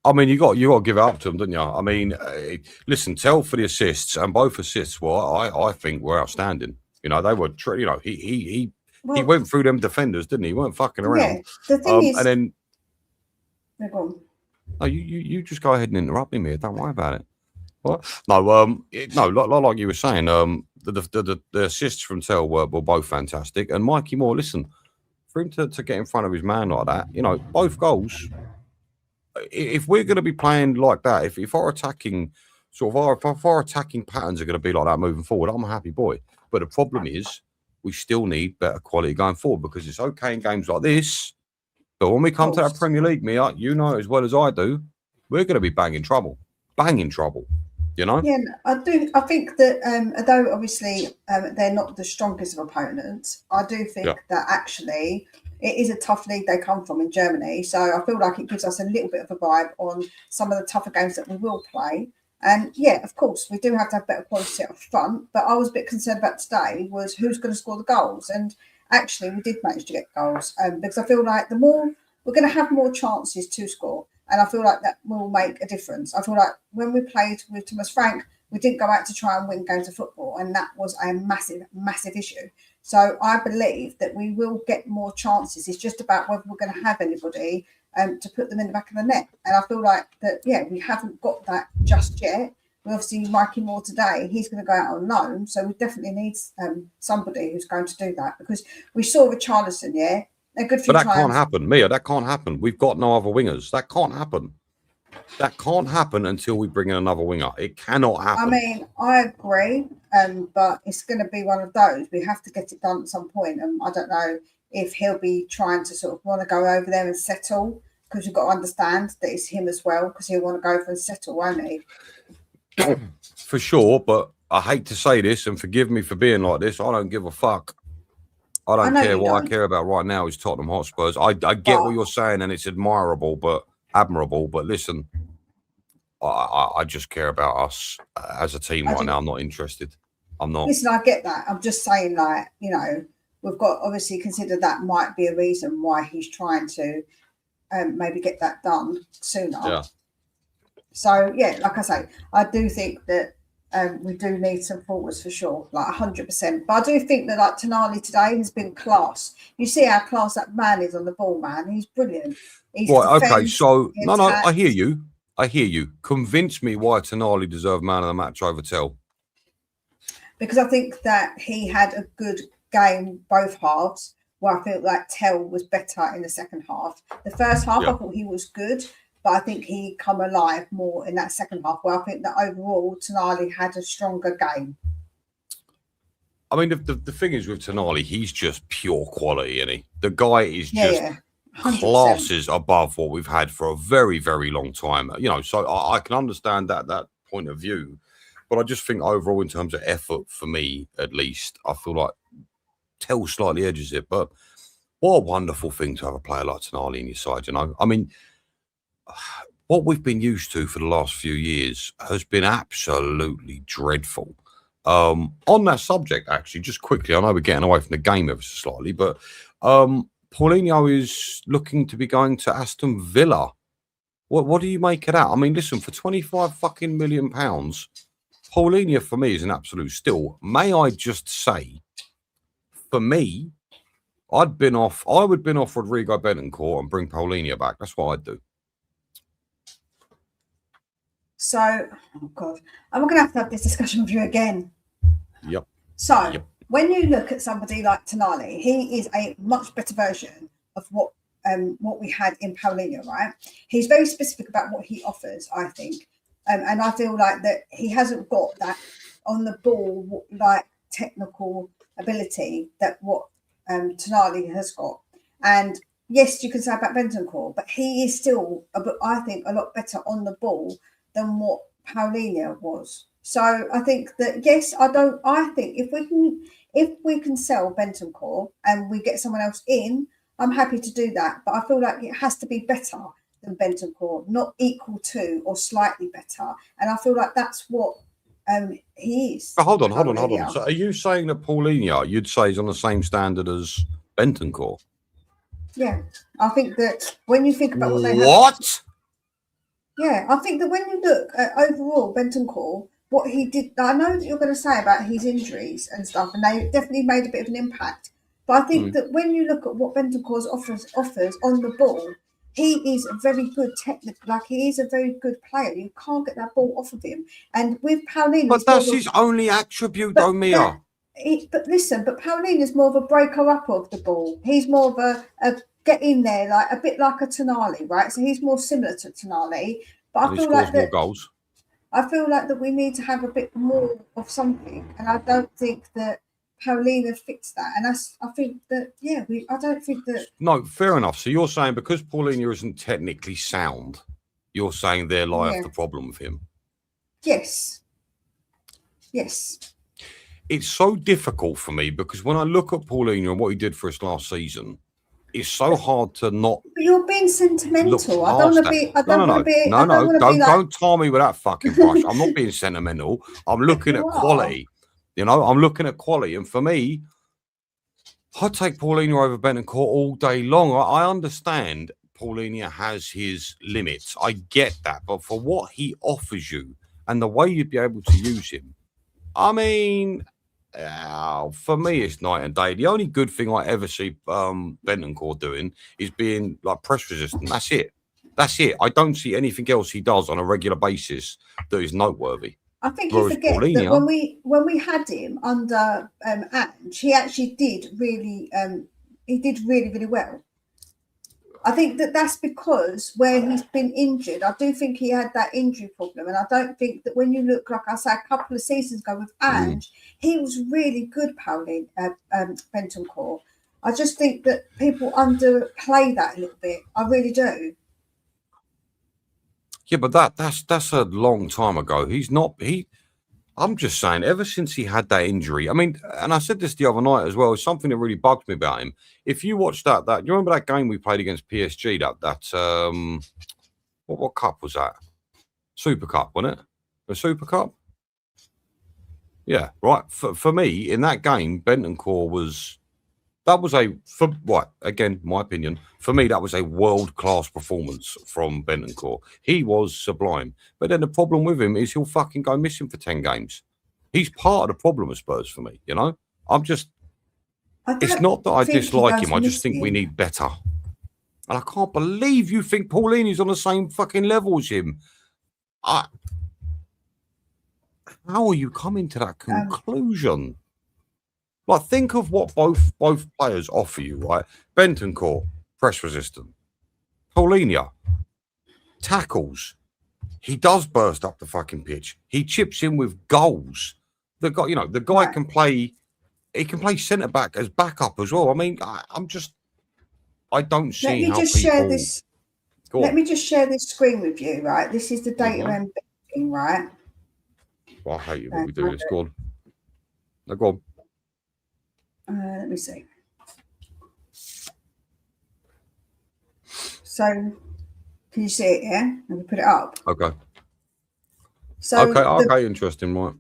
I mean, you got to give it up to them, didn't you? I mean, listen, Tell for the assists, and both assists were, I think, were outstanding. You know, they were, you know, he went through them defenders, didn't he? He weren't fucking around. Yeah, the thing is, and then go on. No, you just go ahead and interrupt me, Don't worry about it. What? No, like you were saying, the assists from Tell were both fantastic, and Mikey Moore. Listen, for him to get in front of his man like that, you know, both goals. If we're going to be playing like that, if our attacking if our attacking patterns are going to be like that moving forward, I'm a happy boy. But the problem is, we still need better quality going forward, because it's okay in games like this, but when we come to that Premier League, Mia, you know as well as I do, we're going to be banging trouble. You You know? Yeah, I do. I think that although obviously they're not the strongest of opponents, I do think that actually it is a tough league they come from in Germany. So I feel like it gives us a little bit of a vibe on some of the tougher games that we will play. And yeah, of course, we do have to have better quality up front. But I was a bit concerned about today was who's going to score the goals. And actually, we did manage to get goals because I feel like the more we're going to have more chances to score. And I feel like that will make a difference. I feel like when we played with Thomas Frank, we didn't go out to try and win games of football. And that was a massive, massive issue. So I believe that we will get more chances. It's just about whether we're going to have anybody to put them in the back of the net. And I feel like that, yeah, we haven't got that just yet. We obviously Mikey Moore today, he's going to go out on loan. So we definitely need somebody who's going to do that. Because we saw Richarlison, yeah, a good few But that times. can't happen, Mia. That can't happen. We've got no other wingers. That can't happen. That can't happen until we bring in another winger. It cannot happen. I mean, I agree, but it's going to be one of those. We have to get it done at some point. And I don't know if he'll be trying to sort of want to go over there and settle, because you've got to understand that it's him as well, because he'll want to go over and settle, won't he? For sure, but I hate to say this, and forgive me for being like this. I don't give a fuck. I don't care. What I care about right now is Tottenham Hotspurs. I get what you're saying, and it's admirable, but admirable. But listen, I just care about us as a team right now. I'm not interested. I'm not. Listen, I get that. I'm just saying, like, you know, we've got obviously considered that might be a reason why he's trying to maybe get that done sooner. Yeah. So yeah, like I say, I do think that we do need some forwards for sure, like 100%. But I do think that like Tonali today has been class. You see how class that man is on the ball, man. He's brilliant. He's right. Okay. So no, I hear you. I hear you. Convince me why Tonali deserved man of the match over Tell. Because I think that he had a good game both halves. Where I feel like Tell was better in the second half. The first half, I thought he was good. But I think he come alive more in that second half, where I think that overall Tonali had a stronger game. I mean, the thing is with Tonali, he's just pure quality, isn't he? The guy is just classes above what we've had for a very, very long time. You know, so I can understand that point of view. But I just think overall, in terms of effort, for me at least, I feel like Tell slightly edges it. But what a wonderful thing to have a player like Tonali in your side, you know? I mean, what we've been used to for the last few years has been absolutely dreadful. On that subject, actually, just quickly, I know we're getting away from the game ever so slightly, but Paulinho is looking to be going to Aston Villa. What do you make of that? I mean, listen, for 25 fucking million pounds, Paulinho for me is an absolute steal. May I just say, for me, I would bin off Rodrigo Betancourt and bring Paulinho back. That's what I'd do. So, oh God, I'm going to have this discussion with you again. Yep. So, when you look at somebody like Tonali, he is a much better version of what we had in Paulinho, right? He's very specific about what he offers, I think. And I feel like that he hasn't got that on the ball, like technical ability that what Tonali has got. And yes, you can say about Bentancur, but he is still, I think, a lot better on the ball than what Paulinho was. So I think that yes, I think if we can sell Bentancur and we get someone else in, I'm happy to do that. But I feel like it has to be better than Bentancur, not equal to or slightly better. And I feel like that's what he is. But hold on. So are you saying that Paulinho, you'd say, is on the same standard as Bentancur? Yeah, I think that when you think about what they have... Yeah, I think that when you look at overall Bentancur, what he did, I know that you're going to say about his injuries and stuff, and they definitely made a bit of an impact. But I think that when you look at what Bentancur offers on the ball, he is a very good technical, like he is a very good player. You can't get that ball off of him. And with Paulinho, but that's his only attribute, though, Mia. But listen, but Paulinho is more of a breaker up of the ball. He's more of a get in there, like a bit like a Tonali, right? So he's more similar to Tonali. But I feel like more goals. I feel like that we need to have a bit more of something, and I don't think that Paulinho fits that. And I think that I don't think that. No, fair enough. So you're saying because Paulinho isn't technically sound, you're saying there lieth the problem with him. Yes. Yes. It's so difficult for me because when I look at Paulinho and what he did for us last season, it's so hard to not But you're being look sentimental. I don't past want to that. be. I No, don't want to be. I don't want to be like. don't tar me with that fucking brush. I'm not being sentimental. I'm looking at You are. quality. You know, I'm looking at quality, and for me, I'd take Paulinho over Bentancur all day long. I understand Paulinho has his limits. I get that, but for what he offers you and the way you'd be able to use him, I mean, for me, it's night and day. The only good thing I ever see Bentancur doing is being like press resistant. That's it. That's it. I don't see anything else he does on a regular basis that is noteworthy. I think Whereas you forget that Paulinho, when we had him under Ange, he actually did really really well. I think that's because where he's been injured, I do think he had that injury problem, and I don't think that when you look, like I said, a couple of seasons ago with Ange, he was really good, Bentancur. I just think that people underplay that a little bit. I really do. yeah, but that's a long time ago. I'm just saying, ever since he had that injury, I mean, and I said this the other night as well, it's something that really bugged me about him. If you watch that, you remember that game we played against PSG, what cup was that? Super Cup, wasn't it? The Super Cup? Yeah, right. For me, in that game, Bentancur again, my opinion, for me, that was a world-class performance from Bentancur. He was sublime. But then the problem with him is he'll fucking go missing for 10 games. He's part of the problem of Spurs for me, you know? It's not that I dislike him. I just think we need better. And I can't believe you think Paulini's on the same fucking level as him. How are you coming to that conclusion? Like, think of what both players offer you, right? Bentancur, press resistant. Paulinho, tackles. He does burst up the fucking pitch. He chips in with goals. The guy can play. He can play centre back as backup as well. I mean, I don't see how people. Let me just share this screen with you, right? This is the data embedding, right? Well, I hate it when we do this. Go on. No, go on. Let me see. So, can you see it? Yeah, let me put it up. Okay. So okay, interesting, right?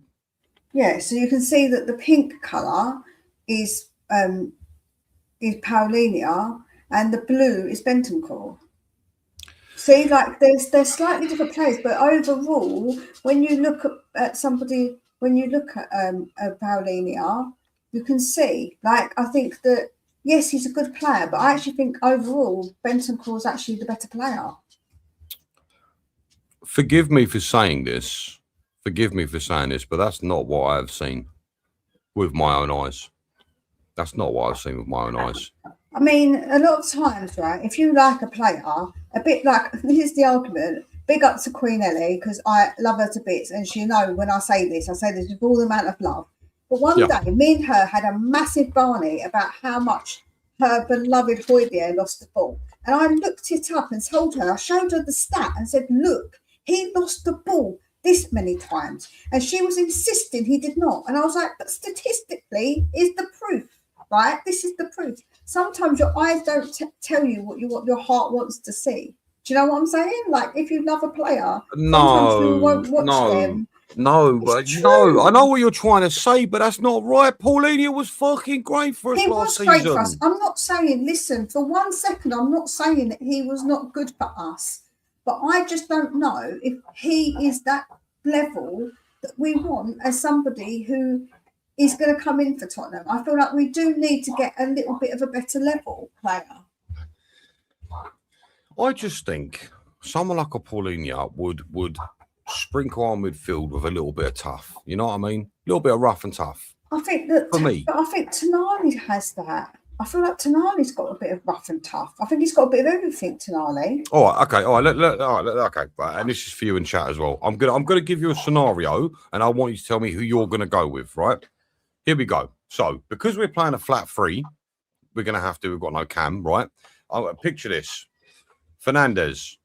Yeah, so you can see that the pink colour is Paulinho, and the blue is Bentancur. See, like they're slightly different players, but overall, when you look at somebody, when you look at Paulinho, you can see, like, I think that yes, he's a good player, but I actually think overall Bentancur is actually the better player. Forgive me for saying this, but that's not what I have seen with my own eyes. That's not what I've seen with my own eyes. I mean, a lot of times, right, if you like a player, a bit like, here's the argument, big up to Queen Ellie, because I love her to bits, and she knows when I say this with all the amount of love. But one day, me and her had a massive Barney about how much her beloved Højbjerg lost the ball. And I looked it up and told her, I showed her the stat and said, look, he lost the ball this many times. And she was insisting he did not. And I was like, but statistically is the proof, right? This is the proof. Sometimes your eyes don't tell you what your heart wants to see. Do you know what I'm saying? Like, if you love a player, sometimes you won't watch them. No, but no, I know what you're trying to say, but that's not right. Paulinho was fucking great for us last season. He was great for us. I'm not saying, listen, for 1 second, I'm not saying that he was not good for us. But I just don't know if he is that level that we want as somebody who is going to come in for Tottenham. I feel like we do need to get a little bit of a better level player. I just think someone like a Paulinho would sprinkle our midfield with a little bit of tough. You know what I mean? A little bit of rough and tough. I think that for me. But I think Tonali has that. I feel like Tonali's got a bit of rough and tough. I think he's got a bit of everything, Tonali. All right, okay, all right, okay, right, and this is for you in chat as well. I'm gonna give you a scenario, and I want you to tell me who you're gonna go with. Right? Here we go. So, because we're playing a flat three, we've got no cam, right? Picture this: Fernandes,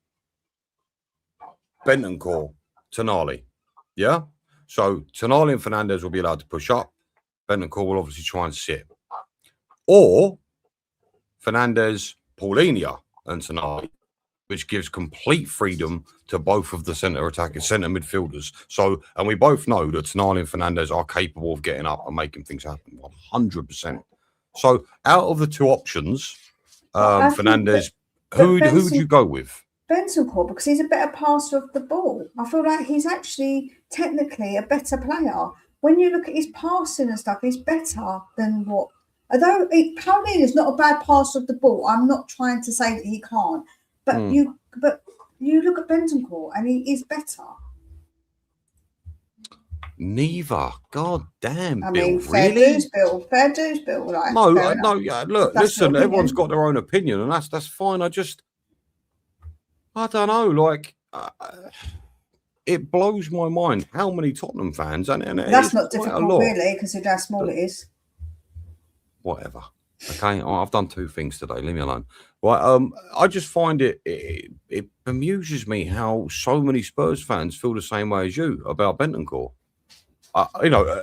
Bentancur, Tonali. Yeah. So Tonali and Fernandez will be allowed to push up. Bentancur will obviously try and sit. Or Fernandez, Paulinho, and Tonali, which gives complete freedom to both of the centre midfielders. So, and we both know that Tonali and Fernandez are capable of getting up and making things happen 100%. So, out of the two options, Fernandez, who would you go with? Bentancur, because he's a better passer of the ball. I feel like he's actually technically a better player. When you look at his passing and stuff, he's better than what. Although Paulinho is not a bad passer of the ball, I'm not trying to say that he can't. But you look at Bentancur and he is better. Neither. God damn, I Bill. mean, fair dues, Bill. Fair dues, Bill. Like, no, yeah. Look, listen, everyone's got their own opinion, and that's fine. I don't know. Like, it blows my mind how many Tottenham fans, and that's not difficult, really, considering how small it is. Whatever. Okay, I've done two things today. Leave me alone. Right. I just find it bemuses me how so many Spurs fans feel the same way as you about Bentancur.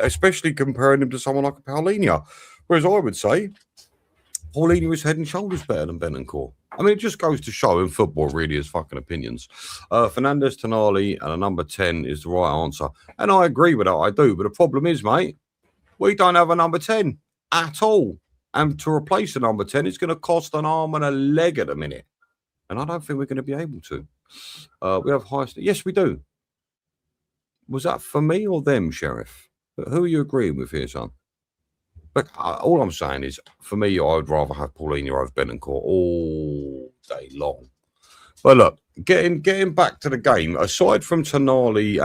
Especially comparing him to someone like Paulinho. Whereas I would say Paulinho is head and shoulders better than Bentancur. I mean, it just goes to show in football really is fucking opinions. Fernandez, Tonali, and a number 10 is the right answer. And I agree with that, I do. But the problem is, mate, we don't have a number 10 at all. And to replace the number 10, it's going to cost an arm and a leg at a minute. And I don't think we're going to be able to. We have high... Yes, we do. Was that for me or them, Sheriff? Who are you agreeing with here, son? But all I'm saying is, for me, I would rather have Paulinho over Bentancur all day long. But look, getting back to the game, aside from Tonali,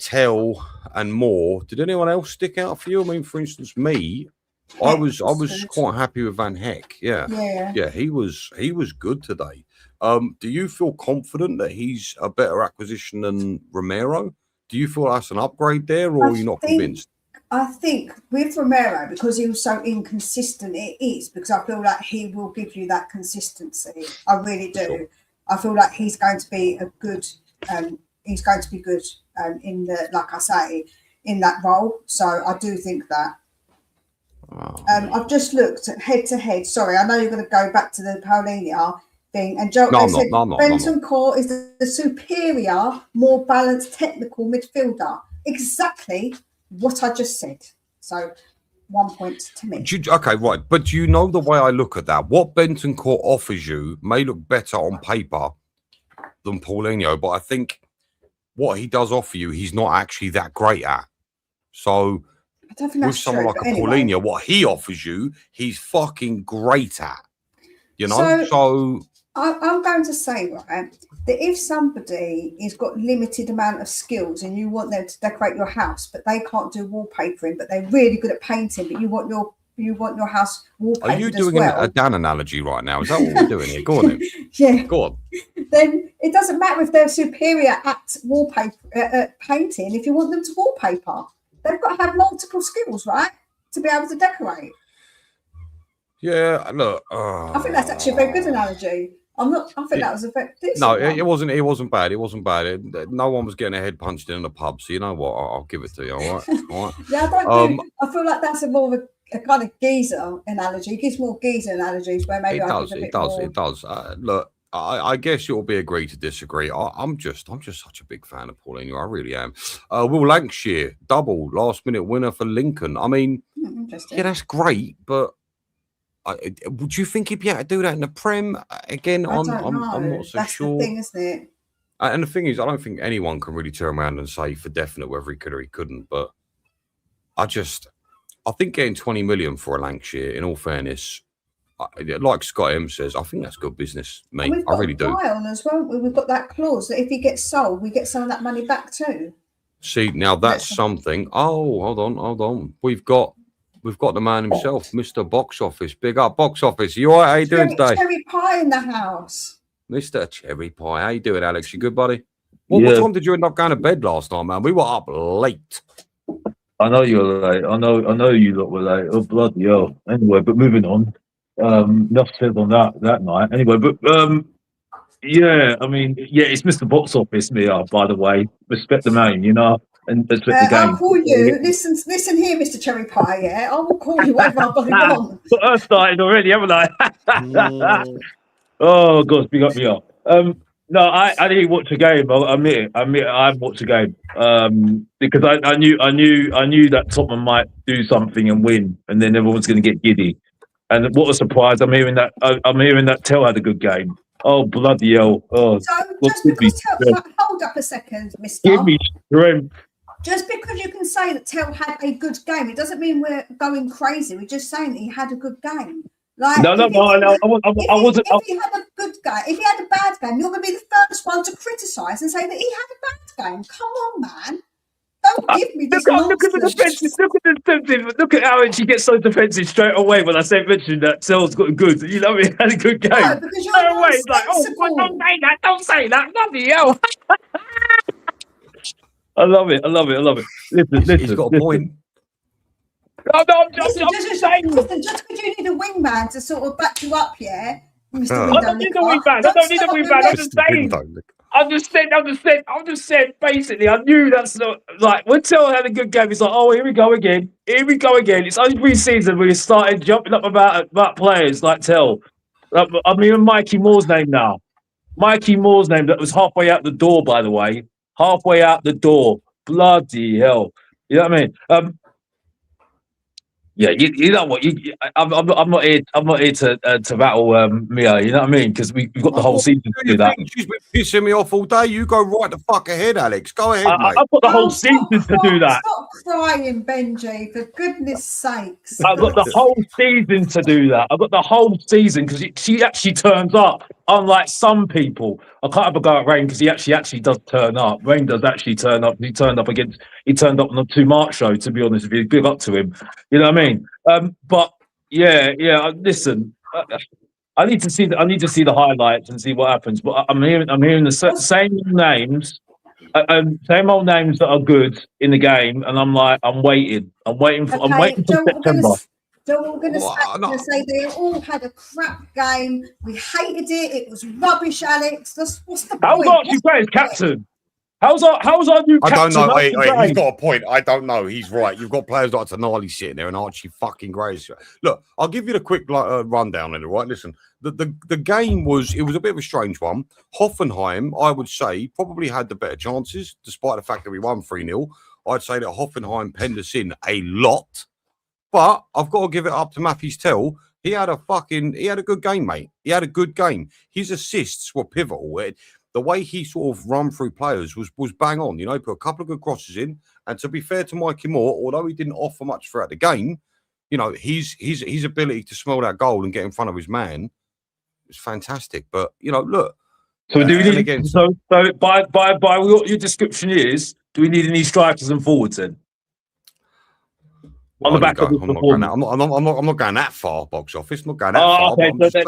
Tell and Moore, did anyone else stick out for you? I mean, for instance, me, I was quite happy with Van Heck. Yeah, he was good today. Do you feel confident that he's a better acquisition than Romero? Do you feel that's an upgrade there, or are you not convinced? I think with Romero, because he was so inconsistent, it is, because I feel like he will give you that consistency. I really do. Sure. I feel like he's going to be a good. He's going to be good in the, like I say, in that role. So I do think that. Oh, I've just looked at head to head. Sorry, I know you're going to go back to the Paulinho thing. And Joe said Bentancur is the superior, more balanced technical midfielder. Exactly what I just said. So 1 point to me. Okay, right. But you know the way I look at that. What Bentancur offers you may look better on paper than Paulinho, but I think what he does offer you, he's not actually that great at. So I don't think with someone like a Paulinho, what he offers you, he's fucking great at. You know? So I'm going to say, right, that if somebody has got limited amount of skills and you want them to decorate your house, but they can't do wallpapering, but they're really good at painting, but you want your house wallpapered. Are you doing a Dan analogy right now? Is that what we're doing here? Go on then. Yeah. Go on. Then it doesn't matter if they're superior at wallpaper painting. If you want them to wallpaper, they've got to have multiple skills, right, to be able to decorate. Yeah, look. I think that's actually a very good analogy. I think that was a very decent No, one. it wasn't bad. It wasn't bad. No one was getting a head punched in the pub. So you know what? I'll give it to you. All right. All right. Yeah, I feel like that's more of a kind of geezer analogy. It gives more geezer analogies where maybe it does. Look, I guess you'll be agree to disagree. I'm just such a big fan of Paulinho. I really am. Will Lancashire double last minute winner for Lincoln. I mean, yeah, that's great, but would you think he'd be able to do that in the Prem? Again, I'm not so sure. That's the thing, isn't it? And the thing is, I don't think anyone can really turn around and say for definite whether he could or he couldn't. But I think getting 20 million for a Lancashire, in all fairness, like Scott M says, I think that's good business, mate. I really do. On as well. We've got that clause that if he gets sold, we get some of that money back too. See, now that's something. Oh, hold on. We've got the man himself, Mr. Box Office. Big up, Box Office. You all right? How you doing today? Cherry Pie in the house. Mr. Cherry Pie. How you doing, Alex? You good, buddy? What time did you end up going to bed last night, man? We were up late. I know you're late. I know you lot were late. Oh, bloody hell. Anyway, but moving on. Enough said on that night. Anyway, but Yeah, I mean, yeah, it's Mr. Box Office, Mia, by the way. Respect the name, and respect the I'll game. call you. Listen here, Mr. Cherry Pie. Yeah, I will call you whatever I bloody want. But I started already, haven't I? Oh, God, big up me up. No, I didn't watch the game. I admit it. I haven't watched the game. Because I knew that Tottenham might do something and win, and then everyone's going to get giddy. And what a surprise! I'm hearing that Tell had a good game. Oh, bloody hell! Oh, So God, just because hold up a second, Mister. give me strength. Just because you can say that Tell had a good game, it doesn't mean we're going crazy. We're just saying that he had a good game. Like No. I wasn't. If he had a good game, if he had a bad game, you're going to be the first one to criticise and say that he had a bad game. Come on, man. Don't give me this Look at the defensive. Look at how she gets so defensive straight away when I mention that Tell's got a good. You know, he had a good game. No, because you're Straight away, it's like, oh, nonsensical. don't say that. Bloody hell. I love it. Listen. He's got a point. No, I'm Listen, just saying. listen, just because you need a wingman to sort of back you up, yeah. Mr. I don't need a wingman. I'm just saying. Basically, I knew that's not like when Tell had a good game. It's like, oh, here we go again. It's only pre-season we started jumping up about players like Tell. I'm hearing Mikey Moore's name now. Mikey Moore's name that was halfway out the door, by the way. Halfway out the door. Bloody hell. You know what I mean? Yeah, you know what? I'm not here. I'm not here to battle Mia. You know what I mean? Because we've got the whole season to do that. She's been pissing me off all day. You go right the fuck ahead, Alex. Go ahead, mate. I've got the whole season to do that. Stop crying, Benji, for goodness sakes. I've got the whole season to do that. I've got the whole season because she actually turns up. Unlike some people, I can't have a go at Rain because he actually does turn up. Rain does actually turn up. He turned up on the 2 March show. To be honest with you, big up to him. You know what I mean? But yeah. Listen, I need to see the highlights and see what happens. But I'm hearing the same names. Same old names that are good in the game, and I'm waiting for September. So we're going to say they all had a crap game. We hated it. It was rubbish, Alex. What's the point? How's Archie Gray as captain? How's our new captain? I don't know. Wait, he's got a point. I don't know. He's right. You've got players like Tonali sitting there and Archie fucking Gray. Look, I'll give you the quick rundown in it, right? Listen, the game was a bit of a strange one. Hoffenheim, I would say, probably had the better chances, despite the fact that we won 3-0. I'd say that Hoffenheim penned us in a lot. But I've got to give it up to Matthews Tell. He had a good game, mate. He had a good game. His assists were pivotal. The way he sort of run through players was bang on. You know, he put a couple of good crosses in. And to be fair to Mikey Moore, although he didn't offer much throughout the game, you know, his ability to smell that goal and get in front of his man was fantastic. But you know, look. So do we need? So by what your description is, do we need any strikers and forwards then? On the back of the performance. I'm not going that far, box office. I'm not going that far. Okay. So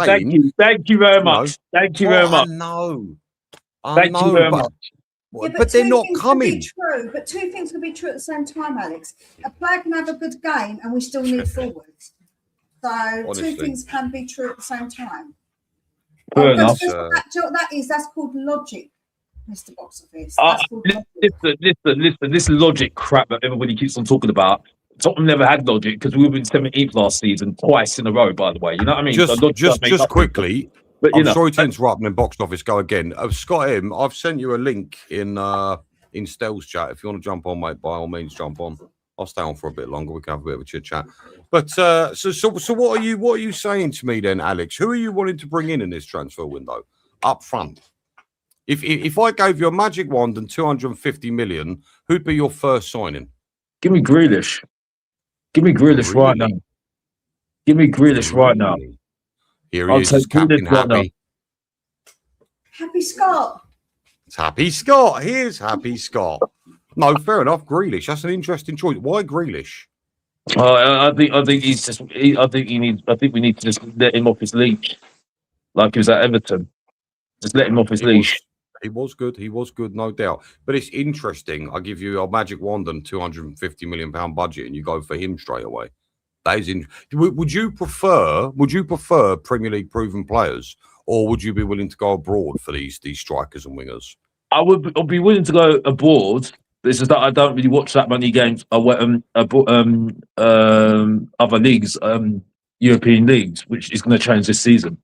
thank you very much. Thank you very much. Thank you very much. Yeah, but they're not coming. True, but two things can be true at the same time, Alex. A player can have a good game, and we still need forwards. So honestly, 2 things can be true at the same time. Fair enough. That's called logic, Mr. Box Office. Listen. This logic crap that everybody keeps on talking about. Tottenham never had logic because we were in 17th last season twice in a row, by the way. You know what I mean? Just quickly, but I'm sorry to interrupt and then box office go again. Scott M, I've sent you a link in Stell's chat. If you want to jump on, mate, by all means jump on. I'll stay on for a bit longer. We can have a bit of a chit chat. But so what are you saying to me then, Alex? Who are you wanting to bring in this transfer window up front? If I gave you a magic wand and 250 million, who'd be your first signing? Give me Grealish. Give me Grealish right now. Give me Grealish right now. Here he is, Captain Happy. Happy Scott. It's Happy Scott. Here's Happy Scott. No, fair enough. Grealish. That's an interesting choice. Why Grealish? I think he's just. I think we need to just let him off his leash, like he was at Everton. Just let him off his leash. He was good. He was good, no doubt. But it's interesting. I give you a magic wand and £250 million budget, and you go for him straight away. That is. Would you prefer Premier League proven players, or would you be willing to go abroad for these strikers and wingers? I'll be willing to go abroad. It's just that I don't really watch that many games. Other leagues, European leagues, which is going to change this season.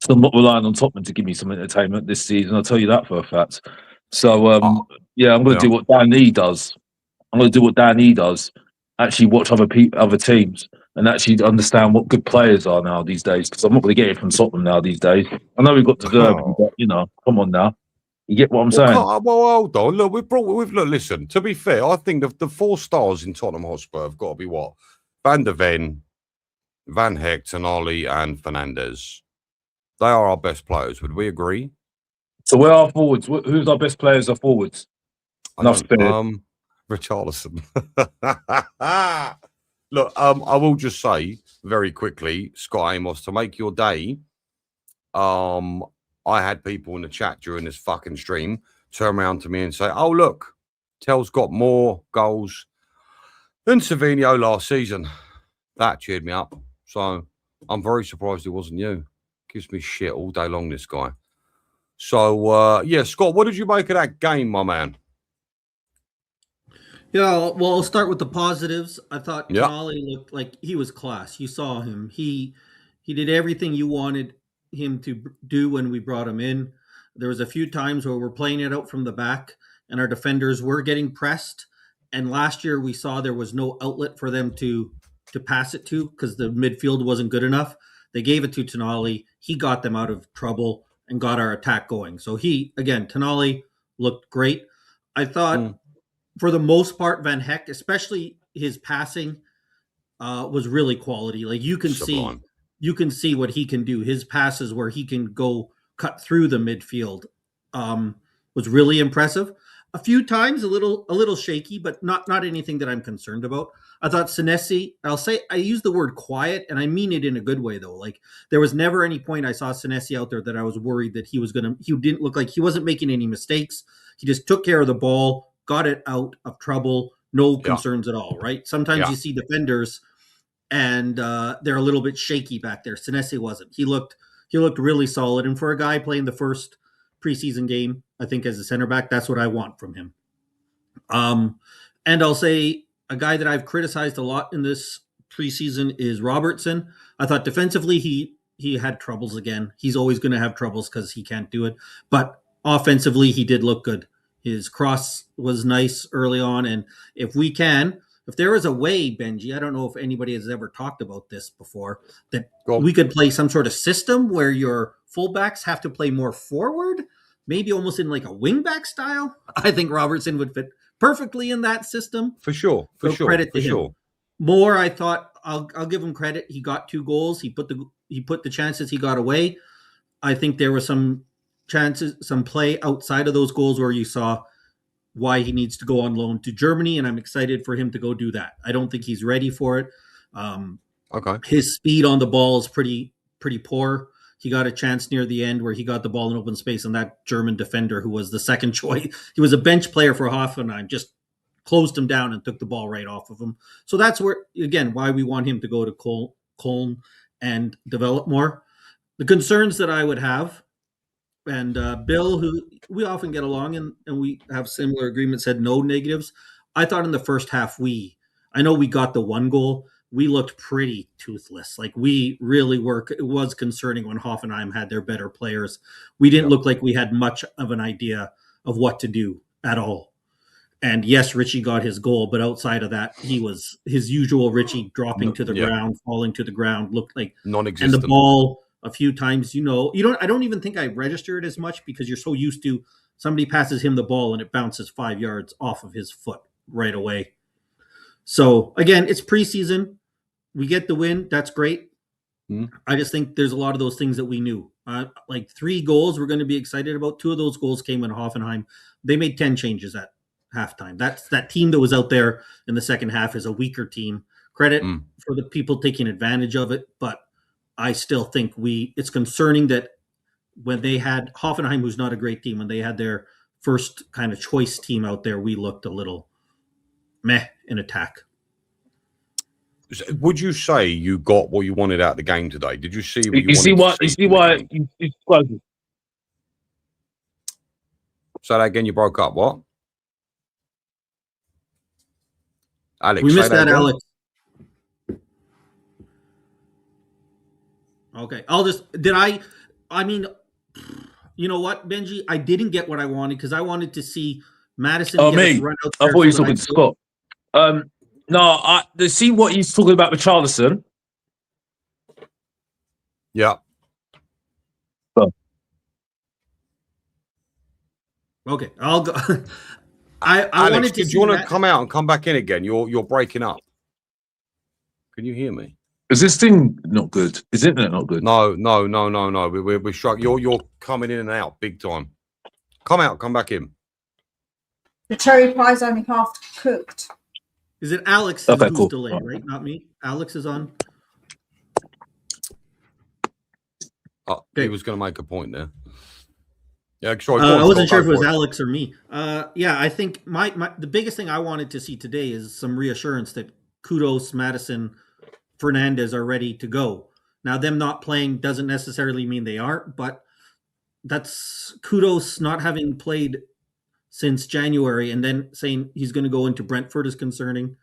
So I'm not relying on Tottenham to give me some entertainment this season. I'll tell you that for a fact. So yeah, I'm going to do what Dan E does. I'm going to do what Dan E does. Actually, watch other teams and actually understand what good players are now these days. Because I'm not going to get it from Tottenham now these days. I know we've got to Derby, but come on now. You get what I'm saying? Well, hold on. Look, look, listen, to be fair, I think the 4 stars in Tottenham Hotspur have got to be what? Van der Ven, Van Heck, Tonali, and Fernandez. They are our best players. Would we agree? So where are forwards? Who's our best players are forwards? Richarlison. Look, I will just say very quickly, Scott Amos, to make your day, I had people in the chat during this fucking stream turn around to me and say, oh, look, Tell's got more goals than Savinho last season. That cheered me up. So I'm very surprised it wasn't you. Gives me shit all day long, this guy. So, yeah, Scott, what did you make of that game, my man? Yeah, well, I'll start with the positives. I thought Tonali looked like he was class. You saw him. He did everything you wanted him to do when we brought him in. There was a few times where we're playing it out from the back and our defenders were getting pressed. And last year we saw there was no outlet for them to pass it to because the midfield wasn't good enough. They gave it to Tonali. He got them out of trouble and got our attack going. So Tonali looked great. I thought for the most part, Van Heck, especially his passing, was really quality. Like you can see what he can do. His passes where he can go cut through the midfield was really impressive. A few times a little shaky, but not anything that I'm concerned about. I thought Senesi, I use the word quiet, and I mean it in a good way though. Like there was never any point I saw Senesi out there that I was worried that he didn't look like he wasn't making any mistakes. He just took care of the ball, got it out of trouble, no concerns at all, right? Sometimes you see defenders and they're a little bit shaky back there. Senesi wasn't. He looked really solid. And for a guy playing the first preseason game, I think as a center back, that's what I want from him. And I'll say a guy that I've criticized a lot in this preseason is Robertson. I thought defensively he had troubles again. He's always going to have troubles because he can't do it. But offensively, he did look good. His cross was nice early on. And if there is a way, Benji, I don't know if anybody has ever talked about this before, that we could play some sort of system where your fullbacks have to play more forward, maybe almost in like a wingback style. I think Robertson would fit perfectly in that system. For sure. Credit to him. Moore, I thought I'll give him credit. He got 2 goals. He put the chances he got away. I think there was some chances, some play outside of those goals where you saw why he needs to go on loan to Germany, and I'm excited for him to go do that. I don't think he's ready for it. His speed on the ball is pretty poor. He got a chance near the end where he got the ball in open space, and that German defender who was the second choice, he was a bench player for Hoffenheim, just closed him down and took the ball right off of him. So that's where, again, why we want him to go to Cologne and develop more. The concerns that I would have, and Bill, who we often get along and we have similar agreements, had no negatives. I thought in the first half, I know we got the 1 goal. We looked pretty toothless. Like we really were. It was concerning when Hoffenheim had their better players. We didn't look like we had much of an idea of what to do at all. And yes, Richie got his goal, but outside of that, he was his usual Richie dropping to the ground, falling to the ground, looked like non-existent. And the ball a few times, I don't even think I registered as much because you're so used to somebody passes him the ball and it bounces 5 yards off of his foot right away. So again, it's preseason. We get the win. That's great. I just think there's a lot of those things that we knew. Like 3 goals we're going to be excited about. 2 of those goals came in Hoffenheim. They made 10 changes at halftime. That team that was out there in the second half is a weaker team. Credit for the people taking advantage of it, but I still think it's concerning that when they had Hoffenheim, who's not a great team, when they had their first kind of choice team out there, we looked a little meh in attack. Would you say you got what you wanted out of the game today? Did you see what You see wanted to what? You see from the why? game? You Say that again. You broke up. What? Alex, We say missed that, again. Alex. Okay, I mean, you know what, Benji? I didn't get what I wanted because I wanted to see Madison get us me. run out I there. thought you so were that talking to Scott. No, see what he's talking about with Charlison. Yeah. Okay, I'll go. I Alex, wanted to did see you want to come out and come back in again? You're breaking up. Can you hear me? Is this thing not good? Is internet not good? No. We're struggling. You're coming in and out big time. Come out, come back in. The cherry pie's only half cooked. Is it Alex who's delayed, right? Not me. Alex is on. He was going to make a point there. Yeah, sorry. I wasn't sure if it was Alex or me. Yeah, I think the biggest thing I wanted to see today is some reassurance that Kudos, Madison, Fernandez are ready to go. Now, them not playing doesn't necessarily mean they aren't, but that's Kudos not having played since January and then saying he's going to go into Brentford is concerning.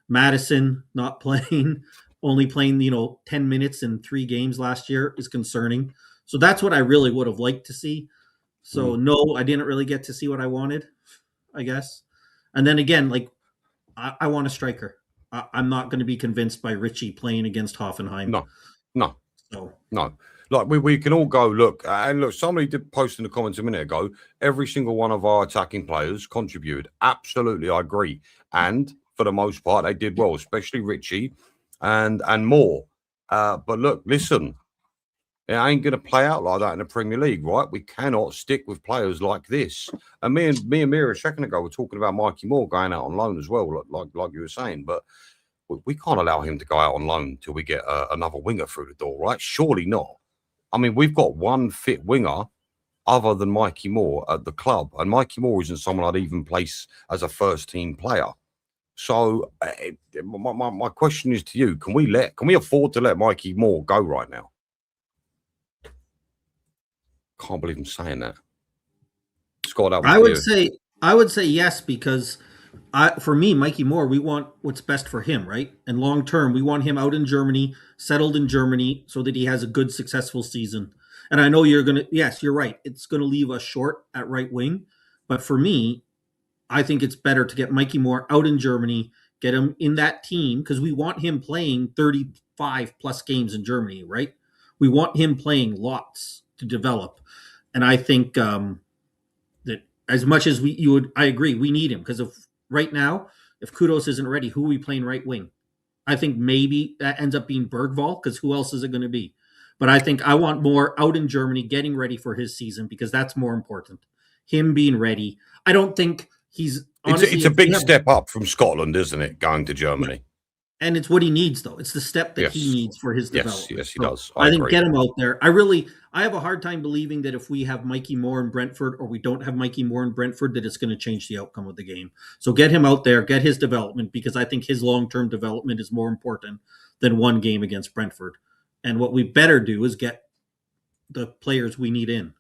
Madison not playing, only playing 10 minutes in 3 games last year is concerning. So that's what I really would have liked to see. So no, I didn't really get to see what I wanted, I guess. And then again, like I want a striker. I'm not going to be convinced by Richie playing against Hoffenheim. No. So no. Like we can all go look, and look. Somebody did post in the comments a minute ago. Every single one of our attacking players contributed. Absolutely, I agree. And for the most part, they did well, especially Richie, and more. But look, listen. It ain't going to play out like that in the Premier League, right? We cannot stick with players like this. And me and Mira a second ago were talking about Mikey Moore going out on loan as well, like you were saying. But we can't allow him to go out on loan until we get another winger through the door, right? Surely not. I mean, we've got one fit winger other than Mikey Moore at the club, and Mikey Moore isn't someone I'd even place as a first-team player. So my question is to you: Can we afford to let Mikey Moore go right now? Can't believe I'm saying that. Scott, that was I would say yes, because for me, Mikey Moore, we want what's best for him, right? And long term, we want him out in Germany, settled in Germany, so that he has a good, successful season. And I know yes, you're right. It's going to leave us short at right wing. But for me, I think it's better to get Mikey Moore out in Germany, get him in that team, because we want him playing 35 plus games in Germany, right? We want him playing lots to develop. And I think that as much as I agree, we need him, because right now, if Kudos isn't ready, who are we playing right wing? I think maybe that ends up being Bergvall, because who else is it going to be? But I think I want more out in Germany, getting ready for his season, because that's more important. Him being ready. I don't think he's honestly. It's a big step up from Scotland, isn't it? Going to Germany. Yeah. And it's what he needs, though. It's the step that he needs for his development. Yes, he does. I think get him out there. I have a hard time believing that if we have Mikey Moore in Brentford, or we don't have Mikey Moore in Brentford, that it's going to change the outcome of the game. So get him out there, get his development, because I think his long-term development is more important than one game against Brentford. And what we better do is get the players we need in.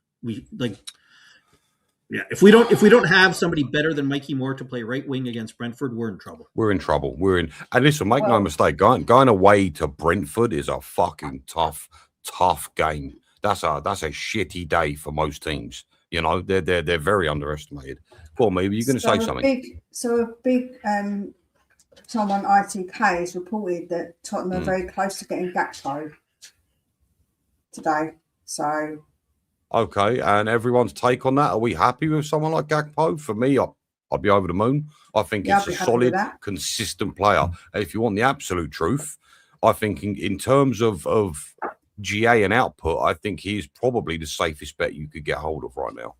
If we don't have somebody better than Mikey Moore to play right wing against Brentford, we're in trouble. And listen, make no mistake, going away to Brentford is a fucking tough game. That's a shitty day for most teams. You know, they're very underestimated. Well, maybe you're going to say something. Someone ITK has reported that Tottenham are very close to getting Gakpo today. So. Okay, and everyone's take on that. Are we happy with someone like Gakpo? For me, I'd be over the moon. I think it's a solid, consistent player. If you want the absolute truth, I think in terms of GA and output, I think he's probably the safest bet you could get hold of right now,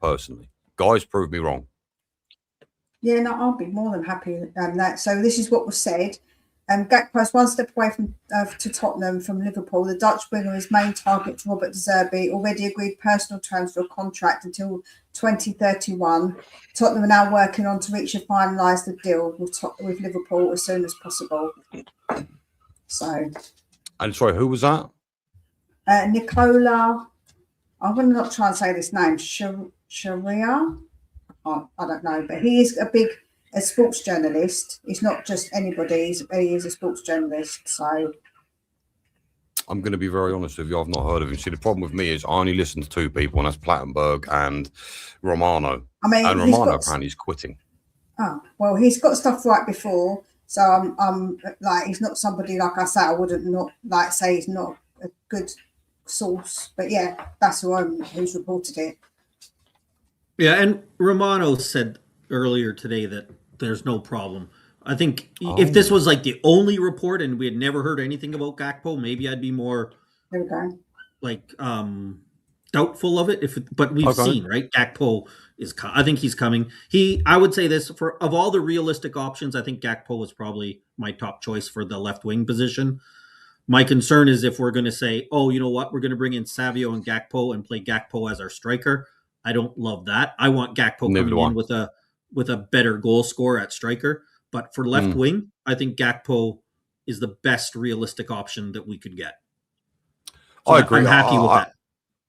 personally. Guys, prove me wrong. Yeah, no, I'll be more than happy with that. So this is what was said. Gakpo is one step away to Tottenham from Liverpool. The Dutch winger is main target to Robert De Zerbi, already agreed personal terms for a contract until 2031. Tottenham are now working on to reach and finalise the deal with Liverpool as soon as possible. So. And sorry, who was that? Nicola. I'm going to not try and say this name. Sharia. I don't know, but he is a sports journalist. He's not just anybody. He is a sports journalist. So I'm going to be very honest with you. I've not heard of him. See, the problem with me is I only listen to two people, and that's Plattenberg and Romano. I mean, and Romano apparently is quitting. Oh well, he's got stuff right before. So I'm like, he's not somebody like I say. I wouldn't not like say he's not a good source, but yeah, that's who's reported it. Yeah, and Romano said earlier today that there's no problem. I think if this was like the only report and we had never heard anything about Gakpo, maybe I'd be more like doubtful of it. But we've seen, right? Gakpo is. I think he's coming. I would say this of all the realistic options, I think Gakpo is probably my top choice for the left wing position. My concern is if we're going to say, oh, you know what, we're going to bring in Savio and Gakpo and play Gakpo as our striker. I don't love that. I want Gakpo coming in with a better goal scorer at striker. But for left wing, I think Gakpo is the best realistic option that we could get. So I agree. I'm happy with that.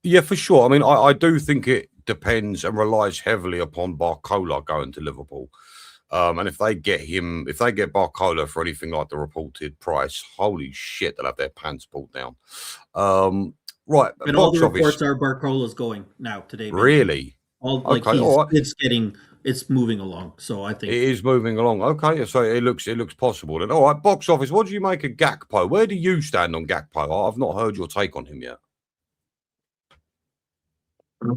Yeah, for sure. I mean, I do think it depends and relies heavily upon Barcola going to Liverpool. And if they get Barcola for anything like the reported price, holy shit, they'll have their pants pulled down. Right. And all the reports are Barcola's going now today. Really? It's moving along. So I think it is moving along. Okay, so it looks possible. Then all right, box office. What do you make of Gakpo? Where do you stand on Gakpo? I've not heard your take on him yet.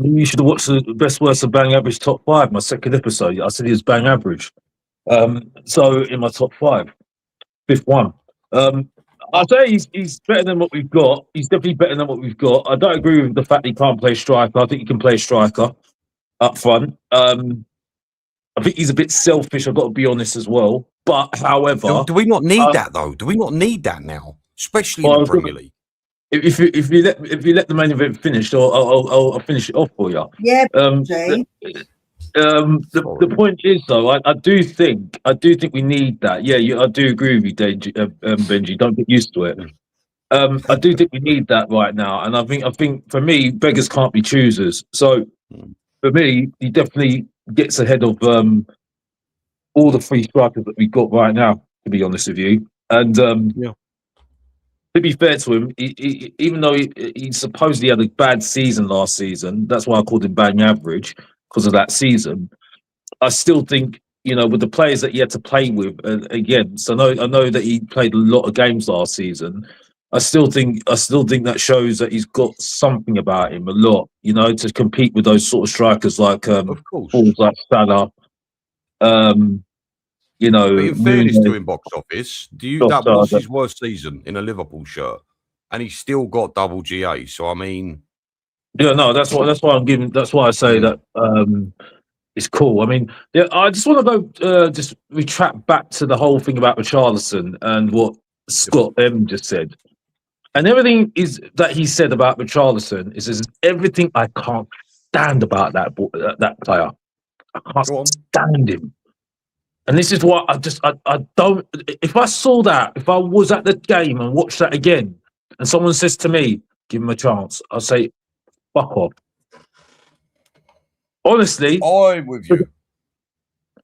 You should have watched the best worst of bang average top 5. My second episode, I said he was bang average. So in my top 5, 5th one. I'll say he's better than what we've got. He's definitely better than what we've got. I don't agree with the fact he can't play striker. I think he can play striker up front. I think he's a bit selfish. I've got to be honest as well. But however, do we not need that though? Do we not need that now, especially in the Premier League? If you let the main event finish, I'll finish it off for you. Yeah, Jay. The point is though, I do think we need that. Yeah, I do agree with you, Benji. Don't get used to it. I do think we need that right now, and I think for me, beggars can't be choosers. So for me, he definitely gets ahead of all the 3 strikers that we've got right now. To be honest with you, and to be fair to him, even though he supposedly had a bad season last season, that's why I called him bang average because of that season. I still think, with the players that he had to play with against, I know that he played a lot of games last season. I still think that shows that he's got something about him a lot, to compete with those sort of strikers like of course, like Salah. But in fairness to him, box office, that was his worst season in a Liverpool shirt, and he still got double GA. So I mean, that's why I'm giving. That's why I say that it's cool. I mean, I just want to go just retract back to the whole thing about Richarlison and what Scott M just said, and everything is that he said about Richarlison is everything I can't stand about that player. I can't stand him. And this is what I don't. If I saw that, if I was at the game and watched that again, and someone says to me, "Give him a chance," I'll say, "Fuck off." Honestly, I'm with you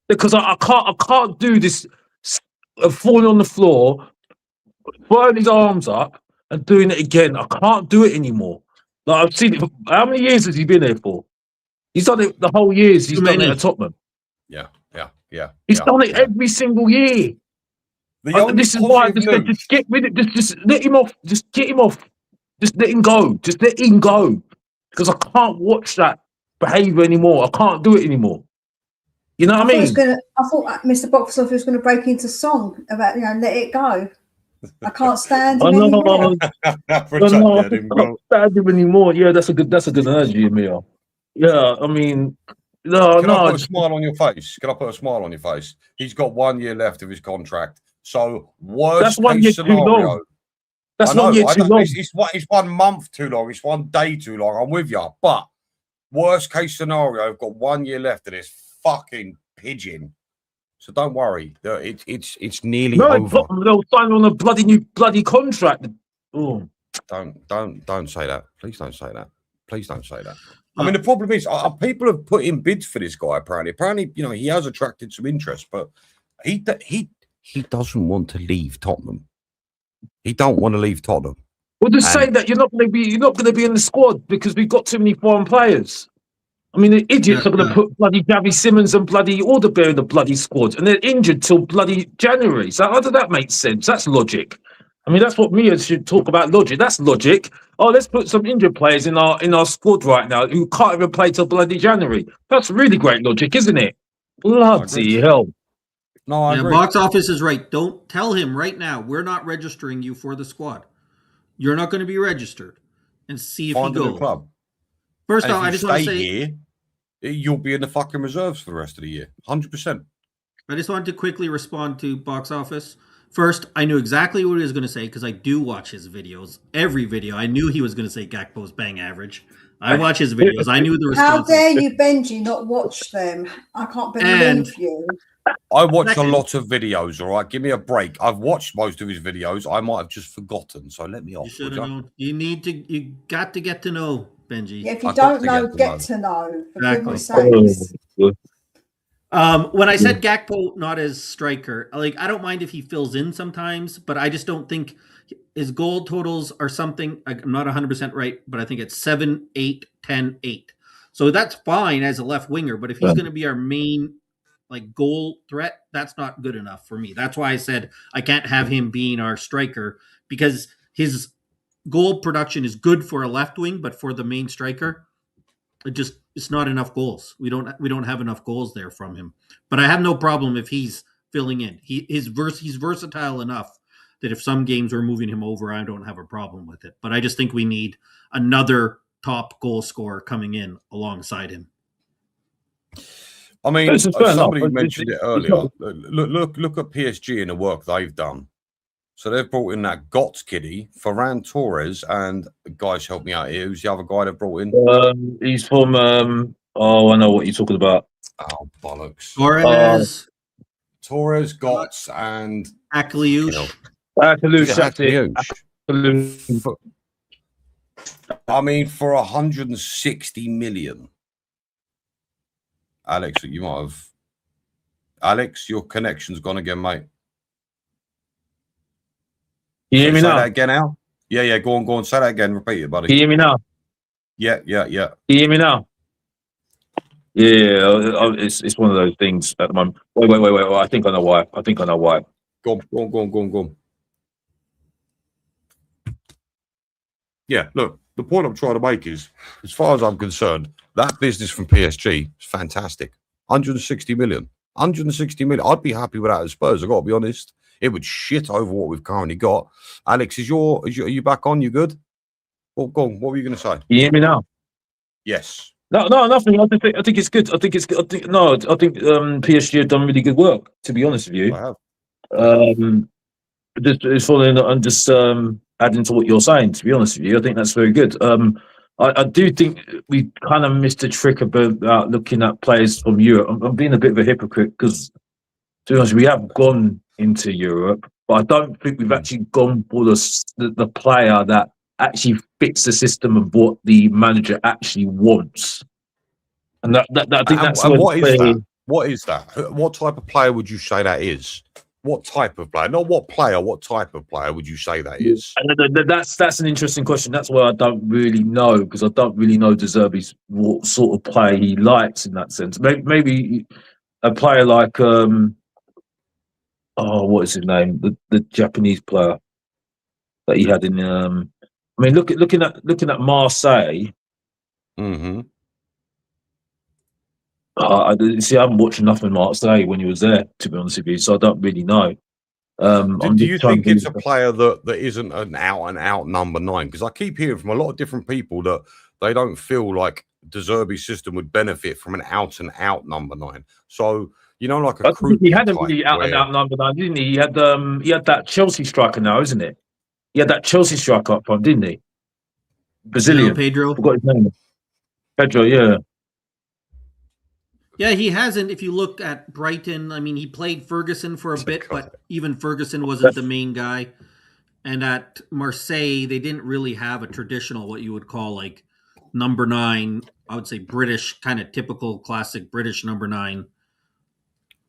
because I can't do this. Falling on the floor, throwing his arms up, and doing it again. I can't do it anymore. Like I've seen it. How many years has he been here for? He's done it the whole years. He's done it at Tottenham. Yeah. He's done it every single year. This is why just get rid of it. Just let him off. Just get him off. Just let him go. Just let him go. Because I can't watch that behaviour anymore. I can't do it anymore. You know what I mean? I thought Mr. Box Office was going to break into song about let it go. I can't stand him anymore. I can't stand him anymore. Yeah, that's a good energy, Emil. Yeah, I mean. Can I put a smile on your face? Can I put a smile on your face? He's got 1 year left of his contract. So worst case scenario. That's 1 year too long. It's 1 month too long. It's 1 day too long. I'm with you. But worst case scenario, I've got 1 year left of this fucking pigeon. So don't worry. It's nearly No, over. they'll sign on a bloody contract. Oh. Don't say that. Please don't say that. Please don't say that. I mean, the problem is, people have put in bids for this guy. Apparently, you know, he has attracted some interest, but he doesn't want to leave Tottenham. He don't want to leave Tottenham. Well, just say that you're not going to be in the squad because we've got too many foreign players. I mean, the idiots are going to put bloody Gabby Simmons and bloody Alderbeer in the bloody squad, and they're injured till bloody January. So how does that make sense? That's logic. I mean, that's what Mia should talk about. Logic. That's logic. Oh, let's put some injured players in our squad right now who can't even play till bloody January. That's really great logic, isn't it? Bloody hell. No, I agree. Box office is right. Don't tell him right now. We're not registering you for the squad. You're not going to be registered, and see if he goes. Club. First off, I just want to say here, you'll be in the fucking reserves for the rest of the year, 100%. I just wanted to quickly respond to box office. First, I knew exactly what he was going to say because I do watch his videos. Every video, I knew he was going to say Gakpo's bang average. I watch his videos. I knew the response. How dare you, Benji, not watch them? I can't believe you. I watch a lot of videos, all right? Give me a break. I've watched most of his videos. I might have just forgotten, so let me off. You should have known. You got to get to know, Benji. Yeah, if you don't know, get to know. For goodness sakes. When I said Gakpo not as striker, like I don't mind if he fills in sometimes, but I just don't think his goal totals are something. I'm not 100% right, but I think it's 7, 8, 10, 8. So that's fine as a left winger, but if he's going to be our main like goal threat, that's not good enough for me. That's why I said I can't have him being our striker because his goal production is good for a left wing, but for the main striker, it's not enough goals. We don't have enough goals there from him. But I have no problem if he's filling in. He's versatile enough that if some games we're moving him over, I don't have a problem with it. But I just think we need another top goal scorer coming in alongside him. I mean, somebody mentioned it earlier. Look at PSG and the work they've done. So they've brought in that Gotts kiddie, Ferran Torres, and guys, help me out here. Who's the other guy they've brought in? He's from. I know what you're talking about. Oh bollocks! Torres, Gotts, and Akliouche. I mean, for 160 million. Alex, you might have. Alex, your connection's gone again, mate. You hear me now? Say that again, Al? Yeah. Go on. Say that again. Repeat it, buddy. Can you hear me now? Yeah. Can you hear me now? Yeah, it's one of those things at the moment. Wait. I think I know why. Go on. Yeah, look, the point I'm trying to make is, as far as I'm concerned, that business from PSG is fantastic. 160 million. 160 million. I'd be happy with that at Spurs, I've got to be honest. It would shit over what we've currently got. Alex, are you back on? You good? Well, go on. What were you going to say? You hear me now? Yes. No, nothing. I think it's good. I think PSG have done really good work, to be honest with you. I have. Just following and just adding to what you're saying, to be honest with you, I think that's very good. I do think we kind of missed a trick about looking at players from Europe. I'm being a bit of a hypocrite because, to be honest, we have gone into Europe, but I don't think we've actually gone for the player that actually fits the system of what the manager actually wants. And I think that's what is that? What is that? What type of player would you say that is? What type of player? Not what player, what type of player would you say that is? And that's an interesting question. That's why I don't really know, because I don't really know De Zerbi's what sort of player he likes in that sense. Maybe a player like what is his name? The Japanese player that he had in I mean, looking at Marseille. Mm-hmm. I haven't watched enough of Marseille when he was there, to be honest with you, so I don't really know. Do you think it's a player that isn't an out-and-out number 9? Because I keep hearing from a lot of different people that they don't feel like De Zerbi's system would benefit from an out-and-out number 9. So, like a crew. He had a really out-and-out number 9, didn't he? He had that Chelsea striker now, isn't it? He had that Chelsea striker up front, didn't he? Brazilian. Pedro. Forgot his name. Pedro, yeah. Yeah, he hasn't. If you look at Brighton, I mean, he played Ferguson for a bit, but even Ferguson wasn't the main guy. And at Marseille, they didn't really have a traditional, what you would call like number 9. I would say British, kind of typical classic British number 9.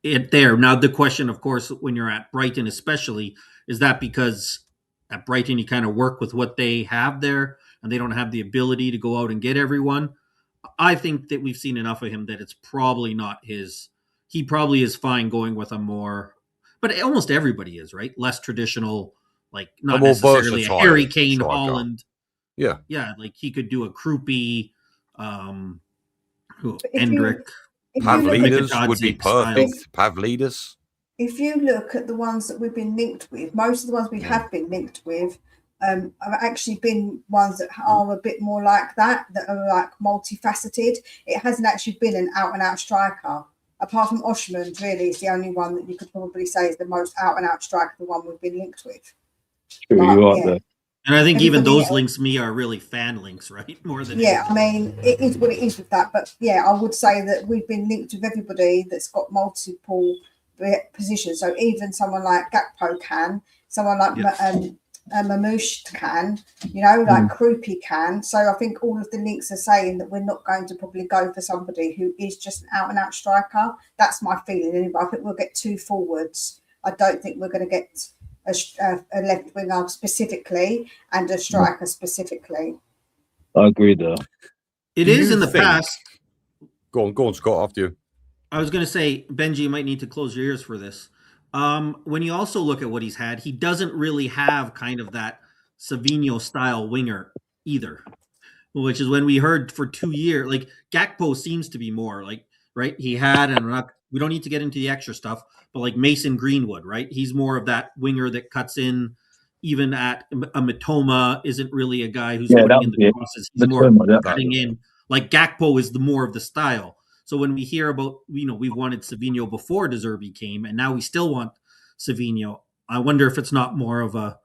There. Now, the question, of course, when you're at Brighton, especially, is that because at Brighton you kind of work with what they have there, and they don't have the ability to go out and get everyone. I think that we've seen enough of him that it's probably not his. He probably is fine going with a more, but almost everybody is, right? Less traditional, like not necessarily a Harry Kane, striker. Holland. Yeah. Like he could do a Kroupy, Endrick. Pavlidis would be perfect. Pavlidis. If you look at the ones that we've been linked with, most of the ones we have been linked with have actually been ones that are a bit more like that are like multifaceted. It hasn't actually been an out-and-out striker. Apart from Oshman, really, it's the only one that you could probably say is the most out-and-out striker, the one we've been linked with. True, you are there. And I think even those links to me are really fan links, right? More than I mean, it is what it is with that. But yeah, I would say that we've been linked with everybody that's got multiple positions. So even someone like Gakpo can, someone like Mamouche can, like Kroupy can. So I think all of the links are saying that we're not going to probably go for somebody who is just an out-and-out striker. That's my feeling. Anyway, I think we'll get 2 forwards. I don't think we're going to get a left winger specifically and a striker specifically. I agree there. It is in the past. Go on, Scott, after you. I was going to say, Benji, you might need to close your ears for this. When you also look at what he's had, he doesn't really have kind of that Savinho style winger either, which is when we heard for 2 years, like Gakpo seems to be more like, right? He had, and we don't need to get into the extra stuff, but like Mason Greenwood, right? He's more of that winger that cuts in. Even at a Mitoma isn't really a guy who's putting in the crosses. He's more cutting in. Like Gakpo is the more of the style. So when we hear about, we wanted Savinho before De Zerbi came, and now we still want Savinho. I wonder if it's not more of a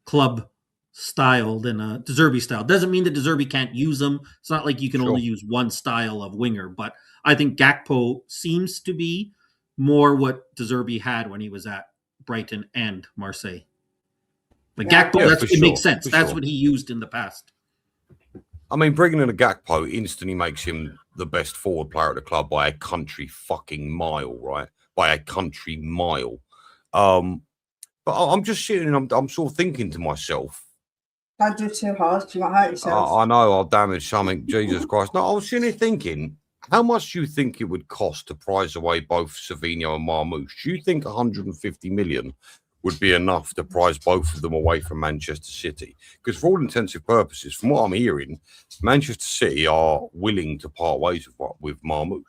club style than a De Zerbi style. Doesn't mean that De Zerbi can't use them. It's not like you can only use one style of winger, but I think Gakpo seems to be more what De Zerbi had when he was at Brighton and Marseille. But Gakpo, it makes sense. That's what he used in the past. I mean, bringing in a Gakpo instantly makes him the best forward player at the club by a country fucking mile, right? By a country mile. But I'm just sitting and I'm sort of thinking to myself. Don't do too hard, you might hurt yourself. I know I'll damage something. Jesus Christ. No, I was sitting here thinking, how much do you think it would cost to prize away both Savinho and Marmouche? Do you think 150 million would be enough to prize both of them away from Manchester City? Because for all intensive purposes, from what I'm hearing, Manchester City are willing to part ways with Marmouche.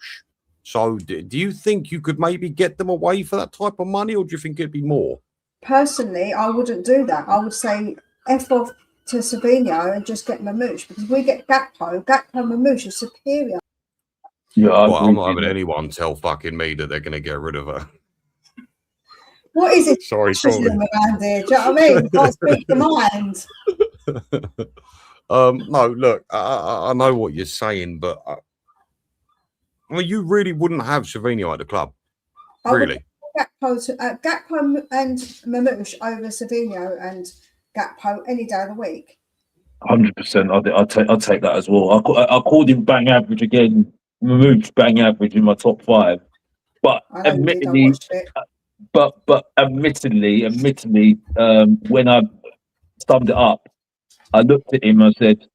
So do you think you could maybe get them away for that type of money, or do you think it'd be more? Personally, I wouldn't do that. I would say F off to Savinho and just get Mamouche, because we get Gakpo Mamouche is superior. Yeah, I'm not having anyone tell fucking me that they're going to get rid of her. What is it? Sorry, around here? Do you know what I mean? Can't speak the mind. No, look, I know what you're saying, but I mean, you really wouldn't have Savinho at the club, really. Gakpo and Mamouche over Savinho and Gakpo any day of the week. 100%. I'll take that as well. I called him bang average again. Mamouche bang average in my top 5, but admittedly. But admittedly, when I summed it up, I looked at him and I said,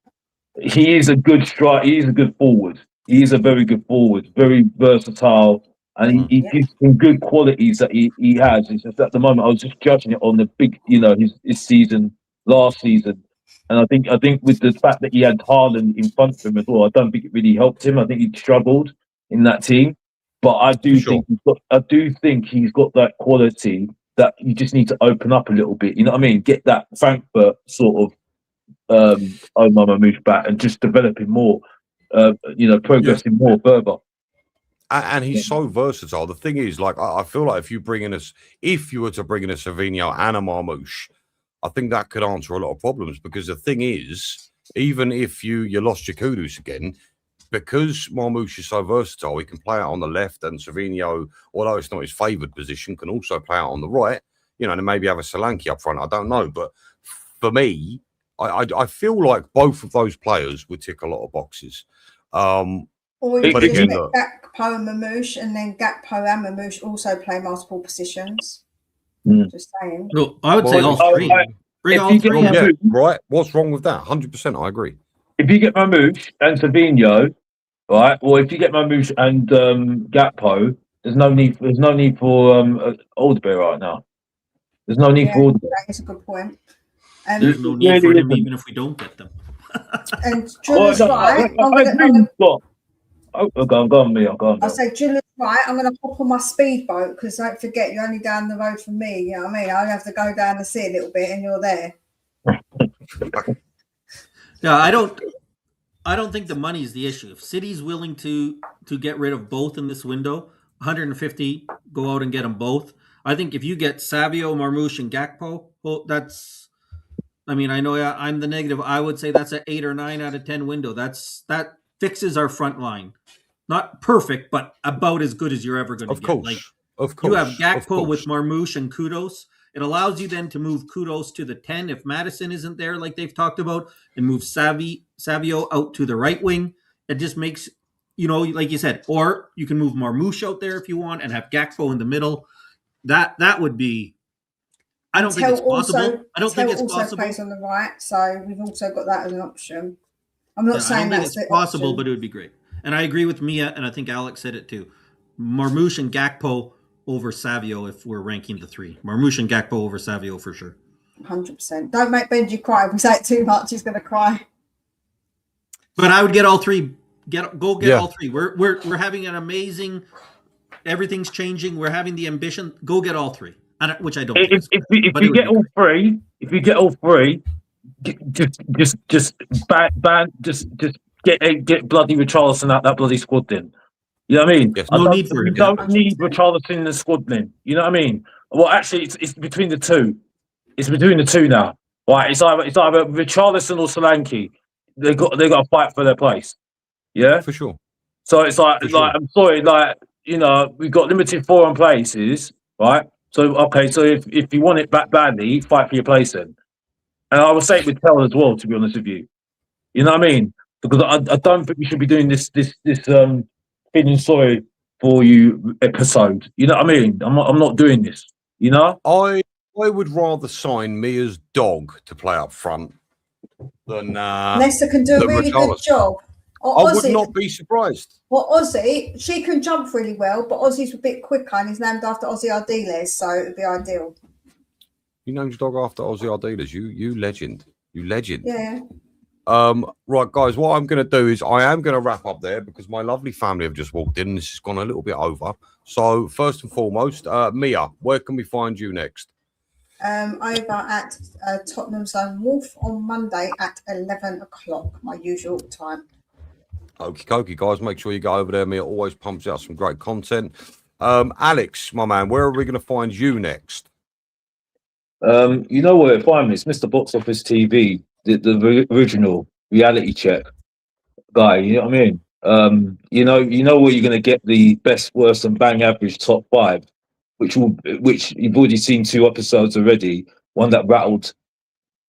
he is a good striker. He is a good forward. He is a very good forward, very versatile, and he gives some good qualities that he has. It's just at the moment I was just judging it on the big, his season, last season, and I think with the fact that he had Haaland in front of him as well, I don't think it really helped him. I think he struggled in that team. But I do think he's got that quality that you just need to open up a little bit. You know what I mean? Get that Frankfurt sort of Omar Mamouche back and just develop him more. Progressing more further. And he's so versatile. The thing is, like, I feel like if you were to bring in a Savinho and a Marmouche, I think that could answer a lot of problems. Because the thing is, even if you lost your Kudus again, because Marmoush is so versatile, he can play out on the left, and Savinho, although it's not his favoured position, can also play out on the right. You know, and maybe have a Solanke up front. I don't know, but for me, I feel like both of those players would tick a lot of boxes. Or you But could again, make look. Gakpo and Mamouche, and then Gakpo and Mamouche also play multiple positions. Just saying. No, I would say all three. Bring if all you get three. Yeah, right. What's wrong with that? 100%, I agree. If you get Mamouche and Savinho, right, or if you get Mamouche and Gakpo, there's no need for Alderweireld right now. There's no need for Alderweireld. That is a good point. There's no need for him even if we don't get them. And Jules right. Go on, Mia. Go on. I'll say Jules right. I'm going to hop on my speedboat because don't forget you're only down the road from me. You know what I mean? I only have to go down the sea a little bit, and you're there. Yeah, I don't think the money is the issue. If City's willing to get rid of both in this window, 150, go out and get them both. I think if you get Savio, Marmouche, and Gakpo, well, that's. I mean, I know I'm the negative. I would say that's an 8 or 9 out of 10 window. That fixes our front line. Not perfect, but about as good as you're ever going to get. Of course. You have Gakpo with Marmouche and Kudos. It allows you then to move Kudos to the 10 if Madison isn't there, like they've talked about, and move Savio out to the right wing. It just makes, like you said, or you can move Marmouche out there if you want and have Gakpo in the middle. That would be. I don't think it's possible. I don't think it's possible. Plays on the right, so we've also got that as an option. I'm not saying that's it's possible, but it would be great. And I agree with Mia, and I think Alex said it too. Marmouche and Gakpo over Savio if we're ranking the three. Marmouche and Gakpo over Savio for sure. 100%. Don't make Benji cry. If we say it too much, he's going to cry. But I would get all three. Go get all three. We're having an amazing. Everything's changing. We're having the ambition. Go get all three. Which I don't. If you get all three, just get bloody Richarlison out that bloody squad then. You know what I mean? Yes. No need for it. You don't need Richarlison in the squad then. You know what I mean? Well, actually, it's between the two. It's between the two now. Right? It's either Richarlison or Solanke. They got to fight for their place. Yeah, for sure. So it's I'm sorry, we've got limited foreign places, right? So so if you want it back badly, fight for your place then. And I would say it with Tel as well, to be honest with you. You know what I mean? Because I don't think we should be doing this feeling sorry for you episode. You know what I mean? I'm not doing this. You know? I would rather sign Mia's dog to play up front than Nesta can do a really good job. I would not be surprised. Well, Ozzy, she can jump really well, but Ozzy's a bit quicker and he's named after Ozzy Ardiles, so it would be ideal. You named your dog after Ozzy Ardiles. You legend. You legend. Yeah. Right, guys, what I'm going to do is I am going to wrap up there because my lovely family have just walked in and this has gone a little bit over. So first and foremost, Mia, where can we find you next? Over at Tottenham Zone Wolf on Monday at 11 o'clock, my usual time. Okie dokie, guys. Make sure you go over there. Mia always pumps out some great content. Alex, my man, where are we going to find you next? You know where to find me. It's Mr. Box Office TV, the original reality check guy. You know what I mean? You know where you're going to get the best, worst, and bang average top 5, which you've already seen 2 episodes already. One that rattled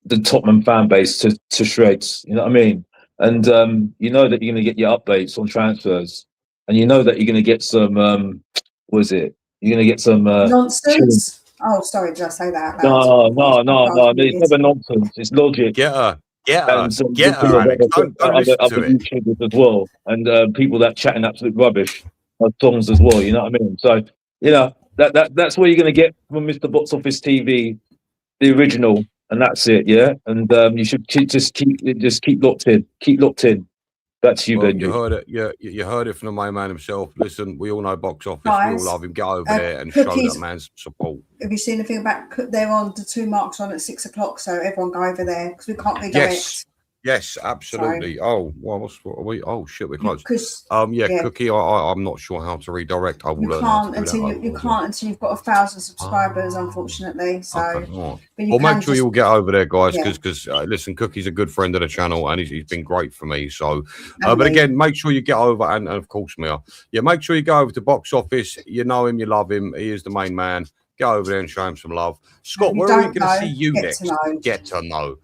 the Tottenham fan base to shreds. You know what I mean? And you know that you're going to get your updates on transfers, and you know that you're going to get some. What is it? You're going to get some nonsense. Oh, sorry, did I say that? No. It's never nonsense. It's logic. Get her, Alex. Don't listen to it. YouTubers as well, and people that chatting absolute rubbish on songs as well. You know what I mean? So that's what you're going to get from Mr. Box Office TV, the original. And that's it, yeah. And you should just keep locked in. Keep locked in. That's you, Benji. You heard it. Yeah, you heard it from the main man himself. Listen, we all know Box Office. Guys, we all love him. Get over there and show that man's support. Have you seen anything about? They're on the 2 marks on at 6 o'clock, so everyone go over there because we can't be direct. Yes, Yes, absolutely. Oh, well, what are we? Oh shit, we're close. Because yeah, Cookie. I'm not sure how to redirect. I will you learn how can't to do until that. you can't until you've got 1,000 subscribers, Oh, unfortunately. So, okay, all right. but you Well, can make sure just, you'll get over there, guys, yeah, because listen, Cookie's a good friend of the channel, and he's been great for me. So, and but me. again, make sure you get over, and of course, Mia, yeah, make sure you go over to Box Office. You know him, you love him. He is the main man. Go over there and show him some love. Scott, If you where are we don't going to know, see you get next? to know. Get to know.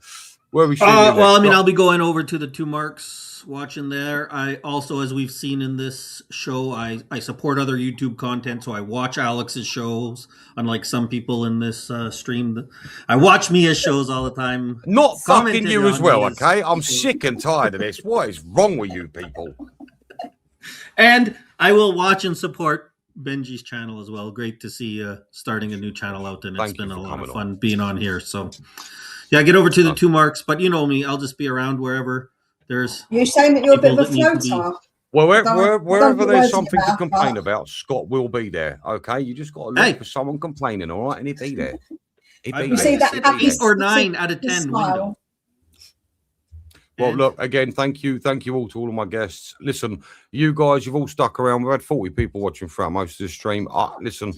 Where are we seeing you next? Well, I mean, Scott? I'll be going over to the 2 Marks, watching there. I also, as we've seen in this show, I support other YouTube content, so I watch Alex's shows, unlike some people in this stream. I watch Mia's shows all the time. Not fucking commented you as on well, Mia's okay? I'm shows. sick and tired of this. What is wrong with you people? And I will watch and support Benji's channel as well. Great to see starting a new channel out, and it's been a lot of fun being on here. So, yeah, get over to the 2 Marks. But you know me, I'll just be around wherever there's. You're saying that you're a bit of a people that need to be- floater. Well, Don't wherever put there's words in something your to mouth, complain but- about, Scott will be there. Okay, you just got to look Hey. for someone complaining, all right, and he'd be there. He'd be You You see there. that He'd be happy there. 8 or 9 out of the 10 smile. window. Well, And- look, again, thank you all to all of my guests. Listen, you guys, you've all stuck around. We've had 40 people watching throughout most of the stream. Listen,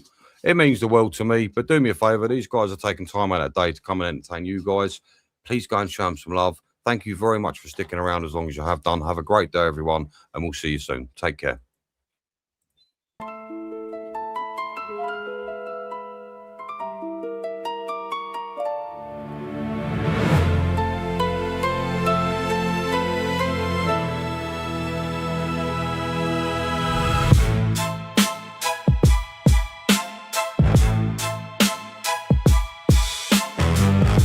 it means the world to me, but do me a favor. These guys are taking time out of their day to come and entertain you guys. Please go and show them some love. Thank you very much for sticking around as long as you have done. Have a great day, everyone, and we'll see you soon. Take care.